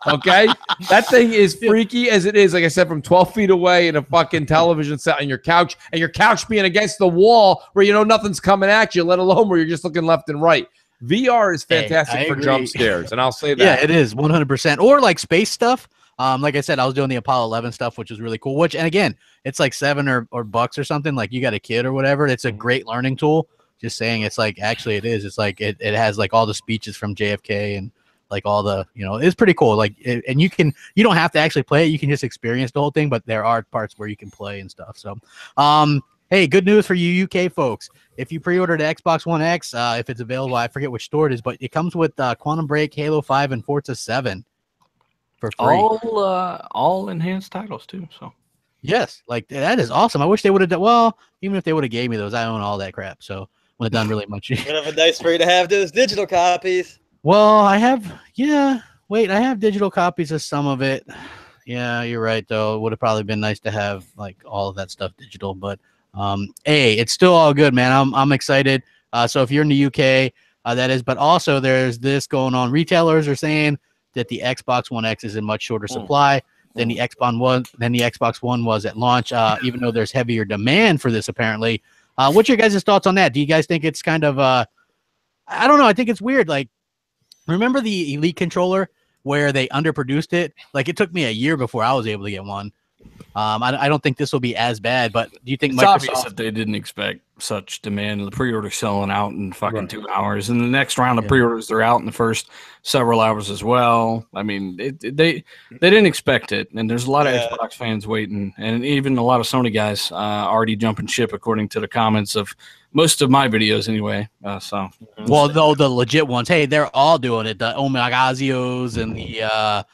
Speaker 2: Okay? That thing is freaky as it is, like I said, from 12 feet away in a fucking television set on your couch, and your couch being against the wall where you know nothing's coming at you, let alone where you're just looking left and right. VR is fantastic for jump scares, and I'll say that.
Speaker 1: Yeah, it is 100%. Or like space stuff. Like I said, I was doing the Apollo 11 stuff, which was really cool. And again, it's like $7 or bucks or something. Like you got a kid or whatever. It's a great learning tool. Just saying, it's like actually it is. It's like it has like all the speeches from JFK and like all the it's pretty cool. Like and you don't have to actually play it. You can just experience the whole thing. But there are parts where you can play and stuff. So hey, good news for you UK folks. If you pre-ordered the Xbox One X, if it's available, I forget which store it is, but it comes with Quantum Break, Halo 5, and Forza 7. For free.
Speaker 5: All enhanced titles too. So
Speaker 1: yes, like that is awesome. I wish they would have done well. Even if they would have gave me those, I own all that crap, so wouldn't have done really much.
Speaker 3: Would have been nice for you to have those digital copies.
Speaker 1: Well, I have. Yeah, wait, I have digital copies of some of it. Yeah, you're right though. It would have probably been nice to have like all of that stuff digital, but hey, it's still all good, man. I'm excited. So if you're in the UK, that is. But also, there's this going on. Retailers are saying that the Xbox One X is in much shorter supply than the Xbox One was at launch, even though there's heavier demand for this apparently. What's your guys' thoughts on that? Do you guys think it's kind of I don't know. I think it's weird. Like, remember the Elite controller where they underproduced it? Like, it took me a year before I was able to get one. I don't think this will be as bad, but do you think
Speaker 5: it's
Speaker 1: Microsoft...
Speaker 5: obvious that they didn't expect such demand? The pre-order selling out in fucking 2 hours, and the next round of pre-orders, they're out in the first several hours as well. I mean, they didn't expect it, and there's a lot of Xbox fans waiting, and even a lot of Sony guys already jumping ship, according to the comments of most of my videos anyway.
Speaker 1: Well, though the legit ones, hey, they're all doing it. The Omagazios and the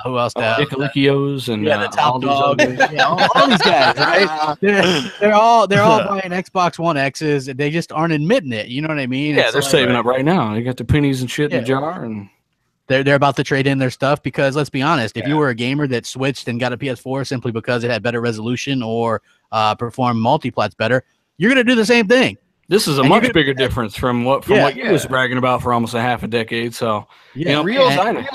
Speaker 1: who else?
Speaker 5: Nicolikios and
Speaker 1: the Top Dog. All these guys, right? They're all buying Xbox One X's. They just aren't admitting it. You know what I mean?
Speaker 5: Yeah, they're saving up right now. They got the pennies and shit in the jar, and
Speaker 1: they're about to trade in their stuff because let's be honest, if you were a gamer that switched and got a PS4 simply because it had better resolution or performed multiplats better, you're gonna do the same thing.
Speaker 5: This is a much bigger difference from what you was bragging about for almost a half a decade. So,
Speaker 4: real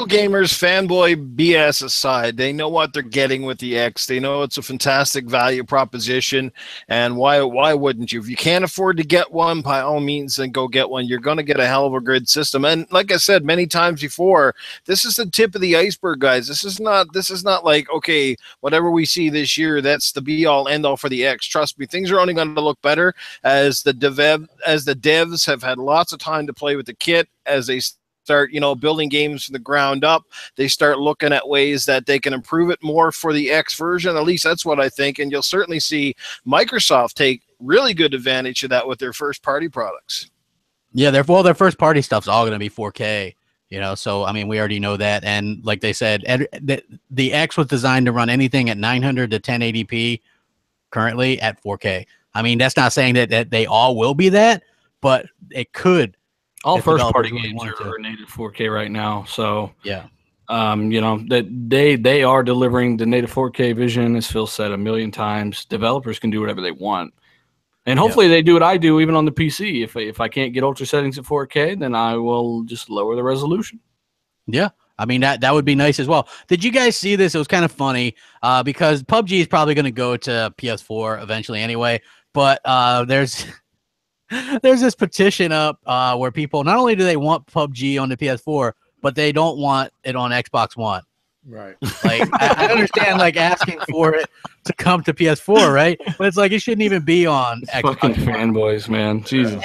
Speaker 4: gamers, fanboy BS aside, they know what they're getting with the X. They know it's a fantastic value proposition, and why wouldn't you? If you can't afford to get one, by all means, then go get one. You're going to get a hell of a good system. And like I said many times before, this is the tip of the iceberg, guys. This is not like, okay, whatever we see this year, that's the be all end all for the X. Trust me, things are only going to look better as the devs have had lots of time to play with the kit, as they start, building games from the ground up. They start looking at ways that they can improve it more for the X version. At least that's what I think. And you'll certainly see Microsoft take really good advantage of that with their first party products.
Speaker 1: Yeah, their first party stuff's all going to be 4K. So I mean, we already know that. And like they said, the X was designed to run anything at 900 to 1080p. Currently at 4K. I mean, that's not saying that they all will be that, but it could.
Speaker 5: All first-party games are native 4K right now, so
Speaker 1: yeah,
Speaker 5: that they are delivering the native 4K vision. As Phil said a million times, developers can do whatever they want, and hopefully they do what I do even on the PC. If I can't get ultra settings at 4K, then I will just lower the resolution.
Speaker 1: Yeah. I mean, that would be nice as well. Did you guys see this? It was kind of funny because PUBG is probably going to go to PS4 eventually anyway. But there's this petition up where people, not only do they want PUBG on the PS4, but they don't want it on Xbox One.
Speaker 6: Right.
Speaker 1: Like, I understand, like, asking for it to come to PS4, right? But it's like it shouldn't even be on Xbox.
Speaker 5: Fucking fanboys, man. Jesus.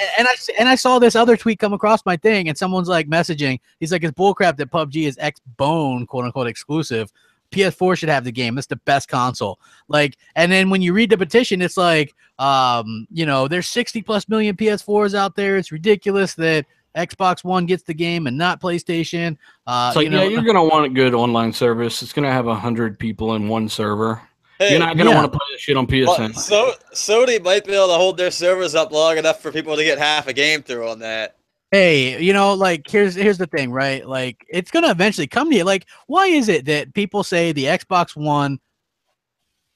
Speaker 1: And I saw this other tweet come across my thing, and someone's like messaging. He's like, "It's bullcrap that PUBG is X-Bone, quote unquote, exclusive. PS4 should have the game. It's the best console." Like, and then when you read the petition, it's like, there's 60+ million PS4s out there. It's ridiculous that Xbox One gets the game and not PlayStation.
Speaker 5: You're gonna want a good online service. It's gonna have 100 people in one server.
Speaker 3: Hey,
Speaker 5: you're not gonna want to play this shit on PSN.
Speaker 3: So Sony might be able to hold their servers up long enough for people to get half a game through on that.
Speaker 1: Hey, like here's the thing, right? Like, it's gonna eventually come to you. Like, why is it that people say the Xbox One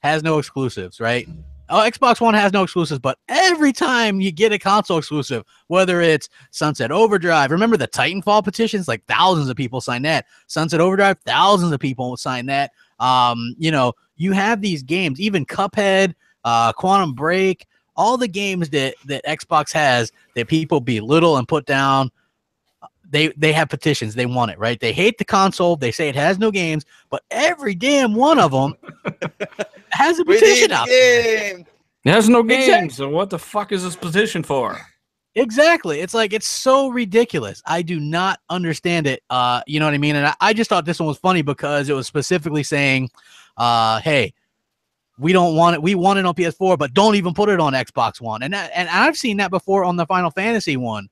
Speaker 1: has no exclusives, right? Oh, Xbox One has no exclusives, but every time you get a console exclusive, whether it's Sunset Overdrive, remember the Titanfall petitions? Like, thousands of people signed that. Sunset Overdrive, thousands of people signed that. You have these games, even Cuphead, Quantum Break, all the games that Xbox has that people belittle and put down. They have petitions. They want it, right? They hate the console. They say it has no games, but every damn one of them has a petition out there.
Speaker 5: It has no games. So what the fuck is this petition for?
Speaker 1: Exactly. It's like, it's so ridiculous. I do not understand it. You know what I mean? And I just thought this one was funny because it was specifically saying, hey, we don't want it. We want it on PS4, but don't even put it on Xbox One. And I've seen that before on the Final Fantasy one.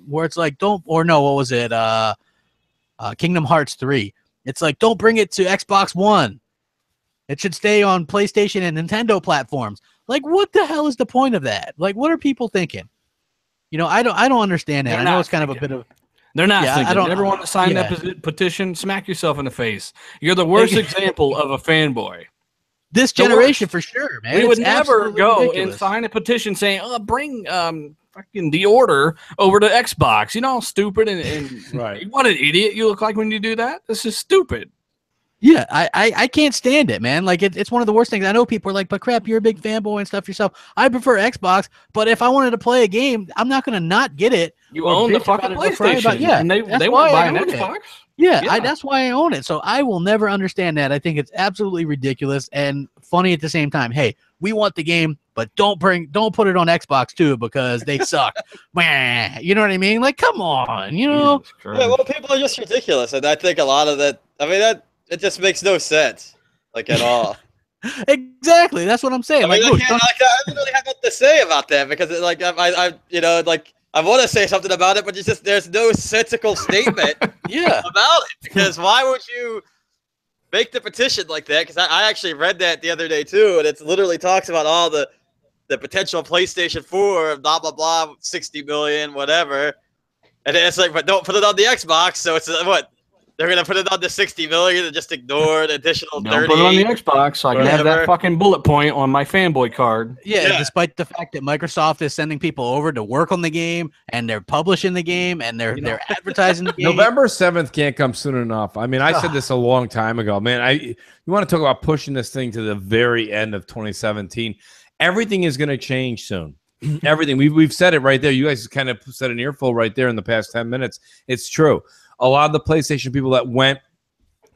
Speaker 1: Where it's like, what was it? Kingdom Hearts 3. It's like, don't bring it to Xbox One. It should stay on PlayStation and Nintendo platforms. Like, what the hell is the point of that? Like, what are people thinking? I don't understand that. I know it's kind of a bit of.
Speaker 5: They're not thinking. I don't ever want to sign that petition. Smack yourself in the face. You're the worst example of a fanboy.
Speaker 1: This generation, for sure, man.
Speaker 5: We would never go and sign a petition saying, bring fucking The Order over to Xbox. Stupid and
Speaker 6: right.
Speaker 5: What an idiot you look like when you do that. This is stupid.
Speaker 1: Yeah, I can't stand it, man. Like it's one of the worst things. I know people are like, but crap, you're a big fanboy and stuff yourself. I prefer Xbox, but if I wanted to play a game, I'm not gonna not get it.
Speaker 5: You own the fucking PlayStation.
Speaker 1: Yeah,
Speaker 5: and they won't buy an Xbox.
Speaker 1: Yeah, that's why I own it. So I will never understand that. I think it's absolutely ridiculous and funny at the same time. Hey, we want the game, but don't put it on Xbox too because they suck. You know what I mean? Like, come on, you know?
Speaker 3: Yeah, well, people are just ridiculous, and I think a lot of that. I mean, it just makes no sense, like at all.
Speaker 1: Exactly, that's what I'm saying.
Speaker 3: I mean, I don't really have nothing to say about that because, I want to say something about it, but it's just there's no sensical statement about it. Because why would you make the petition like that? Because I actually read that the other day too, and it literally talks about all the potential PlayStation 4, blah blah blah, 60 million, whatever. And then it's like, but don't put it on the Xbox. So it's what? They're gonna put it on the 60 million and just ignore the additional 30.
Speaker 5: Don't put it on the Xbox so I can have that fucking bullet point on my fanboy card.
Speaker 1: Yeah, despite the fact that Microsoft is sending people over to work on the game and they're publishing the game and they're advertising the game.
Speaker 2: November 7th can't come soon enough. I mean, I said this a long time ago, man. You want to talk about pushing this thing to the very end of 2017? Everything is going to change soon. Everything. We've said it right there. You guys kind of said an earful right there in the past 10 minutes. It's true. A lot of the PlayStation people that went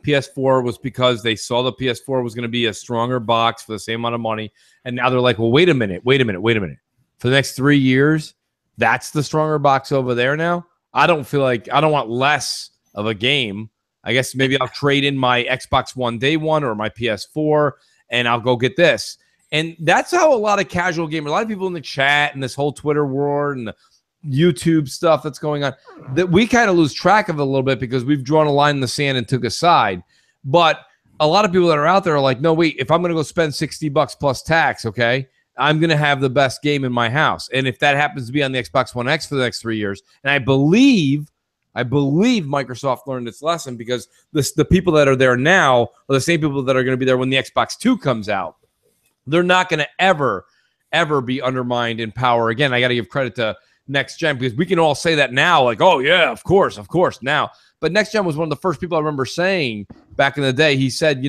Speaker 2: PS4 was because they saw the PS4 was going to be a stronger box for the same amount of money. And now they're like, well, wait a minute. For the next 3 years, that's the stronger box over there now? I don't want less of a game. I guess maybe I'll trade in my Xbox One day one or my PS4, and I'll go get this. And that's how a lot of casual gamers, a lot of people in the chat and this whole Twitter war and the YouTube stuff that's going on, that we kind of lose track of it a little bit because we've drawn a line in the sand and took a side. But a lot of people that are out there are like, no, wait, if I'm going to go spend $60 plus tax, okay, I'm going to have the best game in my house. And if that happens to be on the Xbox One X for the next 3 years, and I believe Microsoft learned its lesson because the people that are there now are the same people that are going to be there when the Xbox 2 comes out. They're not going to ever be undermined in power. Again, I got to give credit to Next Gen because we can all say that now, like, oh yeah, of course now. But Next Gen was one of the first people I remember saying back in the day. He said, he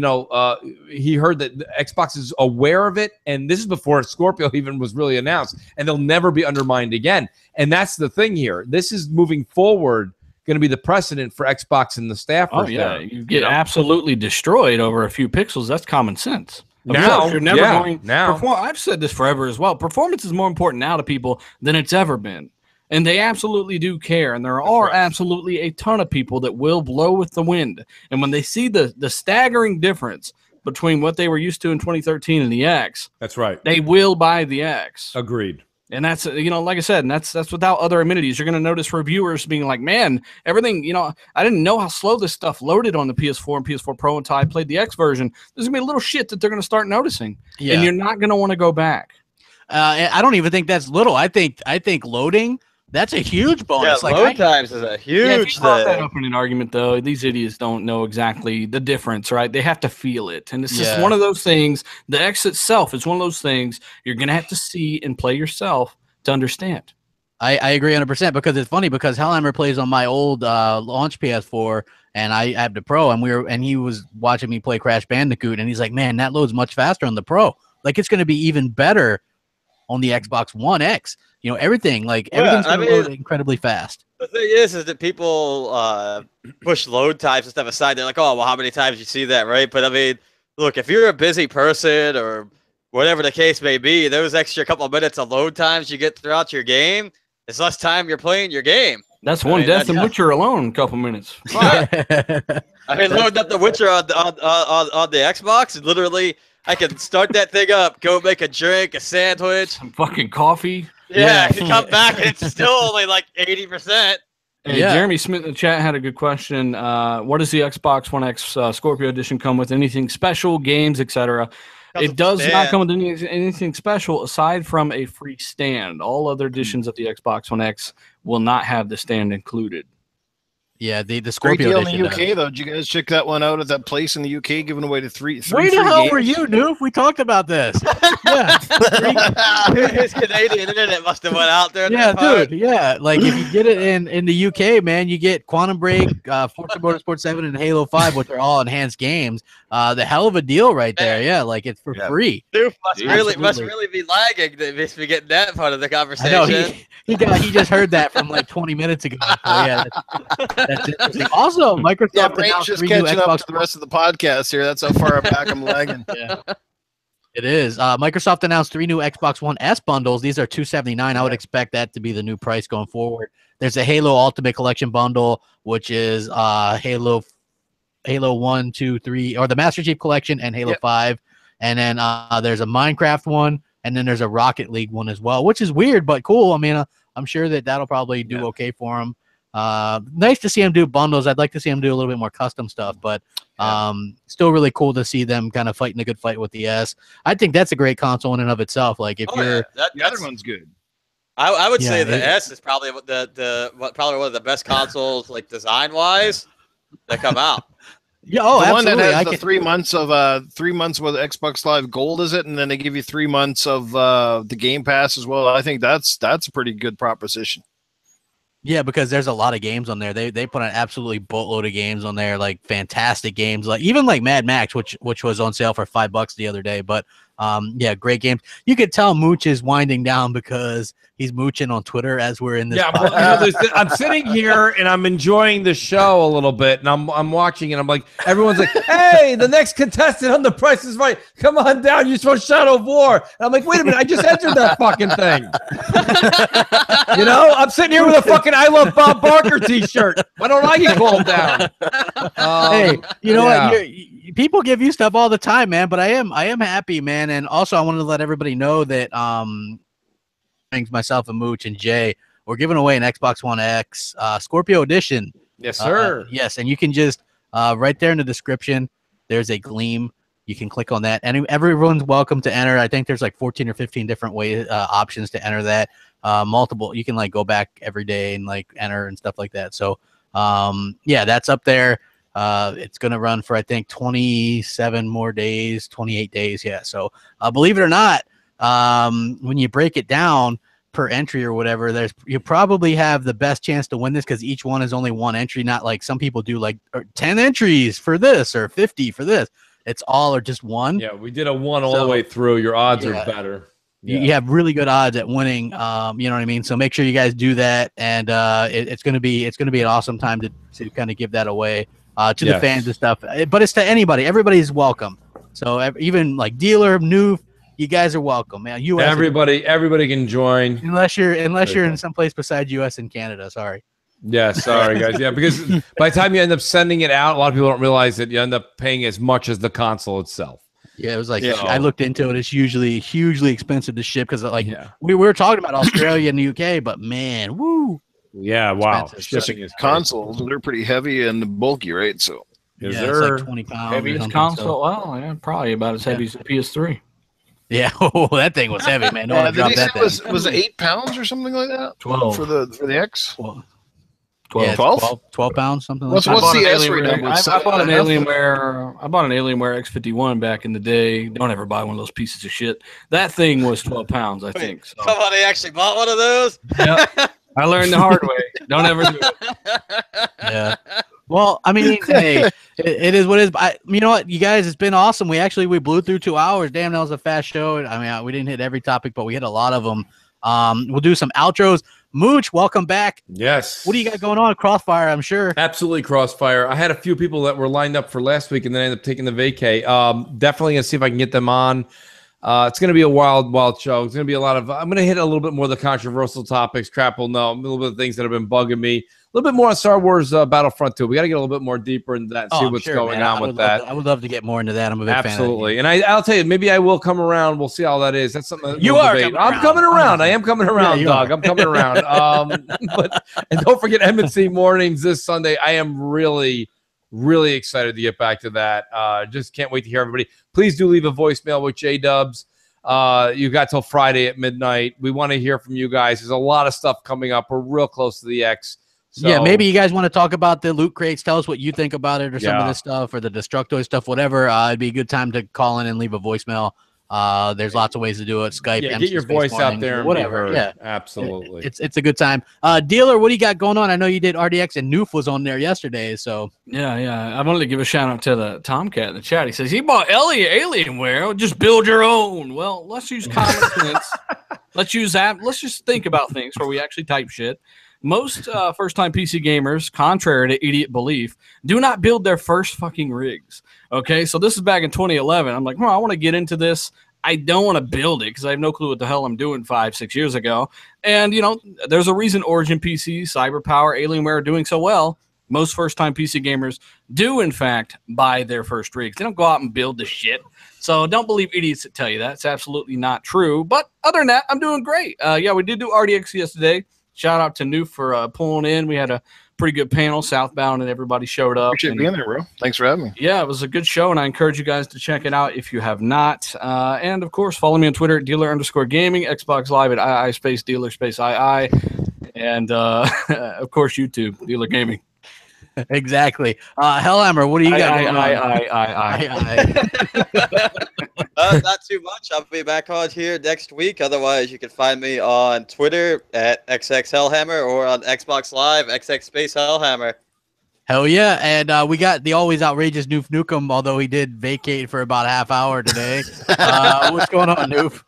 Speaker 2: heard that Xbox is aware of it, and this is before Scorpio even was really announced, and they'll never be undermined again. And that's the thing here. This is moving forward, going to be the precedent for Xbox and the staffers.
Speaker 5: Oh yeah, you get absolutely destroyed over a few pixels. That's common sense.
Speaker 2: Now,
Speaker 5: you're never going now. I've said this forever as well. Performance is more important now to people than it's ever been. And they absolutely do care. And there are absolutely a ton of people that will blow with the wind. And when they see the staggering difference between what they were used to in 2013 and the X,
Speaker 2: that's right,
Speaker 5: they will buy the X.
Speaker 2: Agreed.
Speaker 5: And that's, like I said, and that's without other amenities. You're going to notice reviewers being like, man, everything, I didn't know how slow this stuff loaded on the PS4 and PS4 Pro until I played the X version. There's going to be a little shit that they're going to start noticing. Yeah. And you're not going to want to go back.
Speaker 1: I don't even think that's little. I think loading, that's a huge bonus.
Speaker 3: Yeah, load times is a huge thing.
Speaker 5: That up in an argument, though, these idiots don't know exactly the difference, right? They have to feel it. And it's just one of those things. The X itself is one of those things you're going to have to see and play yourself to understand.
Speaker 1: I agree 100% because it's funny because Hellheimer plays on my old launch PS4 and I have the Pro and he was watching me play Crash Bandicoot and he's like, man, that loads much faster on the Pro. Like it's going to be even better on the Xbox One X. Everything's going to load incredibly fast.
Speaker 3: The thing is that people push load times and stuff aside. They're like, oh, well, how many times you see that, right? But I mean, look, if you're a busy person or whatever the case may be, those extra couple of minutes of load times you get throughout your game, it's less time you're playing your game.
Speaker 5: That's one death in Witcher alone, a couple minutes.
Speaker 3: I mean, loading up the Witcher on the Xbox, and literally, I can start that thing up, go make a drink, a sandwich,
Speaker 5: some fucking coffee.
Speaker 3: Yeah, I can come back and it's still only like 80%.
Speaker 5: Hey, Jeremy Smith in the chat had a good question. What does the Xbox One X Scorpio Edition come with? Anything special, games, etc.? It does not come with anything special aside from a free stand. All other editions of the Xbox One X will not have the stand included.
Speaker 1: Yeah, the
Speaker 4: Great
Speaker 1: Scorpio
Speaker 4: deal in
Speaker 1: edition
Speaker 4: the UK though. Did you guys check that one out at that place in the UK, giving away to three
Speaker 1: Where the hell
Speaker 4: games?
Speaker 1: were you, Noof? We talked about this. Yeah,
Speaker 3: His Canadian internet must have went out there.
Speaker 1: yeah, dude. Yeah, like if you get it in the UK, man, you get Quantum Break, Forza Motorsport 7, and Halo 5, which are all enhanced games. The hell of a deal right there. Yeah, like it's for free.
Speaker 3: Dude must really be lagging to be getting that part of the conversation.
Speaker 1: I know he just heard that from like 20 minutes ago. So yeah, that's interesting. Also, Microsoft
Speaker 4: Yeah, Brain's
Speaker 1: announced
Speaker 4: just
Speaker 1: 3 new
Speaker 4: catching up
Speaker 1: Xbox
Speaker 4: to the rest of the podcast here. That's how far back I'm lagging.
Speaker 1: Yeah. It is. Microsoft announced 3 new Xbox One S bundles. These are $279. I would expect that to be the new price going forward. There's a Halo Ultimate Collection bundle, which is Halo 1, 2, 3, or the Master Chief Collection and Halo 5. And then there's a Minecraft one, and then there's a Rocket League one as well, which is weird but cool. I mean, I'm sure that'll probably do okay for them. Nice to see them do bundles. I'd like to see them do a little bit more custom stuff, but still really cool to see them kind of fighting a good fight with the S. I think that's a great console in and of itself. Like if
Speaker 4: the other one's good.
Speaker 3: I would say the S is probably probably one of the best consoles, like design wise, that come out.
Speaker 1: Yeah,
Speaker 4: the
Speaker 1: absolutely.
Speaker 4: one that has the 3 months of 3 months with Xbox Live Gold, is it? And then they give you 3 months of the Game Pass as well. I think that's a pretty good proposition.
Speaker 1: Yeah, because there's a lot of games on there. They put an absolutely boatload of games on there, like fantastic games, like even like Mad Max, which was on sale for $5 the other day. But yeah, great games. You could tell Mooch is winding down because he's mooching on Twitter as we're in this.
Speaker 2: Yeah, I'm sitting here and I'm enjoying the show a little bit, and I'm watching and I'm like, everyone's like, hey, the next contestant on The Price is Right, come on down, you're supposed to Shadow of War. And I'm like, wait a minute, I just entered that fucking thing. You know, I'm sitting here with a fucking I Love Bob Barker t-shirt. Why don't I get called down?
Speaker 1: Hey, you know what? People give you stuff all the time, man, but I am happy, man. And also I wanted to let everybody know that myself and Mooch and Jay, we're giving away an Xbox One X Scorpio edition.
Speaker 2: Yes, sir.
Speaker 1: Yes, and you can just right there in the description, there's a Gleam. You can click on that, and everyone's welcome to enter. I think there's like 14 or 15 different options to enter that. Multiple, you can like go back every day and like enter and stuff like that. So yeah, that's up there. It's going to run for, I think, 27 more days, 28 days. Yeah. So believe it or not, when you break it down per entry or whatever, you probably have the best chance to win this because each one is only one entry. Not like some people do like 10 entries for this or 50 for this. It's all or just one.
Speaker 2: Yeah. We did a one all the way through. Your odds are better. Yeah.
Speaker 1: You have really good odds at winning. You know what I mean? So make sure you guys do that. And it's going to be an awesome time to kind of give that away. To the fans and stuff, but it's to anybody. Everybody's welcome. So even like dealer, new, you guys are welcome, man. US,
Speaker 2: everybody can join
Speaker 1: unless you're in some place besides US and Canada. Sorry.
Speaker 2: Yeah, sorry guys. Yeah, because by the time you end up sending it out, a lot of people don't realize that you end up paying as much as the console itself.
Speaker 1: Yeah, it was like I looked into it. It's usually hugely expensive to ship because like we were talking about Australia and the UK, but man, woo.
Speaker 2: Yeah, wow.
Speaker 4: Shipping is consoles, they're pretty heavy and bulky, right? So
Speaker 1: it's like 20 pounds.
Speaker 5: Heaviest console? Well, yeah, probably about as heavy as a PS3.
Speaker 1: Yeah, that thing was heavy, man.
Speaker 4: Did they say it was 8 pounds or something like that?
Speaker 5: 12
Speaker 4: for the X.
Speaker 1: 12.
Speaker 4: 12
Speaker 1: pounds, something like that.
Speaker 4: What's the S right now?
Speaker 5: I bought an Alienware X51 back in the day. Don't ever buy one of those pieces of shit. That thing was 12 pounds, I think. So.
Speaker 3: Somebody actually bought one of those?
Speaker 5: Yeah. I learned the hard way. Don't ever do it.
Speaker 1: Yeah. Well, I mean, hey, it is what it is. You know what, you guys, it's been awesome. We blew through 2 hours. Damn, that was a fast show. I mean, we didn't hit every topic, but we hit a lot of them. We'll do some outros. Mooch, welcome back.
Speaker 2: Yes.
Speaker 1: What do you got going on? Crossfire, I'm sure.
Speaker 2: Absolutely Crossfire. I had a few people that were lined up for last week and then ended up taking the vacay. Definitely going to see if I can get them on. It's going to be a wild show. It's going to be a lot of, I'm going to hit a little bit more of the controversial topics. Crap will know. A little bit of things that have been bugging me. A little bit more on Star Wars Battlefront 2. We got to get a little bit more deeper into that and see what's going on with that.
Speaker 1: I would love to get more into that. I'm a big fan of that.
Speaker 2: Absolutely. And I'll tell you, maybe I will come around. We'll see how that is. That's something that
Speaker 1: you are.
Speaker 2: I'm coming around. I am coming around, dog. I'm coming around. And don't forget M&C mornings this Sunday. I am really excited to get back to that. Just can't wait to hear everybody. Please do leave a voicemail with J-Dubs. You got till Friday at midnight. We want to hear from you guys. There's a lot of stuff coming up. We're real close to the X. So,
Speaker 1: yeah, maybe you guys want to talk about the loot crates. Tell us what you think about it, or some of this stuff, or the Destructoid stuff, whatever. It'd be a good time to call in and leave a voicemail. There's lots of ways to do it. Skype,
Speaker 2: yeah,
Speaker 1: MC
Speaker 2: get your
Speaker 1: Space
Speaker 2: voice
Speaker 1: Mornings,
Speaker 2: out there and
Speaker 1: whatever.
Speaker 2: be heard.
Speaker 1: Yeah,
Speaker 2: Absolutely.
Speaker 1: It's a good time. Dealer, what do you got going on? I know you did RDX and Noof was on there yesterday. So
Speaker 5: yeah. I wanted to give a shout out to the Tomcat in the chat. He says he bought Alienware. Just build your own. Well, let's use common sense. Let's use that. Let's just think about things where we actually type shit. Most first-time PC gamers, contrary to idiot belief, do not build their first fucking rigs. Okay, so this is back in 2011. I'm like, well, I want to get into this. I don't want to build it because I have no clue what the hell I'm doing 5-6 years ago. And, you know, there's a reason Origin PC, CyberPower, Alienware are doing so well. Most first-time PC gamers do, in fact, buy their first rigs. They don't go out and build the shit. So don't believe idiots that tell you that. It's absolutely not true. But other than that, I'm doing great. Yeah, we did do RDX yesterday. Shout out to Noof for pulling in. We had a pretty good panel, Southbound, and everybody showed up.
Speaker 4: Appreciate being there, bro. Thanks for having me.
Speaker 5: Yeah, it was a good show, and I encourage you guys to check it out if you have not. And, of course, follow me on Twitter at dealer_gaming, Xbox Live at II space dealer space II, and, of course, YouTube, Dealer Gaming.
Speaker 1: Exactly. Hellhammer, what do you got?
Speaker 3: Not too much. I'll be back on here next week. Otherwise, you can find me on Twitter at XXHellhammer or on Xbox Live, XX Space Hellhammer.
Speaker 1: Hell yeah. And we got the always outrageous Noof Nukem, although he did vacate for about a half hour today. What's going on, Noof?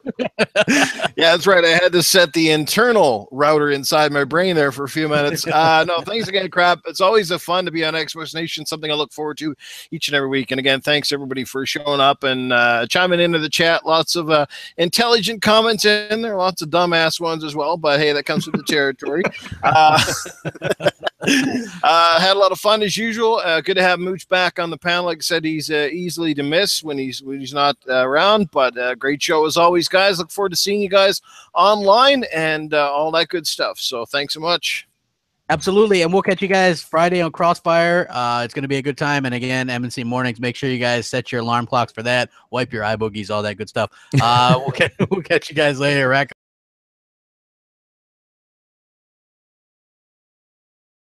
Speaker 4: Yeah, that's right. I had to set the internal router inside my brain there for a few minutes. No, thanks again, Crap. It's always a fun to be on Xbox Nation, something I look forward to each and every week. And again, thanks everybody for showing up and chiming into the chat. Lots of intelligent comments in there, lots of dumbass ones as well. But hey, that comes with the territory. Had a lot of fun as usual. Good to have Mooch back on the panel. Like I said, he's easily to miss when he's not around. But great show as always, guys. Look forward to seeing you guys online and all that good stuff. So thanks so much.
Speaker 1: Absolutely, and we'll catch you guys Friday on Crossfire. It's going to be a good time. And again, MNC Mornings, make sure you guys set your alarm clocks for that. Wipe your eye boogies, all that good stuff. We'll catch you guys later. Rack